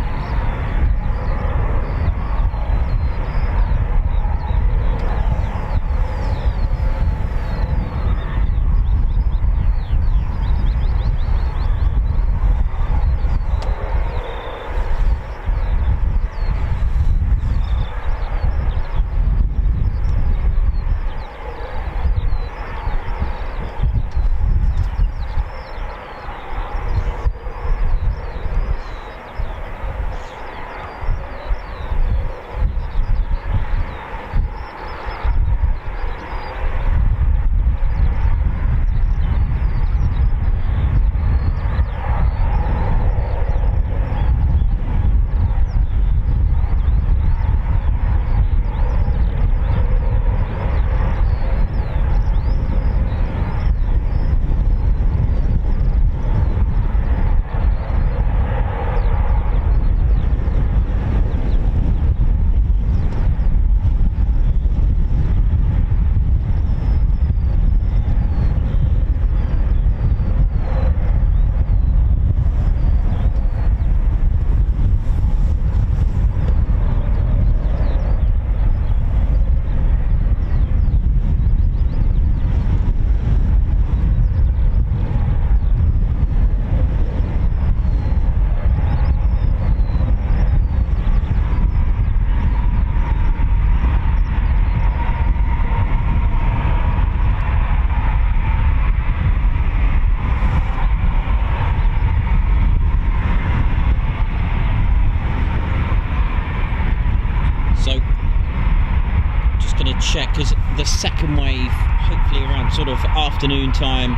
Check, because the second wave, hopefully around sort of afternoon time,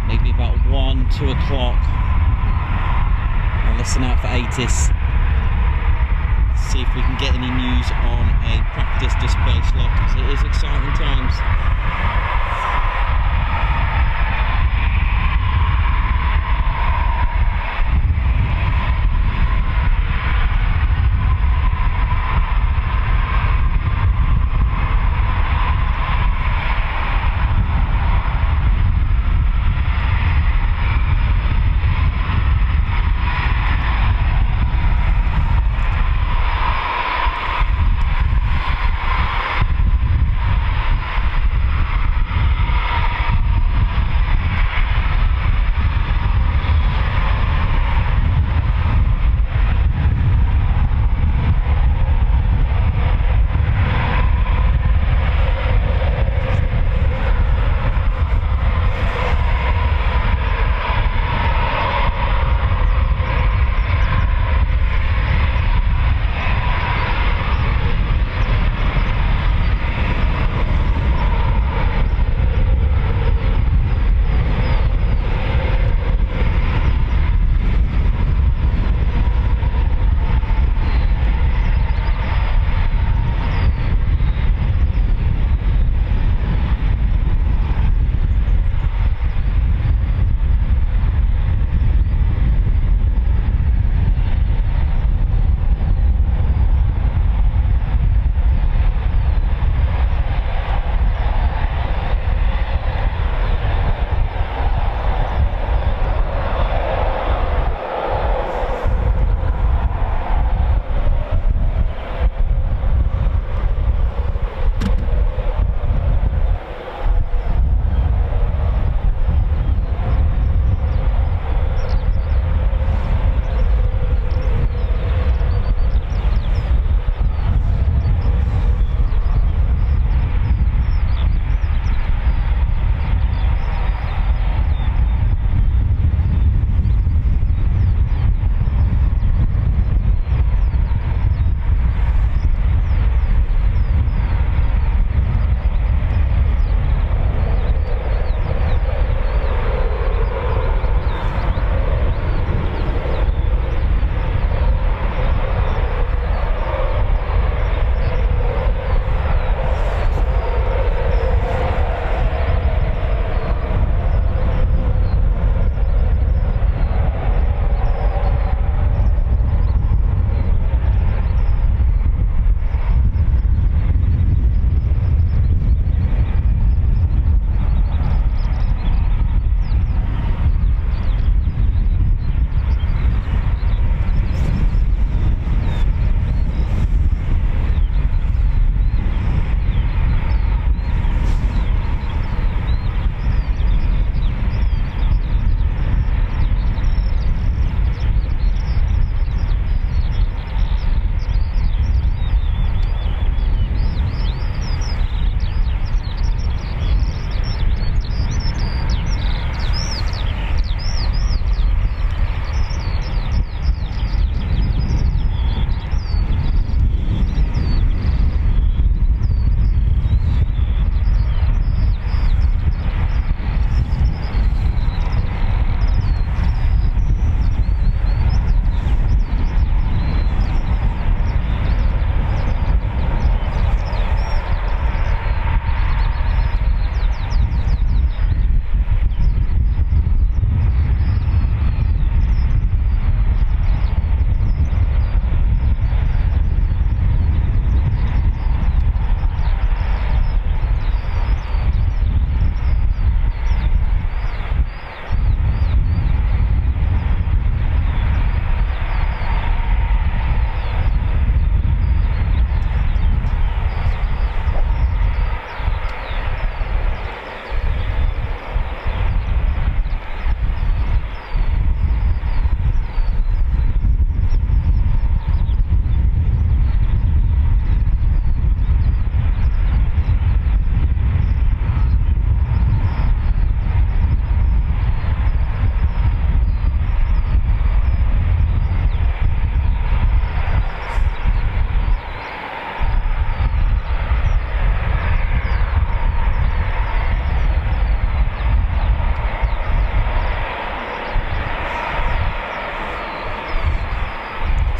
maybe about 1, 2 o'clock. I'll listen out for ATIS, see if we can get any news on a practice display slot, because it is exciting times.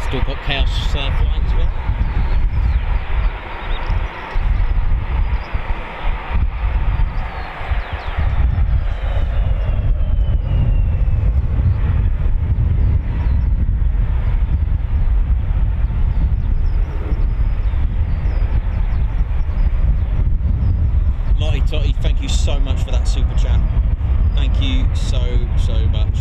Still got Chaos flying as well. Totty, thank you so much for that super chat. Thank you so much.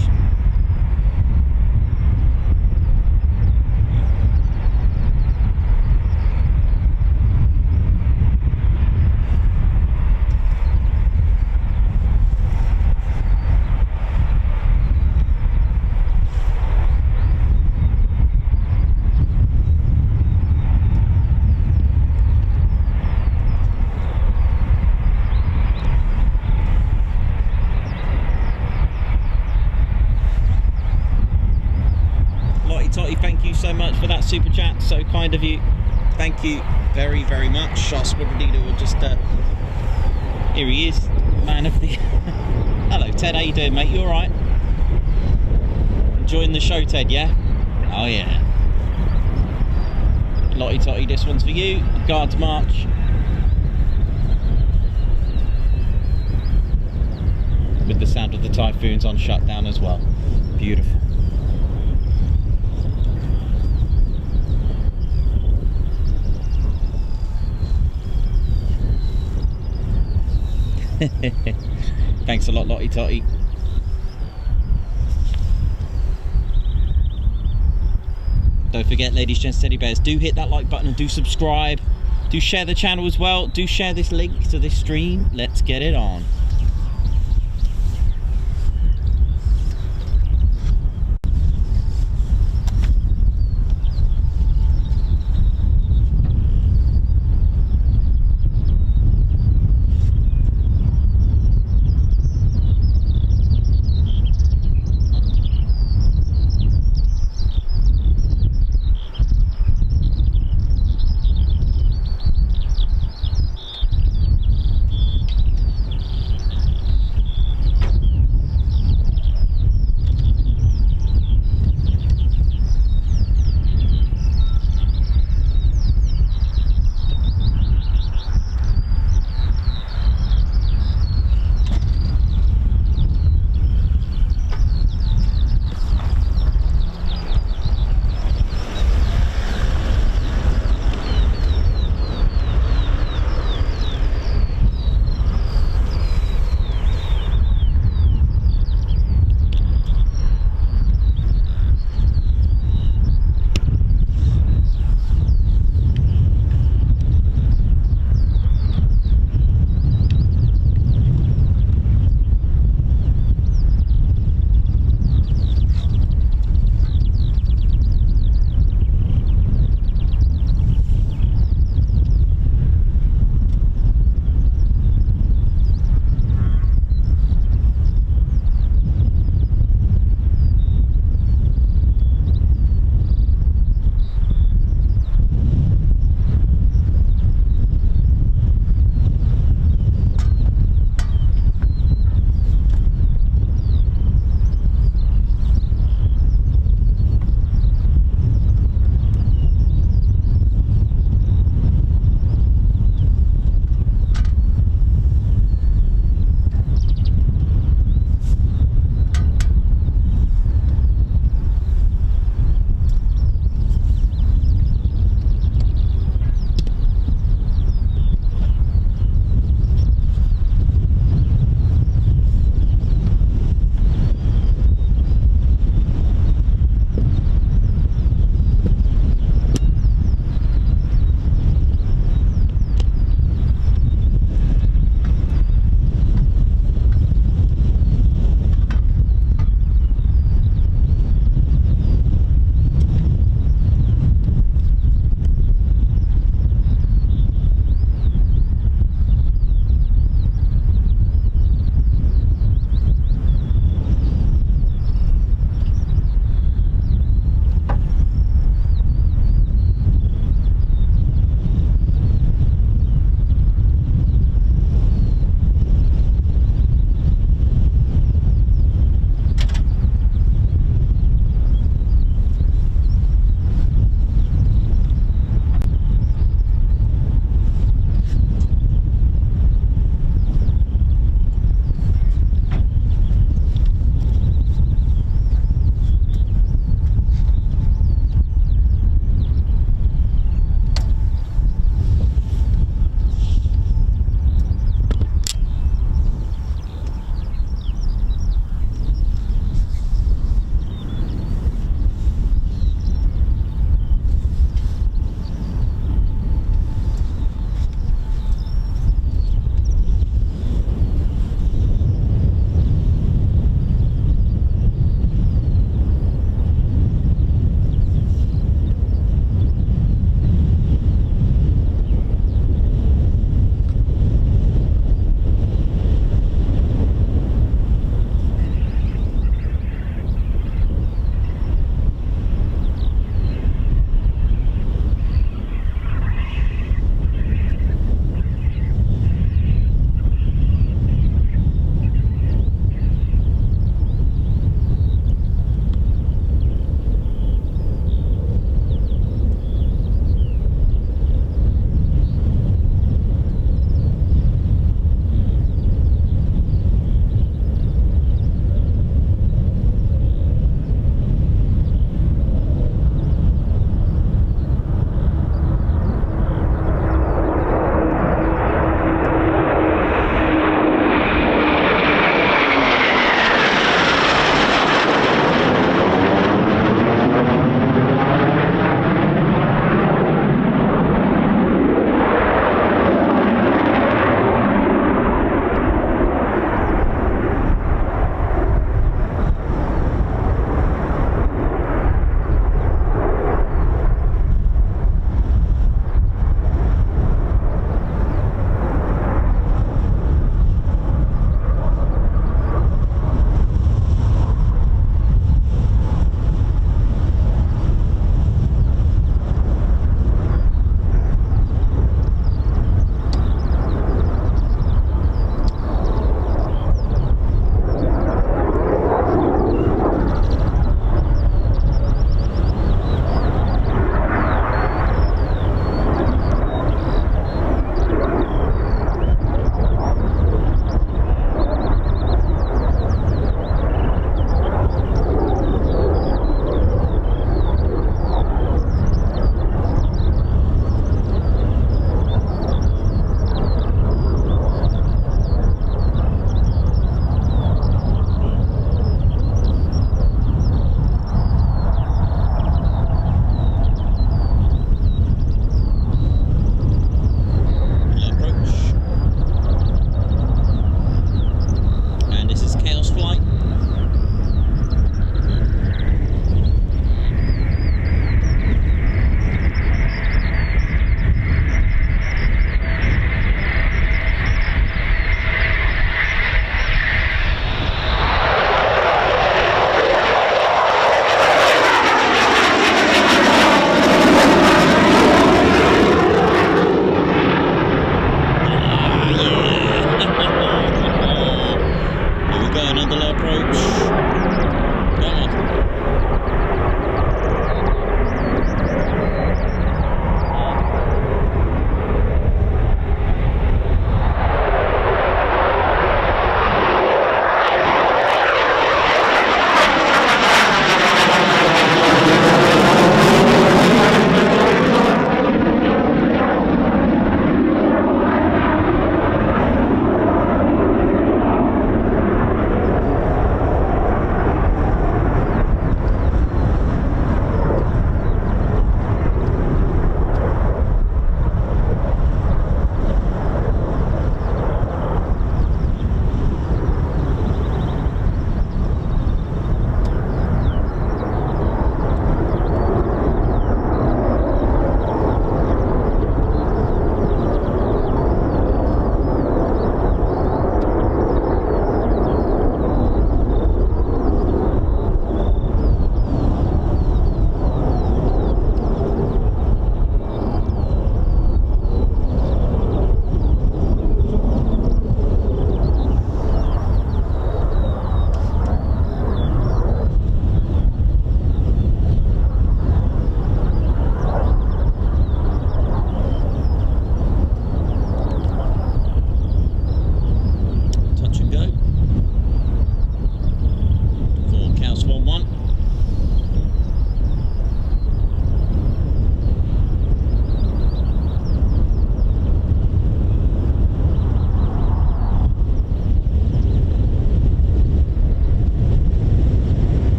Thank you so much for that super chat, so kind of you. Thank you very much. Our squadron leader will just here he is, man of the hello Ted, how you doing, mate? You alright? Enjoying the show, Ted? Yeah? Oh yeah. Lottie Totty, this one's for you. Guards march with the sound of the Typhoons on shutdown as well. Beautiful. Thanks a lot, Lottie Totty. Don't forget, ladies, gents, teddy bears, do hit that like button and do subscribe. Do share the channel as well. Do share this link to this stream. Let's get it on.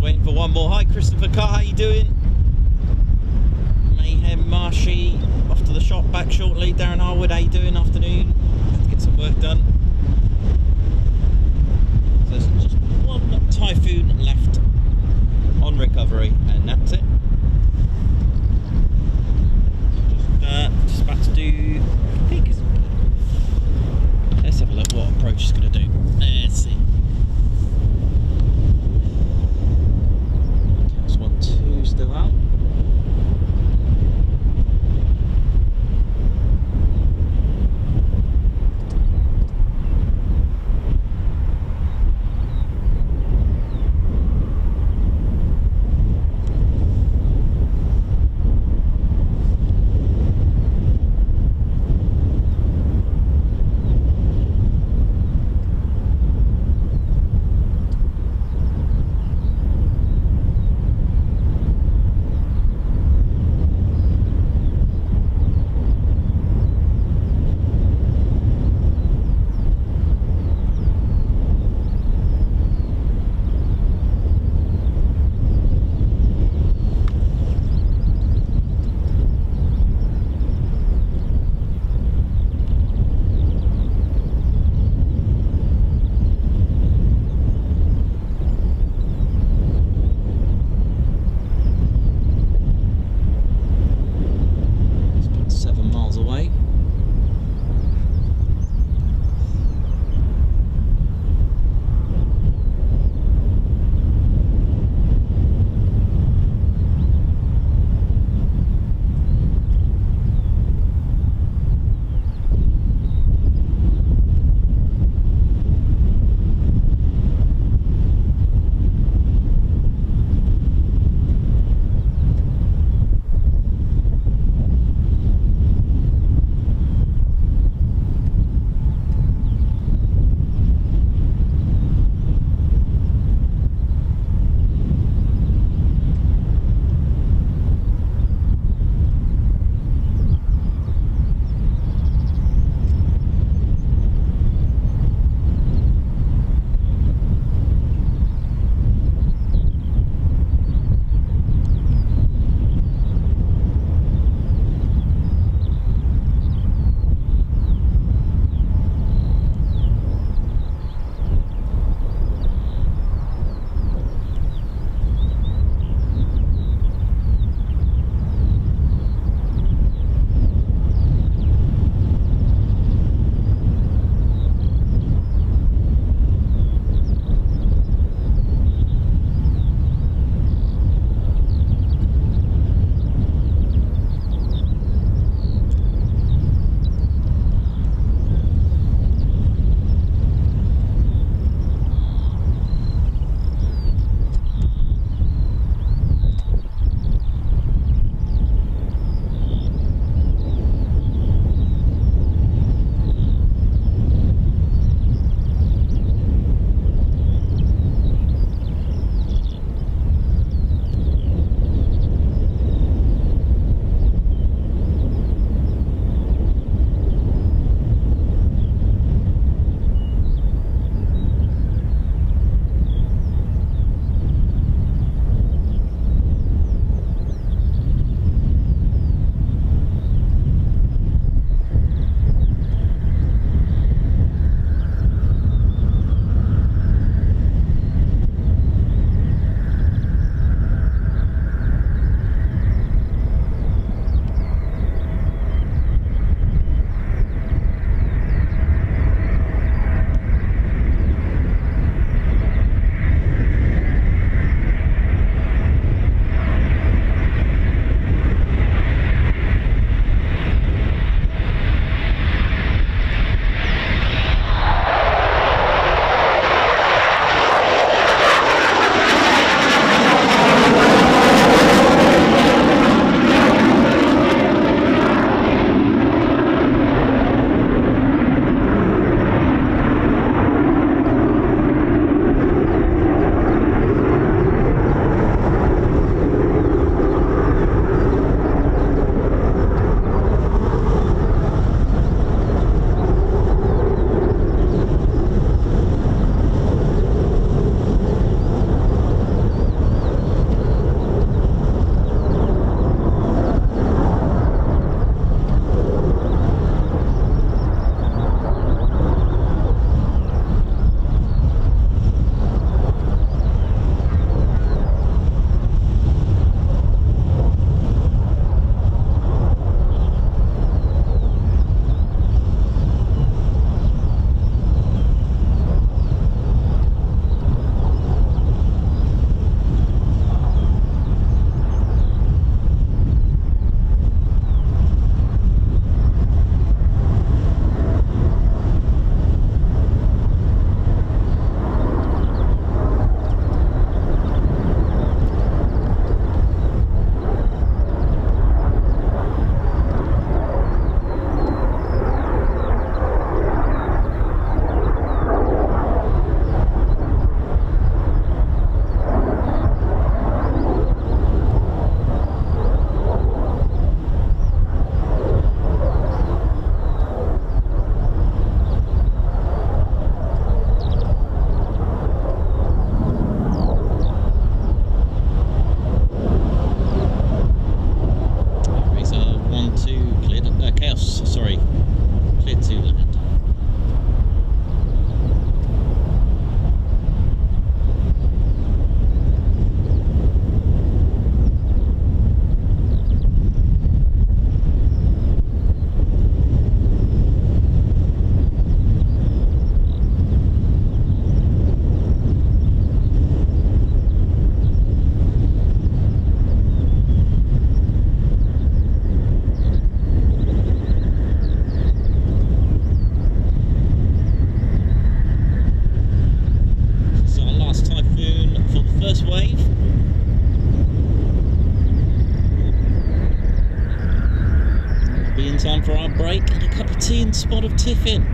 waiting for one more. Hi Christopher Carr, how you doing? Mayhem Marshy, off to the shop, back shortly. Darren Harwood, how you doing? Afternoon. Let's get some work done. So there's just one Typhoon left on recovery, and that's it. Just about to do, I think it's, let's have a look what approach is going to do. Let's see. That's 1, 2 still out. wave. We'll be in time for our break and a cup of tea and spot of tiffin.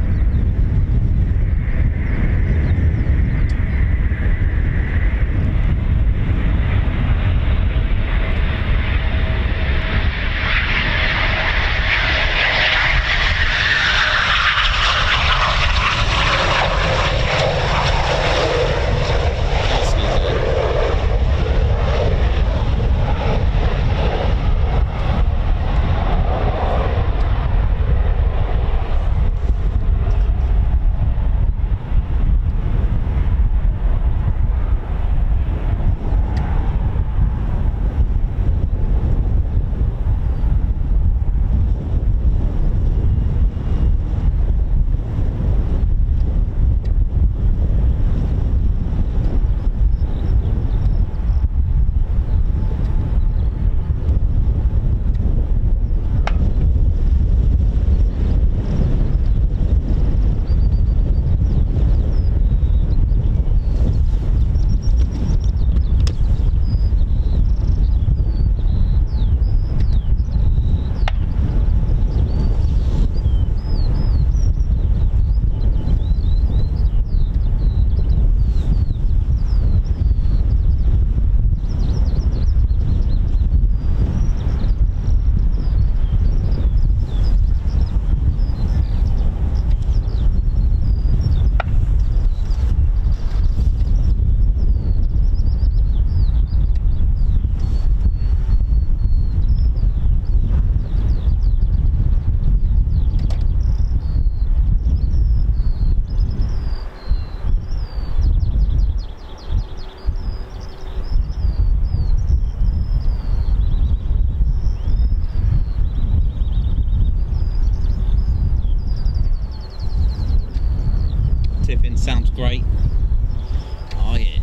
Sounds great. Oh yeah.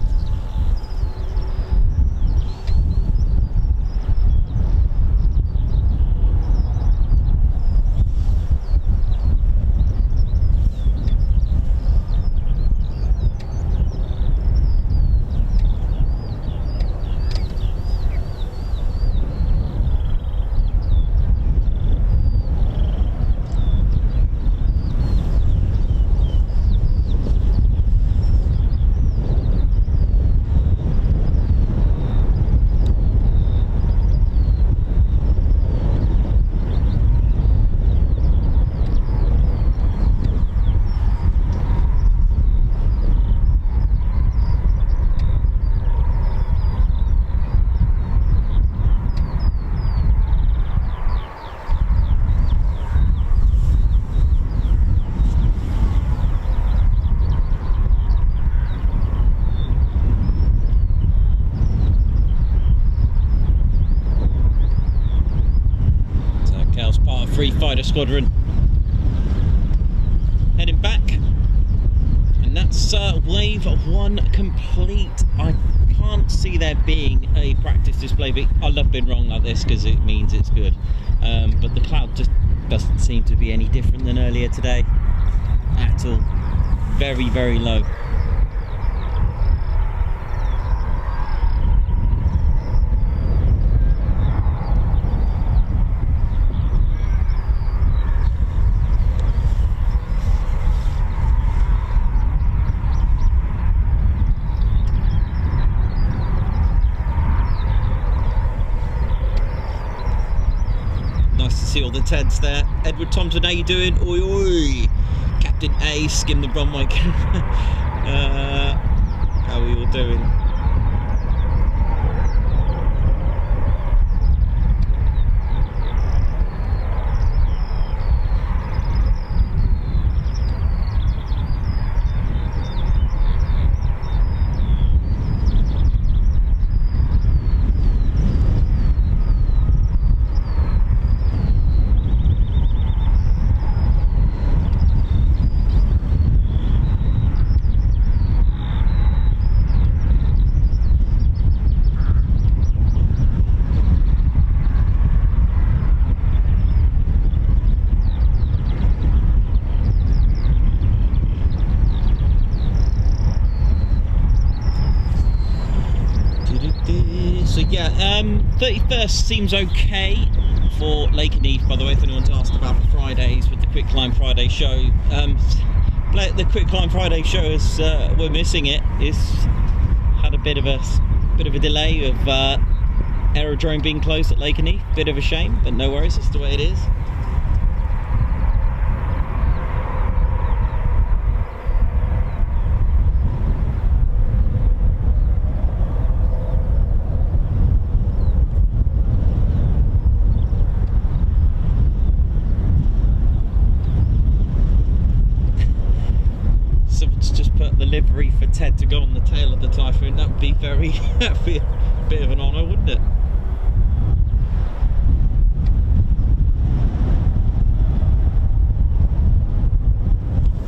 Free fighter squadron heading back, and that's wave 1 complete. I can't see there being a practice display, but I love being wrong like this because it means it's good, but the cloud just doesn't seem to be any different than earlier today at all. Very, very low. See all the Teds there. Edward Thompson, how you doing? Oi oi! Captain A, skim the runway. How are we all doing? So yeah, 31st seems okay for Lake and Eve, by the way, if anyone's asked about the Fridays with the Quick Climb Friday show. The Quick Climb Friday show is, we're missing it. It's had a bit of a delay of aerodrome being closed at Lake and Eve. Bit of a shame, but no worries, it's the way it is. Livery for Ted to go on the tail of the Typhoon. That'd be that'd be a bit of an honour, wouldn't it?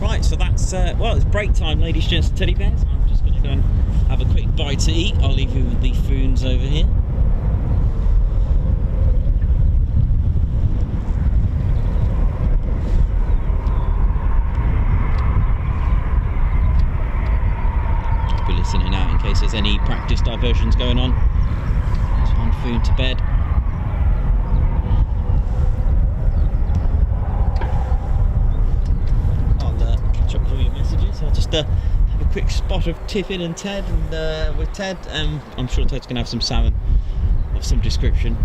Right, so that's well, it's break time, ladies, gents, and teddy bears. I'm just going to go and have a quick bite to eat. I'll leave you with the Foons over here. Listening out in case there's any practice diversions going on. Time Foon to bed. I'll catch up with all your messages. I'll just have a quick spot of Tiffin and Ted, and with Ted, I'm sure Ted's going to have some salmon of some description.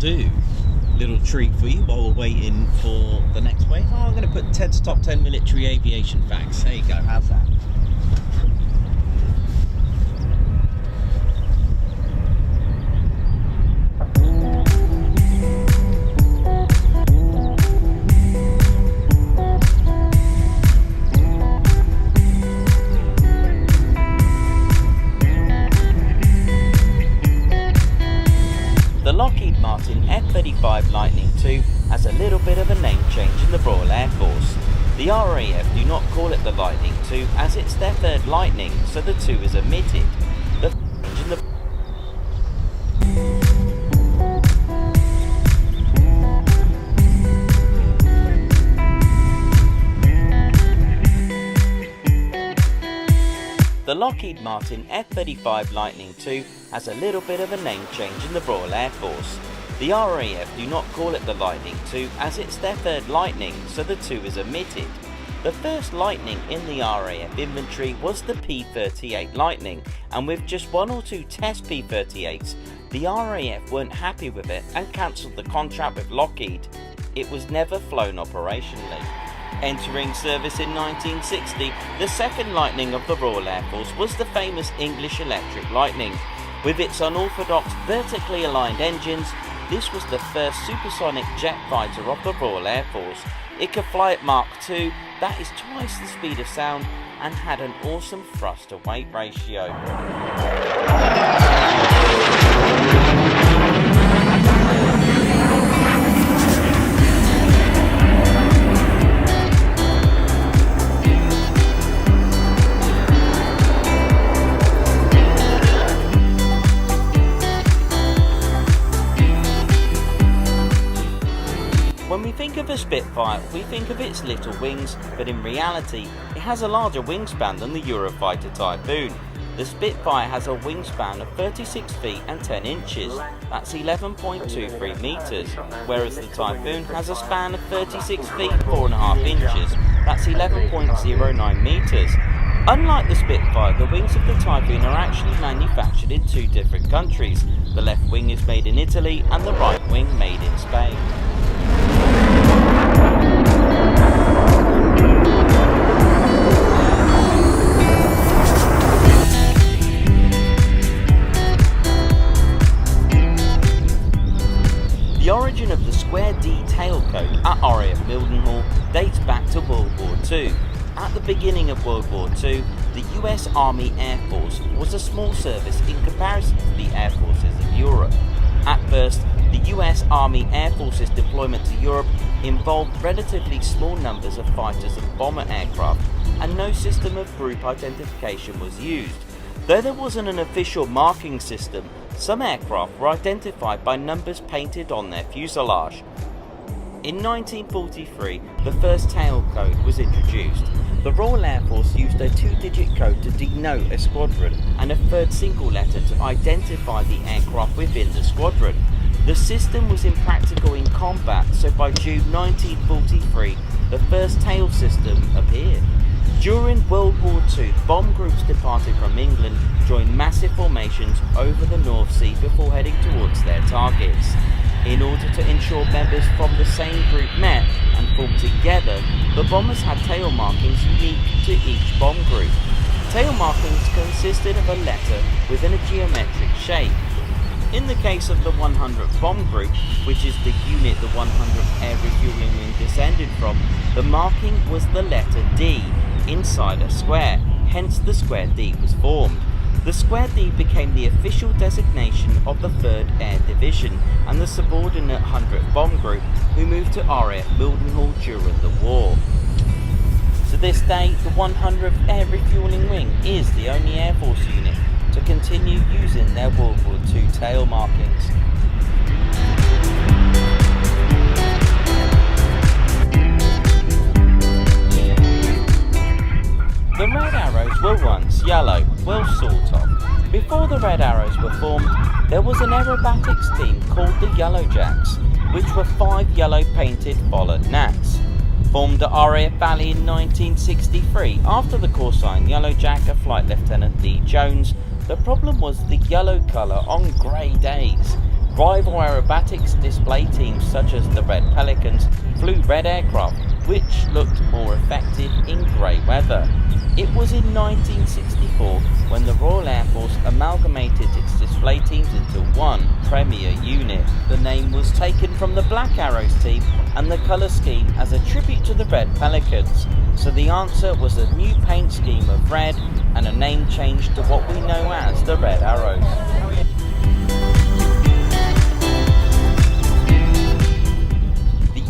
do little treat for you while we're waiting for the next wave. Oh, I'm going to put Ted's top 10 military aviation facts. There you go, how's that? F-35 Lightning II has a little bit of a name change in the Royal Air Force. The RAF do not call it the Lightning II as it's their third Lightning, so the 2 is omitted. The change in the The Lockheed Martin F-35 Lightning II has a little bit of a name change in the Royal Air Force. The RAF do not call it the Lightning II as it's their third Lightning, so the 2 is omitted. The first Lightning in the RAF inventory was the P-38 Lightning, and with just 1 or 2 test P-38s, the RAF weren't happy with it and cancelled the contract with Lockheed. It was never flown operationally. Entering service in 1960, the second Lightning of the Royal Air Force was the famous English Electric Lightning. With its unorthodox vertically aligned engines, this was the first supersonic jet fighter of the Royal Air Force. It could fly at Mach 2, that is twice the speed of sound, and had an awesome thrust to weight ratio. When we think of a Spitfire, we think of its little wings, but in reality, it has a larger wingspan than the Eurofighter Typhoon. The Spitfire has a wingspan of 36 feet and 10 inches, that's 11.23 metres, whereas the Typhoon has a span of 36 feet 4.5 inches, that's 11.09 metres. Unlike the Spitfire, the wings of the Typhoon are actually manufactured in 2 different countries. The left wing is made in Italy and the right wing made in Spain. The origin of the square D tailcode at RAF Mildenhall dates back to World War II. At the beginning of World War II, the US Army Air Force was a small service in comparison to the air forces of Europe. At first, the US Army Air Force's deployment to Europe involved relatively small numbers of fighters and bomber aircraft, and no system of group identification was used. Though there wasn't an official marking system, some aircraft were identified by numbers painted on their fuselage. In 1943, the first tail code was introduced. The Royal Air Force used a 2-digit code to denote a squadron and a third single letter to identify the aircraft within the squadron. The system was impractical in combat, so by June 1943, the first tail system appeared. During World War II, bomb groups departed from England, joined massive formations over the North Sea before heading towards their targets. In order to ensure members from the same group met and formed together, the bombers had tail markings unique to each bomb group. Tail markings consisted of a letter within a geometric shape. In the case of the 100th Bomb Group, which is the unit the 100th Air Refueling Wing descended from, the marking was the letter D inside a square, hence the square D was formed. The square D became the official designation of the 3rd Air Division and the subordinate 100th Bomb Group, who moved to RAF Mildenhall during the war. To this day, the 100th Air Refueling Wing is the only Air Force unit to continue using their World War II tail markings. The Red Arrows were once yellow, well sort of. Before the Red Arrows were formed, there was an aerobatics team called the Yellow Jacks, which were 5 yellow painted bollard gnats. Formed at RAF Valley in 1963 after the call sign Yellow Jack of Flight Lieutenant D. Jones. The problem was the yellow colour on grey days. Rival aerobatics display teams such as the Red Pelicans flew red aircraft, which looked more effective in grey weather. It was in 1964 when the Royal Air Force amalgamated its display teams into one premier unit. The name was taken from the Black Arrows team and the colour scheme as a tribute to the Red Pelicans. So the answer was a new paint scheme of red and a name change to what we know as the Red Arrows.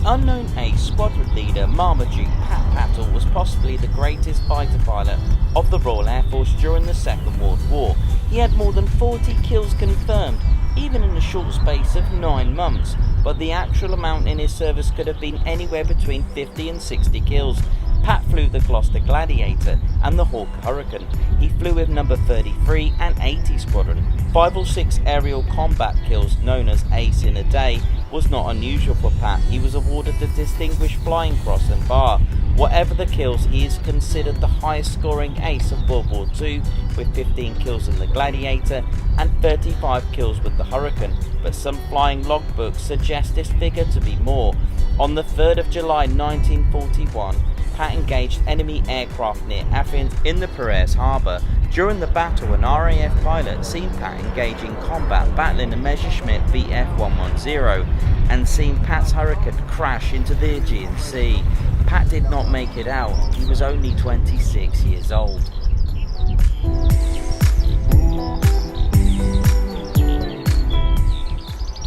unknown ace squadron leader Marmaduke Pat Pattle was possibly the greatest fighter pilot of the Royal Air Force during the Second World War. He had more than 40 kills confirmed, even in a short space of 9 months, but the actual amount in his service could have been anywhere between 50 and 60 kills. Pat flew the Gloucester Gladiator and the Hawk Hurricane. He flew with number 33 and 80 Squadron. 5 or 6 aerial combat kills, known as ace in a day, was not unusual for Pat. He was awarded the Distinguished Flying Cross and Bar. Whatever the kills, he is considered the highest scoring ace of World War II, with 15 kills in the Gladiator and 35 kills with the Hurricane, but some flying logbooks suggest this figure to be more. On the 3rd of July 1941, Pat engaged enemy aircraft near Athens in the Piraeus harbour. During the battle, an RAF pilot seen Pat engage in combat battling a Messerschmitt Bf-110 and seen Pat's Hurricane crash into the Aegean Sea. Pat did not make it out. He was only 26 years old.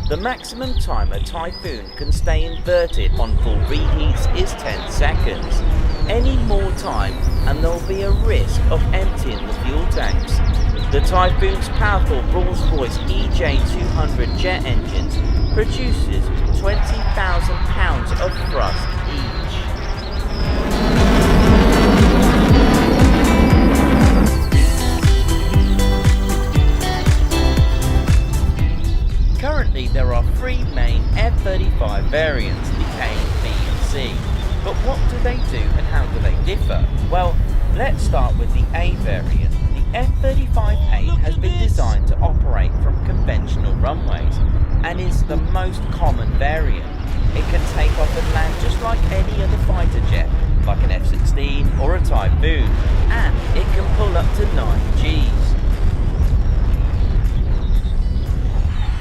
The maximum time a Typhoon can stay inverted on full reheats is 10 seconds. Any more time and there will be a risk of emptying the fuel tanks. The Typhoon's powerful Rolls-Royce EJ200 jet engines produces 20,000 pounds of thrust each. Currently there are 3 main F-35 variants, the A, B and C. But what do they do and how do they differ? Well, let's start with the A variant. The F-35A has been designed to operate from conventional runways and is the most common variant. It can take off and land just like any other fighter jet, like an F-16 or a Typhoon, and it can pull up to 9 Gs.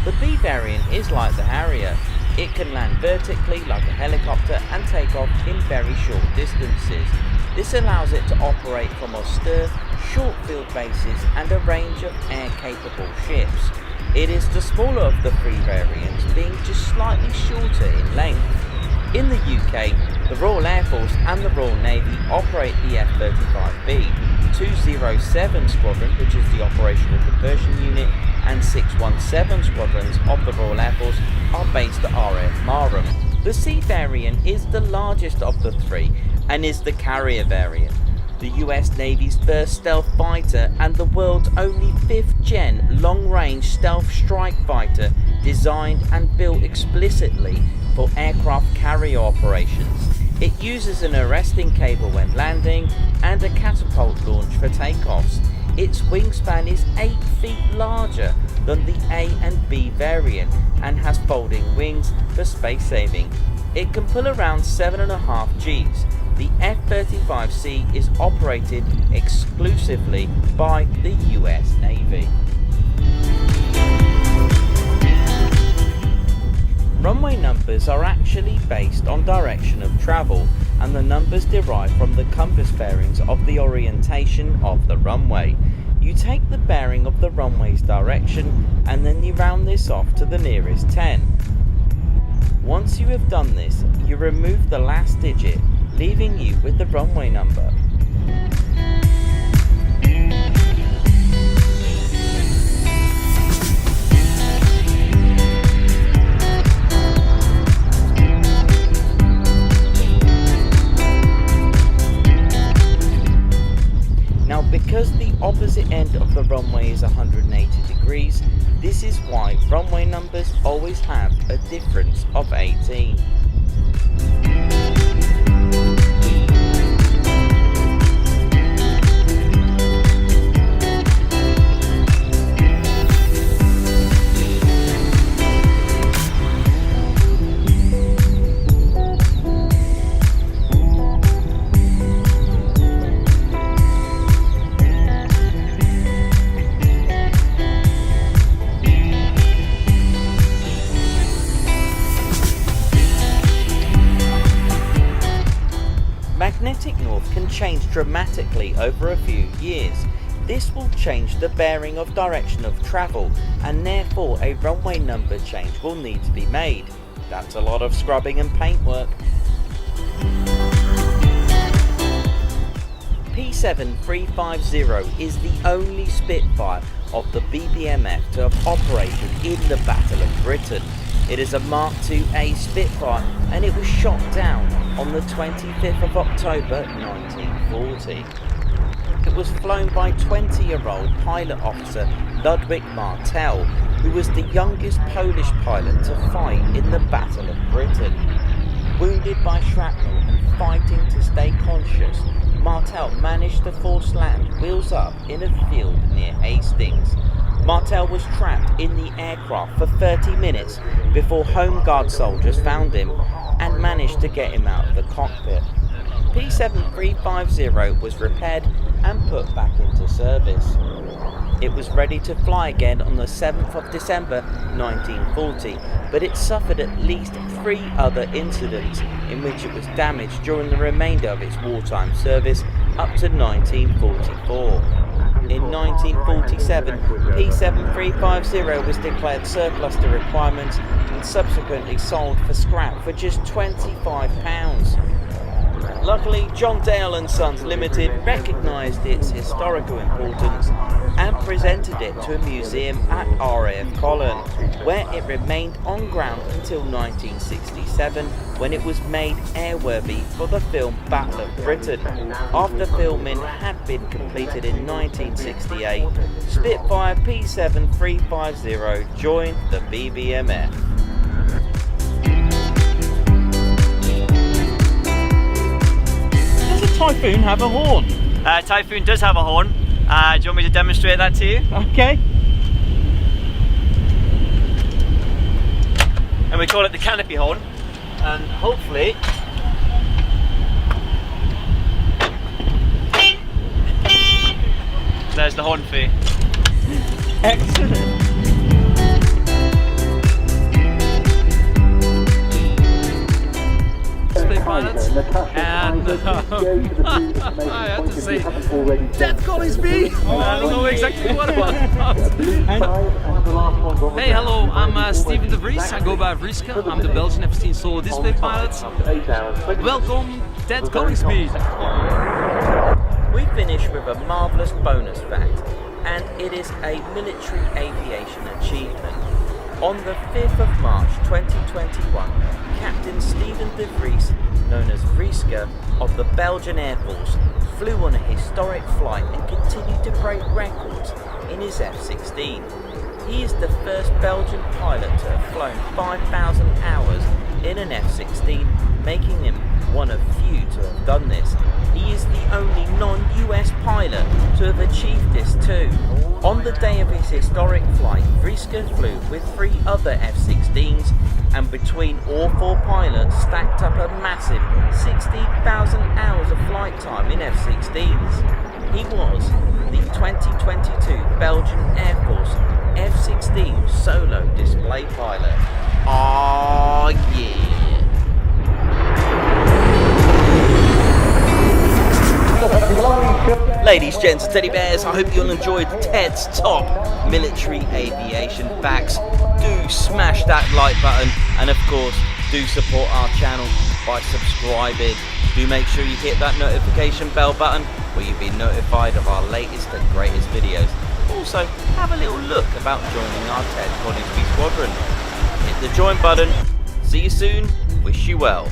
The B variant is like the Harrier. It can land vertically like a helicopter and take off in very short distances. This allows it to operate from austere, short-field bases and a range of air-capable ships. It is the smaller of the 3 variants, being just slightly shorter in length. In the UK, the Royal Air Force and the Royal Navy operate the F-35B. 207 Squadron, which is the Operational Conversion Unit, and 617 Squadrons of the Royal Air Force are based at RAF Marham. The C variant is the largest of the 3 and is the carrier variant. The US Navy's first stealth fighter and the world's only 5th gen long-range stealth strike fighter, designed and built explicitly for aircraft carrier operations. It uses an arresting cable when landing and a catapult launch for takeoffs. Its wingspan is 8 feet larger than the A and B variant and has folding wings for space saving. It can pull around 7.5 Gs. The F-35C is operated exclusively by the US Navy. Runway numbers are actually based on direction of travel, and the numbers derive from the compass bearings of the orientation of the runway. You take the bearing of the runway's direction and then you round this off to the nearest 10. Once you have done this, you remove the last digit, leaving you with the runway number. Now, because the opposite end of the runway is 180 degrees, this is why runway numbers always have a difference of 18. Magnetic north can change dramatically over a few years. This will change the bearing of direction of travel, and therefore a runway number change will need to be made. That's a lot of scrubbing and paintwork. P7350 is the only Spitfire of the BBMF to have operated in the Battle of Britain. It is a Mark IIA Spitfire and it was shot down on the 25th of October 1940. It was flown by 20-year-old pilot officer Ludwig Martel, who was the youngest Polish pilot to fight in the Battle of Britain. Wounded by shrapnel and fighting to stay conscious, Martel managed to force land wheels up in a field near Hastings. Martel was trapped in the aircraft for 30 minutes before Home Guard soldiers found him and managed to get him out of the cockpit. P7350 was repaired and put back into service. It was ready to fly again on the 7th of December 1940, but it suffered at least 3 other incidents in which it was damaged during the remainder of its wartime service up to 1944. In 1947, P7350 was declared surplus to requirements and subsequently sold for scrap for just £25. Luckily, John Dale & Sons Limited recognised its historical importance and presented it to a museum at RAF Colin, where it remained on ground until 1967, when it was made airworthy for the film Battle of Britain. After filming had been completed in 1968, Spitfire P7350 joined the BBMF. Does a Typhoon have a horn? Typhoon does have a horn. Do you want me to demonstrate that to you? Okay. And we call it the canopy horn. And hopefully, there's the horn for you. Excellent. Pilots, and I had to say RAF Coningsby. I don't know exactly what it was. Hey, hello, I'm Steven de Vries. I go by Vrieske. I'm the Belgian F-16 solo display pilot. Welcome, RAF Coningsby. We finish with a marvellous bonus fact, and it is a military aviation achievement. On the 5th of March 2021, Captain Steven de Vries, known as Vrieske, of the Belgian Air Force, flew on a historic flight and continued to break records in his F-16. He is the first Belgian pilot to have flown 5,000 hours in an F-16, making him one of few to have done this. He is the only non-US pilot to have achieved this too. On the day of his historic flight, Vrieske flew with 3 other F-16s, and between all 4 pilots stacked up a massive 16,000 hours of flight time in F-16s. He was the 2022 Belgian Air Force F-16 solo display pilot. Oh yeah! Ladies, gents and teddy bears, I hope you'll enjoy Ted's top military aviation facts. Do smash that like button, and of course do support our channel by subscribing. Do make sure you hit that notification bell button where you'll be notified of our latest and greatest videos. Also, have a little look about joining our Ted Coningsby squadron. Hit the join button. See you soon. Wish you well.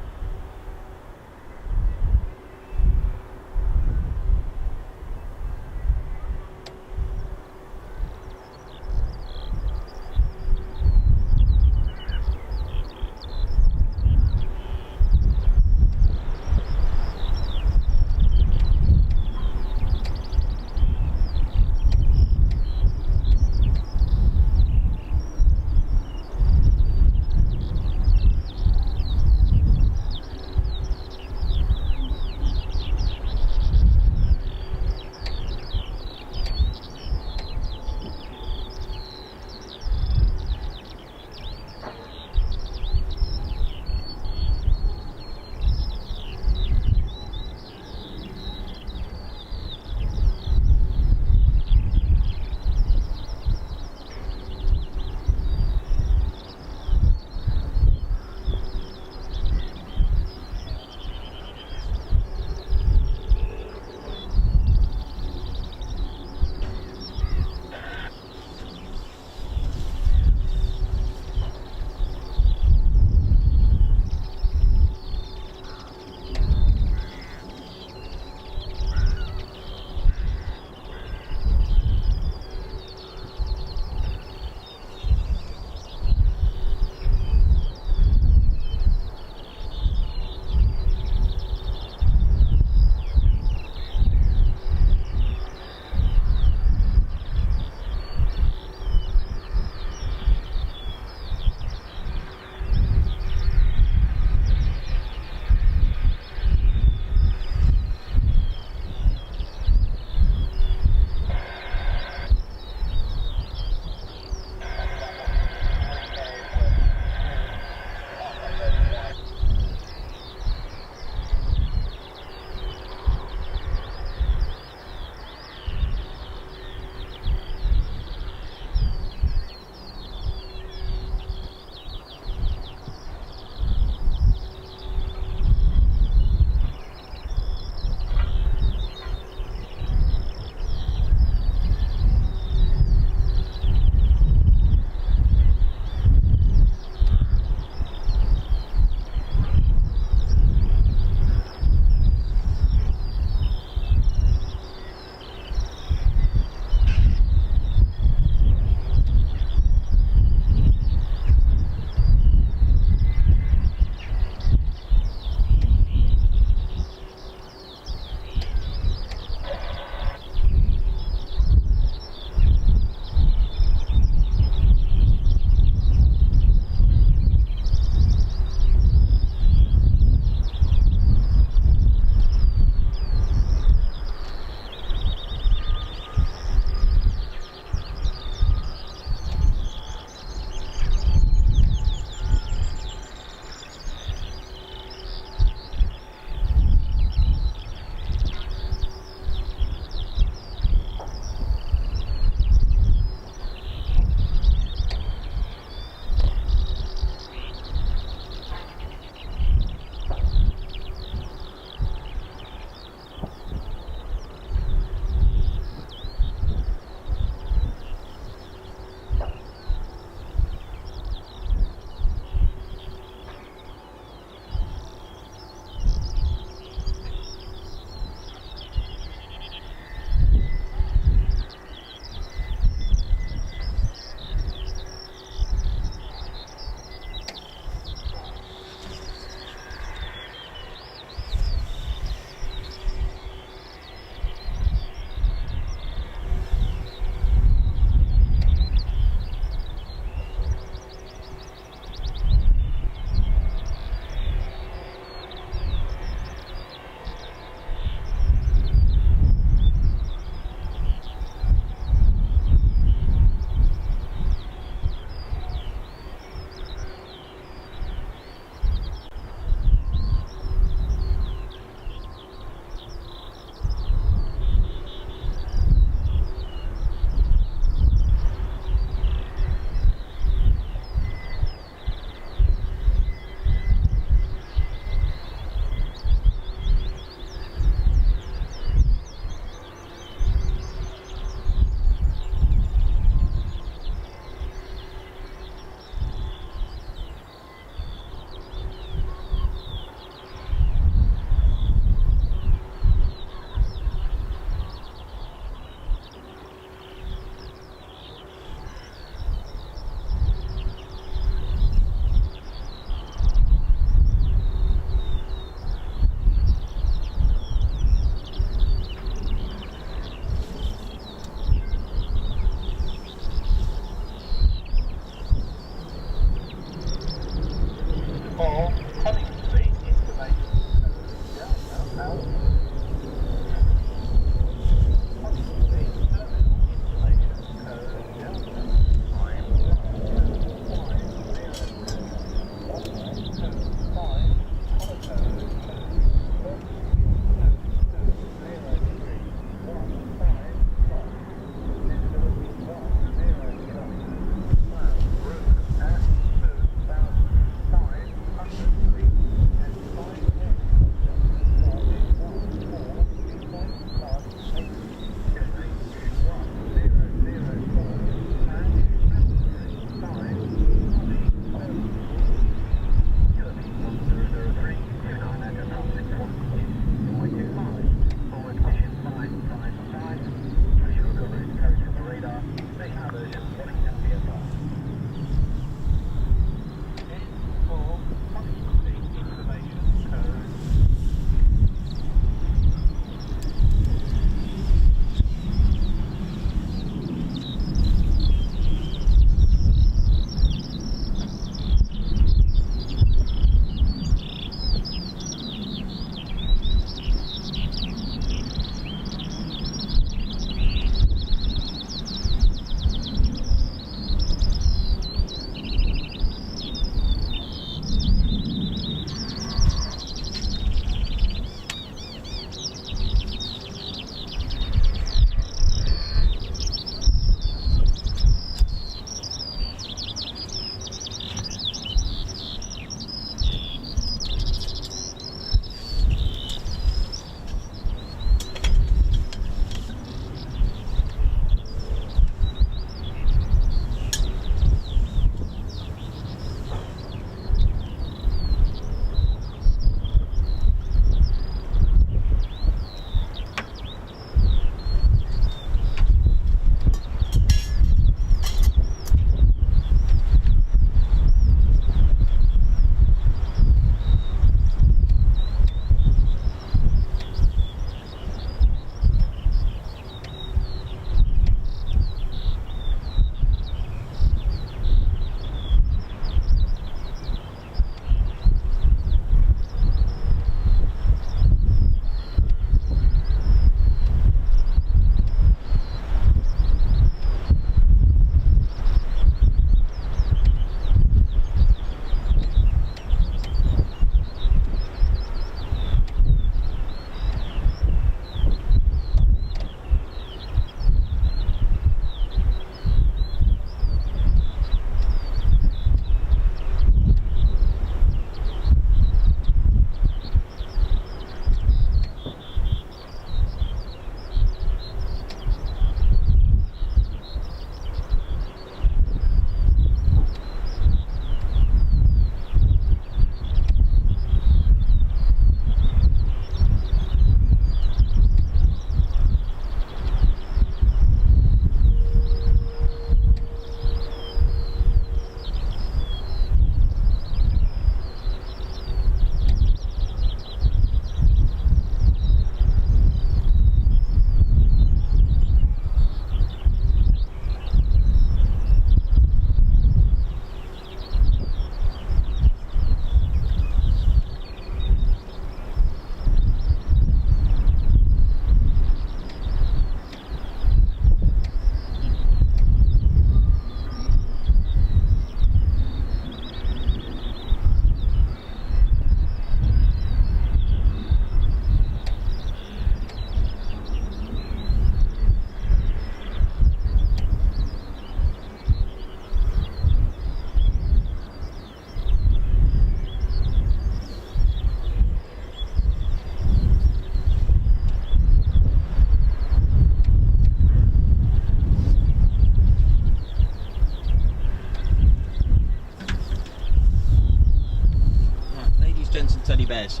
bears.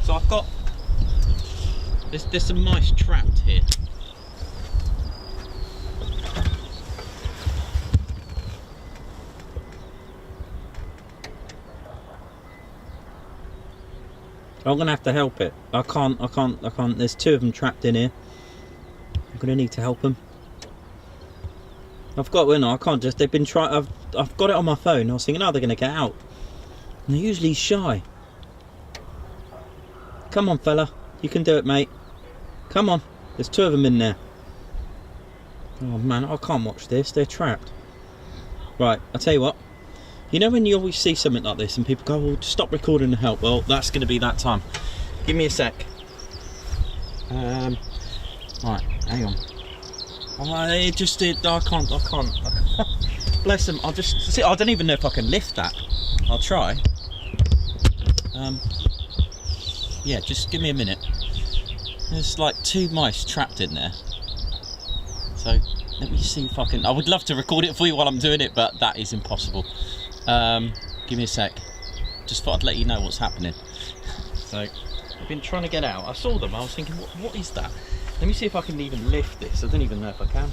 So I've got there's some mice trapped here. I'm gonna have to help it. I can't. There's 2 of them trapped in here. I'm gonna need to help them. I've got, well, no, I can't just. They've been trying. I've got it on my phone. I was thinking, oh, they're gonna get out. And they're usually shy. Come on, fella, you can do it, mate. Come on. There's 2 of them in there. Oh man, I can't watch this. They're trapped. Right, I'll tell you what. You know when you always see something like this and people go, well, stop recording and help. Well, that's going to be that time. Give me a sec. Right, hang on. I just did. I can't. Bless them. I'll just see. I don't even know if I can lift that. I'll try. Yeah, just give me a minute. There's like 2 mice trapped in there. So let me see if I can. I would love to record it for you while I'm doing it, but that is impossible. Give me a sec. Just thought I'd let you know what's happening. So I've been trying to get out. I saw them. I was thinking, what is that? Let me see if I can even lift this. I don't even know if I can.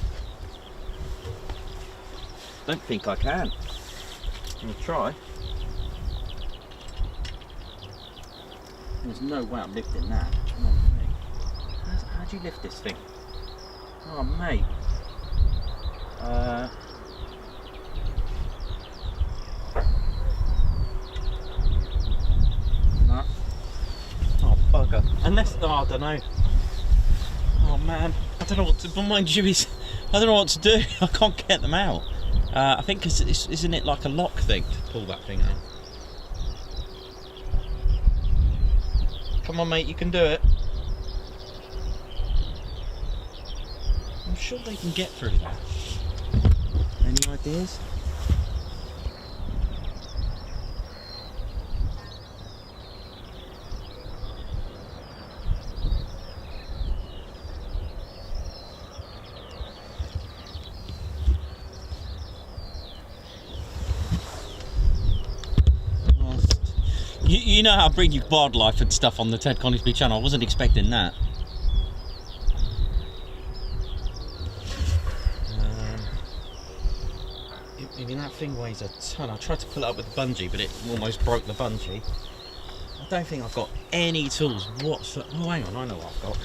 Don't think I can. I'm gonna try. There's no way I'm lifting that. Oh, mate. How do you lift this thing? Oh, mate. No. Oh, bugger. Unless, oh, I don't know. Oh man, I don't know what to. Mind you, I don't know what to do. I can't get them out. I think because isn't it like a lock thing to pull that thing out? Come on, mate, you can do it. I'm sure they can get through that. Any ideas? You know how I bring you wildlife and stuff on the Ted Coningsby channel. I wasn't expecting that. I mean, that thing weighs a ton. I tried to pull it up with the bungee, but it almost broke the bungee. I don't think I've got any tools whatsoever. Oh, hang on, I know what I've got.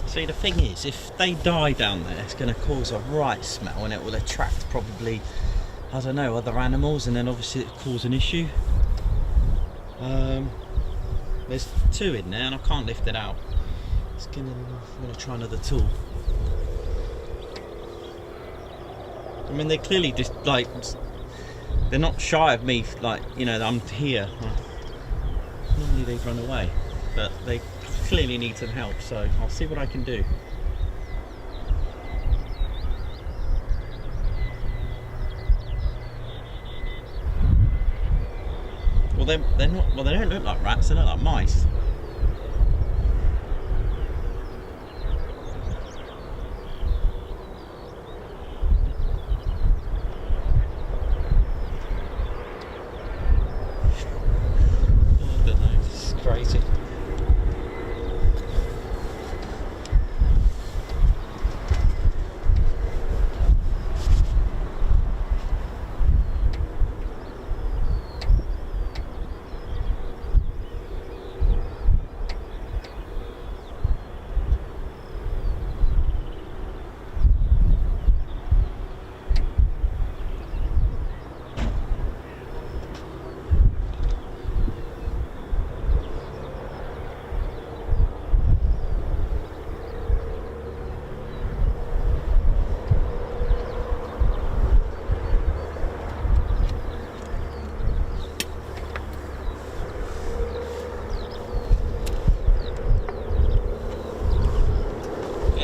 See, the thing is, if they die down there, it's going to cause a right smell and it will attract probably, I don't know, other animals, and then obviously it'll cause an issue. There's 2 in there and I can't lift it out. I'm going to try another tool. I mean, they clearly just like, they're not shy of me, like, you know, I'm here. Normally they run away, but they clearly need some help, so I'll see what I can do. Well, they're not. Well, they don't look like rats. They look like mice. I don't know. This is crazy.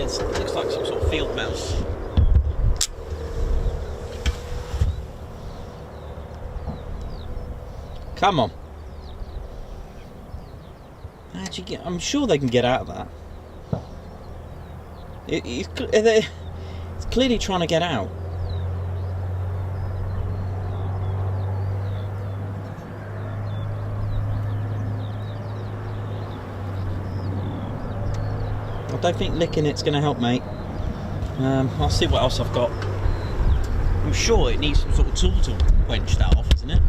Looks like some sort of field mouse. Come on. How'd you get? I'm sure they can get out of that. It's clearly trying to get out. I don't think licking it's going to help, mate. I'll see what else I've got. I'm sure it needs some sort of tool to quench that off, isn't it?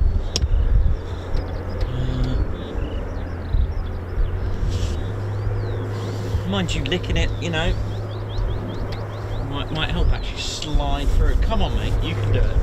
Mind you, licking it, you know, might help actually slide through. Come on, mate, you can do it.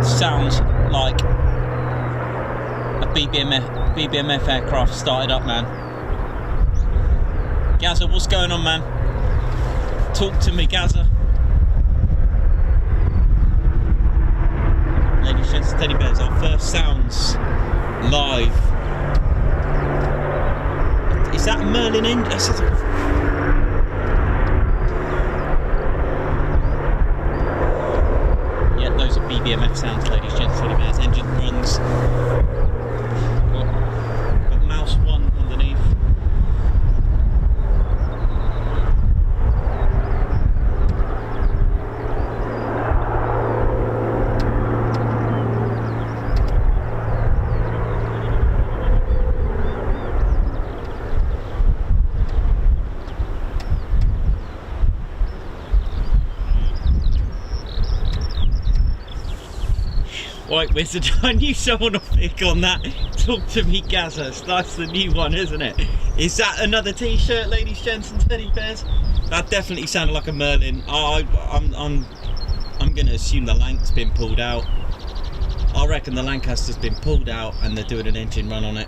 Sounds like a BBMF aircraft started up, man. Gaza, what's going on, man? Talk to me, Gaza. Ladies, gents, teddy bears, our first sounds live. Is that a Merlin engine? Those are BBMF sounds, ladies, gents, teddy bears. Engine runs. Got mouse 1 underneath. White Wizard, I knew someone would pick on that. Talk to me, Gaza. That's the new one, isn't it? Is that another t-shirt, ladies, gents and teddy bears? That definitely sounded like a Merlin. I'm going to assume the Lank's been pulled out. I reckon the Lancaster's been pulled out and they're doing an engine run on it.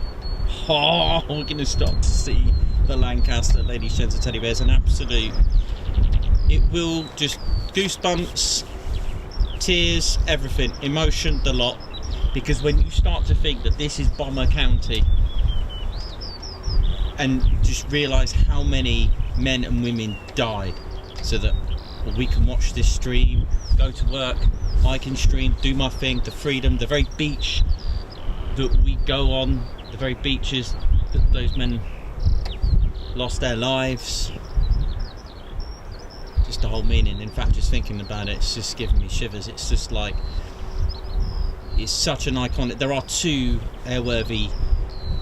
Oh, we're going to start to see the Lancaster, ladies, gents and teddy bears. An absolute... It will just goosebumps, tears, everything, emotion, the lot, because when you start to think that this is Bomber County and just realise how many men and women died so that we can watch this stream, go to work, I can stream, do my thing, the freedom, the very beach that we go on, the very beaches that those men lost their lives. Just the whole meaning. In fact, just thinking about it, it's just giving me shivers. It's just like, it's such an iconic. There are 2 airworthy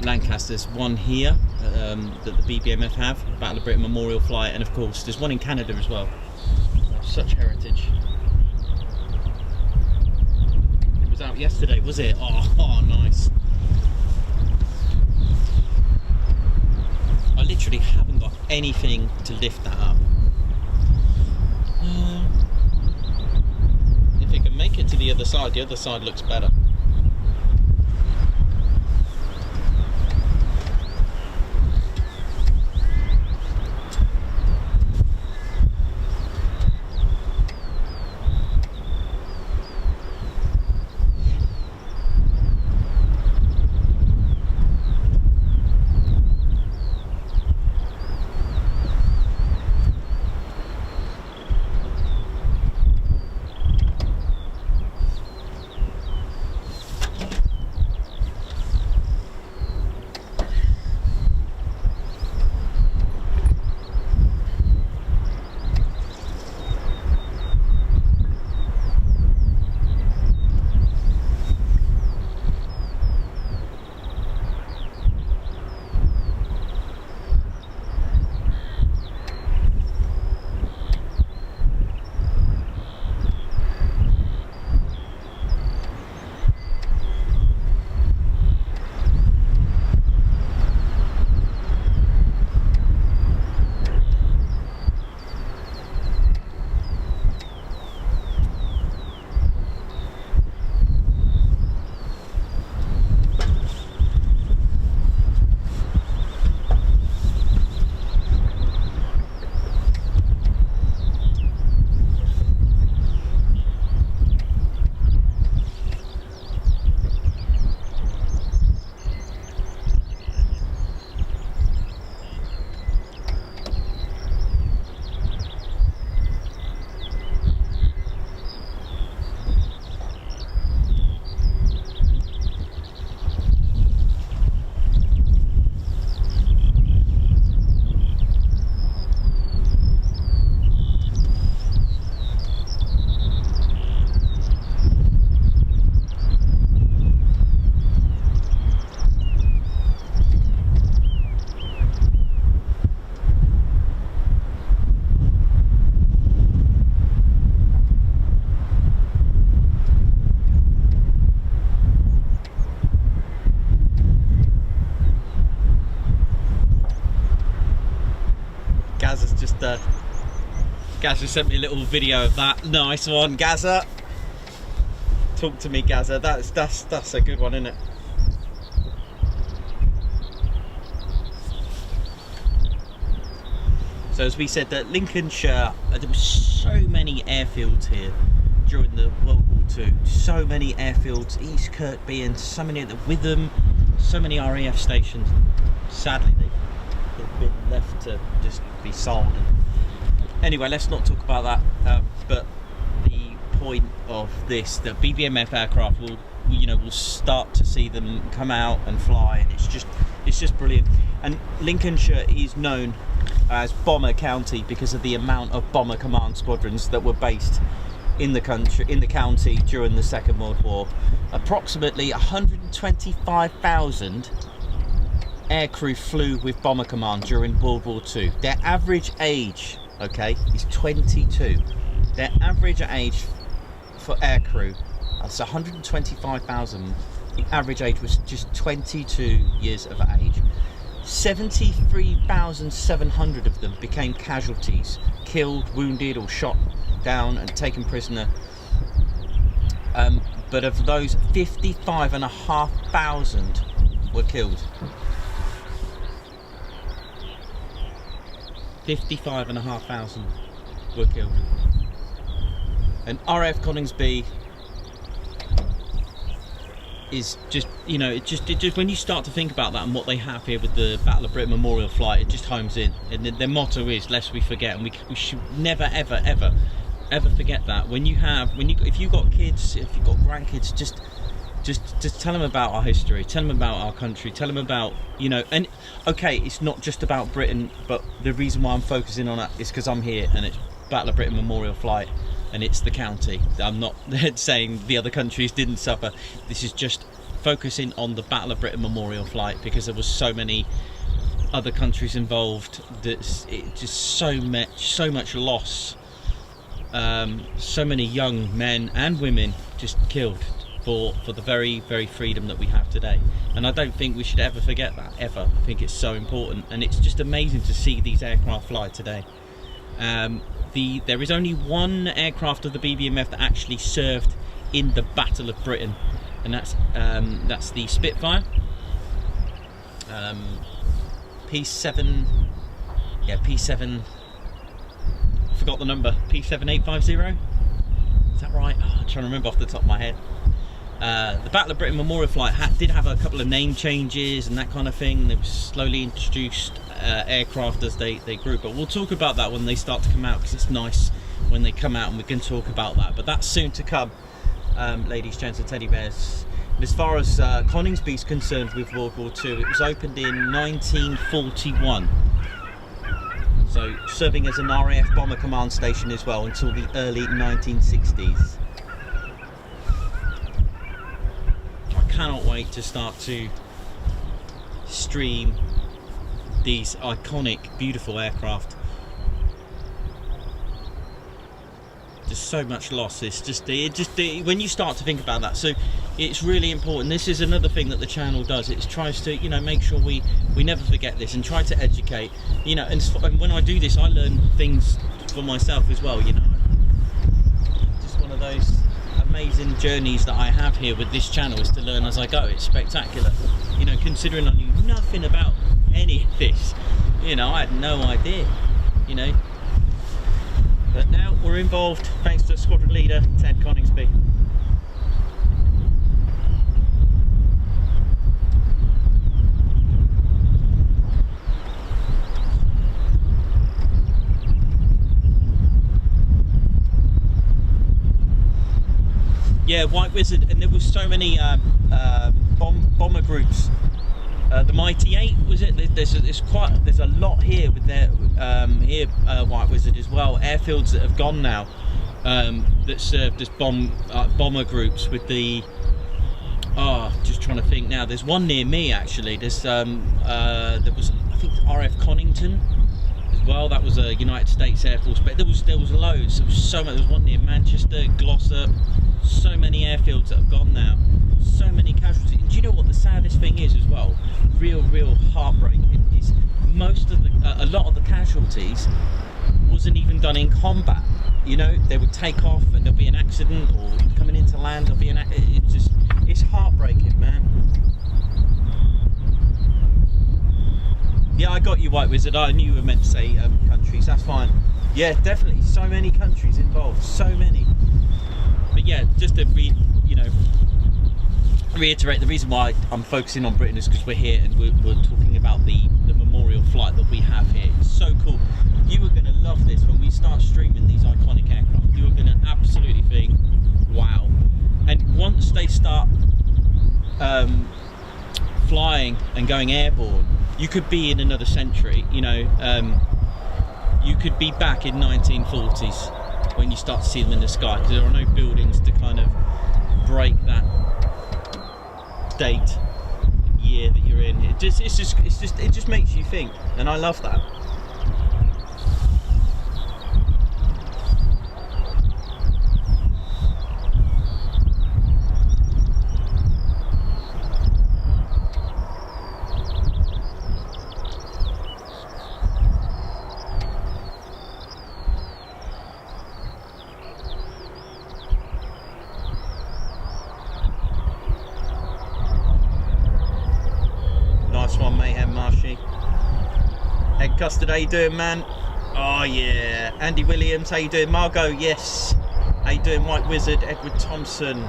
Lancasters, one here that the BBMF have, Battle of Britain Memorial Flight, and of course there's one in Canada as well. Such heritage. It was out yesterday, was it? Oh, nice. I literally haven't got anything to lift that up. If it can make it to the other side looks better. Gaz just sent me a little video of that. Nice one, Gazza. Talk to me, Gazza. That's a good one, isn't it? So as we said, that Lincolnshire, there were so many airfields here during the World War II. So many airfields, East Kirkby, so many at the Witham, so many RAF stations. Sadly, they've been left to just be sold. Anyway, let's not talk about that. But the point of this, the BBMF aircraft we'll start to see them come out and fly, and it's just brilliant. And Lincolnshire is known as Bomber County because of the amount of bomber command squadrons that were based in the county during the Second World War. Approximately 125,000 aircrew flew with bomber command during World War II. Their average age, okay, is 22. Their average age for aircrew, that's 125,000. The average age was just 22 years of age. 73,700 of them became casualties, killed, wounded, or shot down and taken prisoner. But of those, 55,500 were killed. 55,500 were killed. And RAF Coningsby is just, it just when you start to think about that and what they have here with the Battle of Britain Memorial Flight, it just homes in. And their motto is, lest we forget, and we should never ever forget that. If you've got kids, if you've got grandkids, just tell them about our history, tell them about our country, tell them about, and okay, it's not just about Britain, but the reason why I'm focusing on it is because I'm here and it's Battle of Britain Memorial Flight and it's the county. I'm not saying the other countries didn't suffer. This is just focusing on the Battle of Britain Memorial Flight because there was so many other countries involved. That's it, just so much loss. So many young men and women just killed for the very freedom that we have today, and I don't think we should ever forget that, ever. I think it's so important, and it's just amazing to see these aircraft fly today. There is only one aircraft of the BBMF that actually served in the Battle of Britain, and that's the Spitfire, P7. Yeah, P7. I forgot the number. P7850. Is that right? Oh, I'm trying to remember off the top of my head. The Battle of Britain Memorial Flight did have a couple of name changes and that kind of thing. They were slowly introduced aircraft as they grew, but we'll talk about that when they start to come out, because it's nice when they come out and we can talk about that. But that's soon to come, ladies, gents and teddy bears. And as far as Coningsby's concerned with World War II, it was opened in 1941. So serving as an RAF bomber command station as well until the early 1960s. I cannot wait to start to stream these iconic, beautiful aircraft. Just so much loss. It's just when you start to think about that. So it's really important. This is another thing that the channel does. It tries to, you know, make sure we never forget this and try to educate. You know, and when I do this, I learn things for myself as well. You know, just one of those amazing journeys that I have here with this channel, is to learn as I go. It's spectacular. You know, considering I knew nothing about any of this. You know, I had no idea. You know. But now we're involved thanks to squadron leader Ted Coningsby. Yeah, White Wizard, and there was so many bomber groups. The Mighty Eight, was it? There's a lot here with their White Wizard as well. Airfields that have gone now, that served as bomber groups with the. Just trying to think now. There's one near me actually. There was, I think, RAF Coningsby as well. That was a United States Air Force, but there was loads. There was so much. There was one near Manchester, Glossop. So many airfields that have gone now. So many casualties. And do you know what the saddest thing is as well? Real heartbreaking is a lot of the casualties wasn't even done in combat. You know, they would take off and there'll be an accident, or coming into land there'll be an accident. It's heartbreaking, man. Yeah, I got you, White Wizard. I knew you were meant to say countries. That's fine. Yeah, definitely. So many countries involved. So many. But yeah, just to reiterate, the reason why I'm focusing on Britain is because we're here and we're talking about the memorial flight that we have here. It's so cool. You are going to love this when we start streaming these iconic aircraft. You are going to absolutely think, wow. And once they start flying and going airborne, you could be in another century. You know, you could be back in 1940s when you start to see them in the sky, because there are no buildings to kind of break that date, year that you're in. It just makes you think, and I love that. Custard, how you doing, man? Oh yeah. Andy Williams, how you doing? Margot, yes. How you doing, White Wizard? Edward Thompson.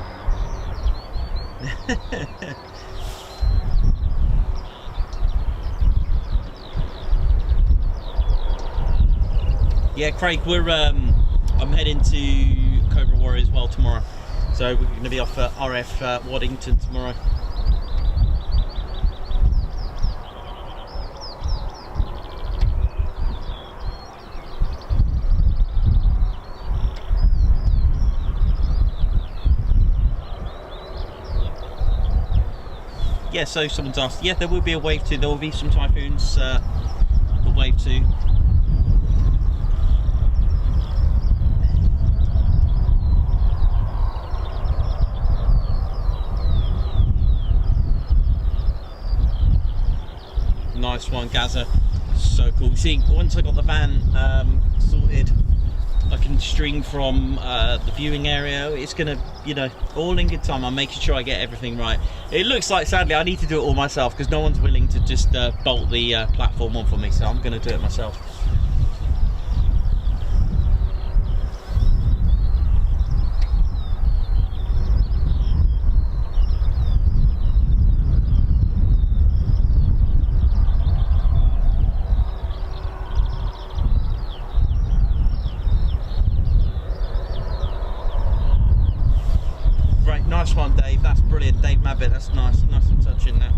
Yeah, Craig, I'm heading to Cobra Warrior as well tomorrow, so we're going to be off at RAF Waddington tomorrow. yeah, so someone's asked, yeah, there will be a Wave 2, there will be some Typhoons for Wave 2. Nice one, Gaza. So cool. See, once I got the van sorted, I can stream from the viewing area. It's gonna, you know, all in good time. I'm making sure I get everything right. It looks like, sadly, I need to do it all myself because no one's willing to just bolt the platform on for me, so I'm gonna do it myself. Nice one, Dave. That's brilliant. Dave Mabbott, that's nice. Nice and touching that.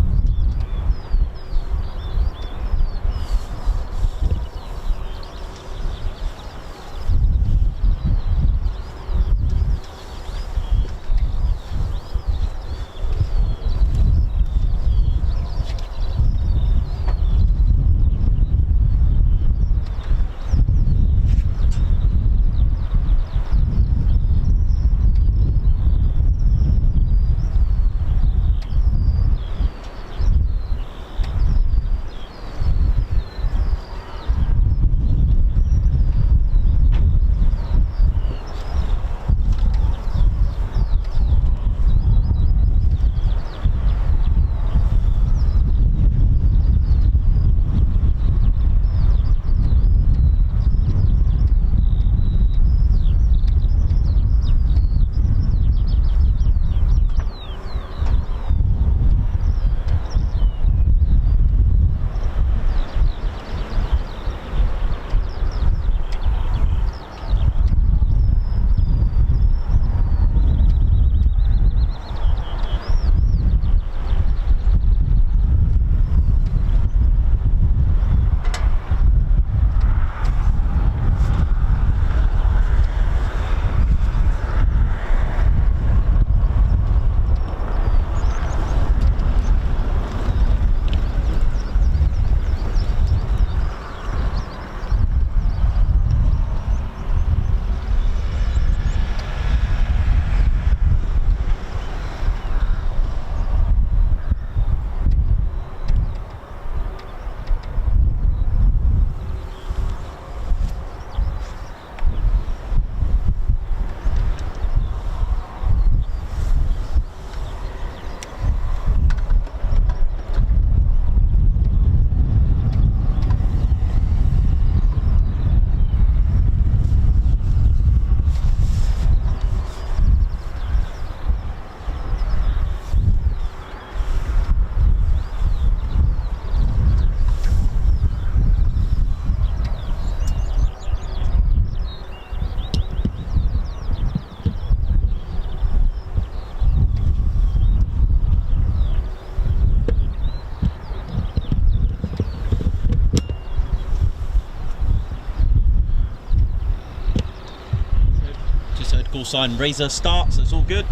Call sign Razor start, so it's all good.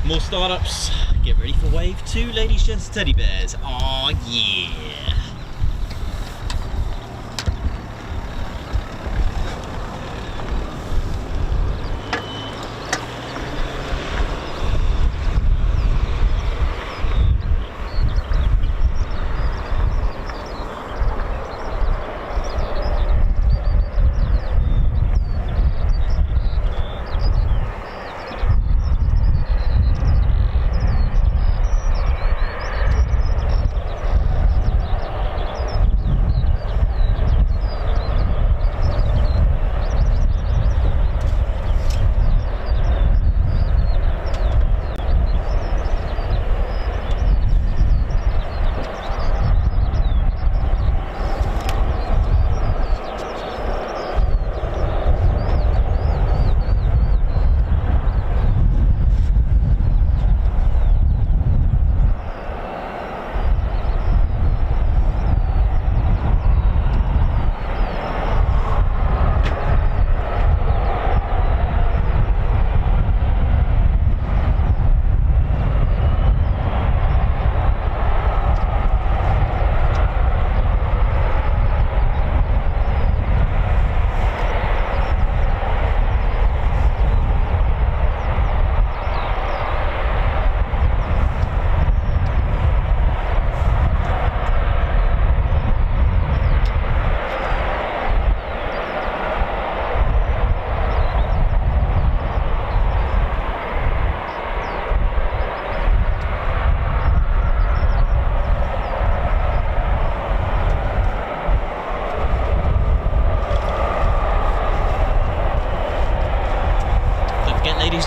More startups. Get ready for Wave 2, ladies, gents, teddy bears. Oh yeah.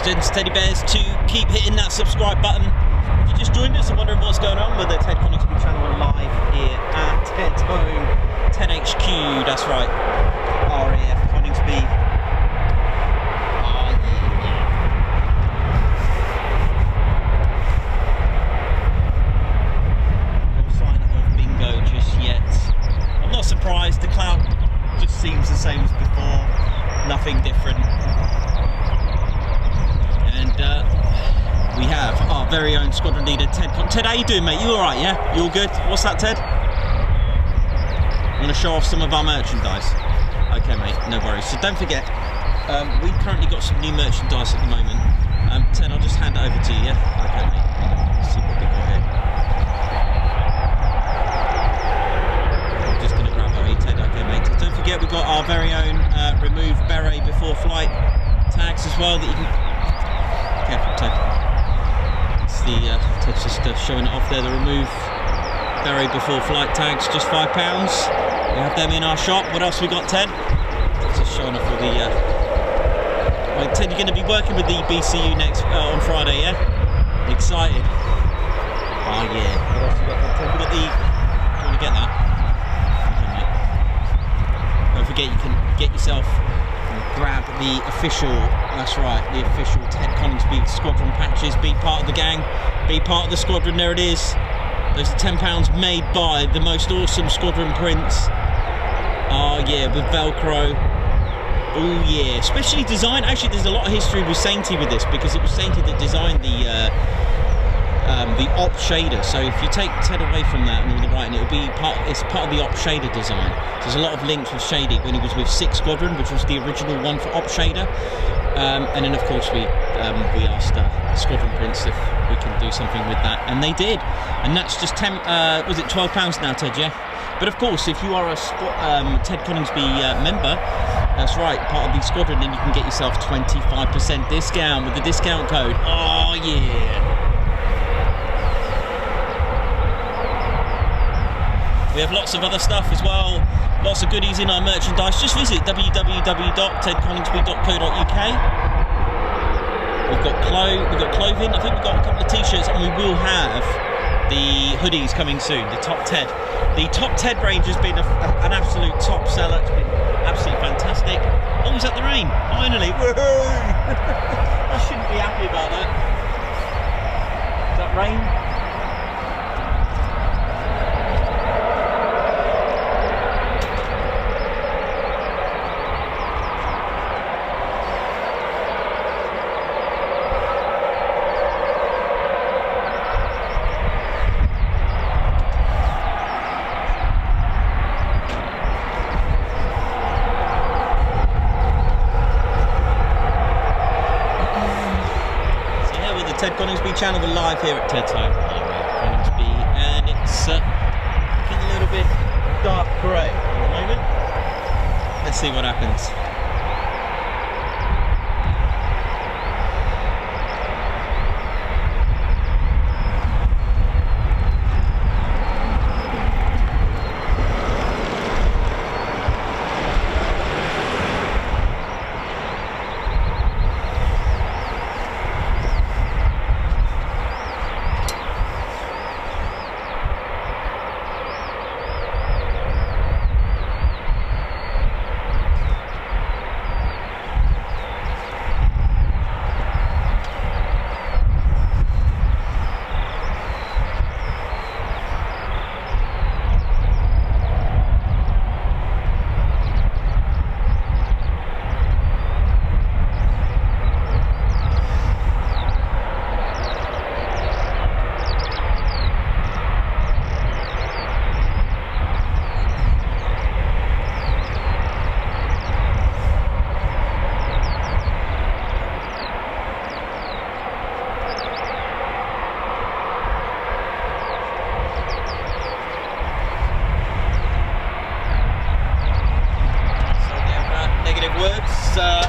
gents, teddy bears, to keep hitting that subscribe button. If you just joined us and wondering what's going on with the Ted Coningsby channel, we're live here at Ted's home, Ted HQ, that's right, RAF Coningsby. Oh yeah. No sign of bingo just yet. I'm not surprised, the cloud just seems the same as before, nothing different. And we have our very own squadron leader, Ted. Ted, how you doing, mate? You all right, yeah? You all good? What's that, Ted? I'm going to show off some of our merchandise. Okay, mate, no worries. So don't forget, we've currently got some new merchandise at the moment. Ted, I'll just hand it over to you, yeah? Okay, mate. Let's see what we got here. I'm just going to grab our Ted. Okay, mate. Don't forget, we've got our very own remove beret before flight tags as well that you can... Careful, Ted. It's the Ted's just showing it off there. The remove beret before flight tags, just £5. We have them in our shop. What else we got, Ted? Just showing off all the. Right, Ted, you're going to be working with the BCU next on Friday, yeah? Excited. Oh yeah. What else we got, Ted? We got the. Do you want to get that? Okay, mate. Don't forget, you can get yourself. Grab the official, that's right, the official Ted Coningsby squadron patches. Be part of the gang, be part of the squadron. There it is. Those are £10 made by the most awesome squadron prints. Oh yeah, with Velcro. Oh yeah, specially designed. Actually, there's a lot of history with Sainty with this, because it was Sainty that designed the op shader. So if you take Ted away from that and all the writing, it'll be it's part of the op shader design. So there's a lot of links with Shady when he was with 6th Squadron, which was the original one for op shader. And then of course we asked Squadron Prince if we can do something with that, and they did. And that's just was it £12 now, Ted? Yeah. But of course, if you are a Ted Coningsby member, that's right, part of the squadron, then you can get yourself 25% discount with the discount code. Oh yeah. We have lots of other stuff as well, lots of goodies in our merchandise. Just visit www.tedconingsby.co.uk. We've got clothing, I think we've got a couple of t-shirts, and we will have the hoodies coming soon, the Top Ted. The Top Ted range has been an absolute top seller, it's been absolutely fantastic. Oh, was that the rain? Finally, woohoo! I shouldn't be happy about that. Is that rain? Ted Coningsby channel, we're live here at Ted's home, Coningsby, and it's looking a little bit dark grey at the moment. Let's see what happens.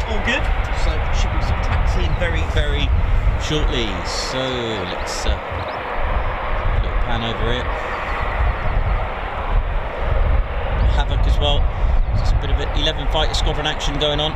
all good, so should be some taxiing very, very shortly. So let's little pan over here. Havoc as well. Just a bit of 11 fighter squadron action going on.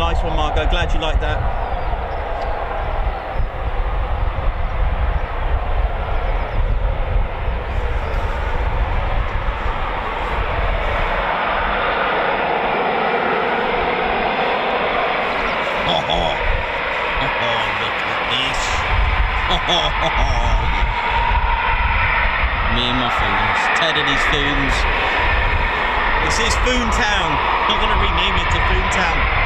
Nice one, Margot. Glad you like that. Me and my Foons. Ted and his Foons. This is Foon Town. I'm going to rename it to Foon Town.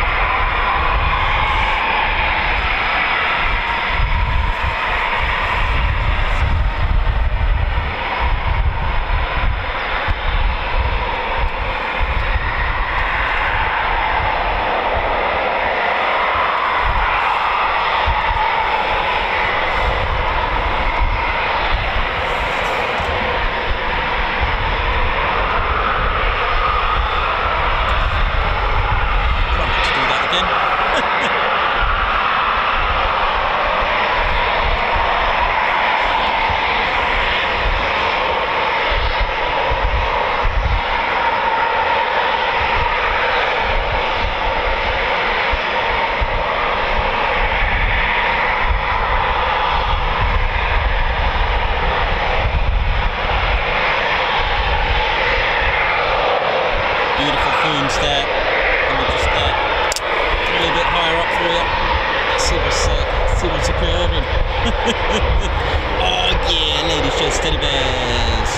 Oh yeah, ladies, just teddy bears.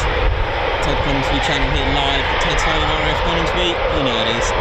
Ted Coningsby channel here live at Ted's home, RAF Coningsby. You know it is.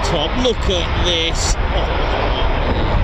top. Look at this. Oh.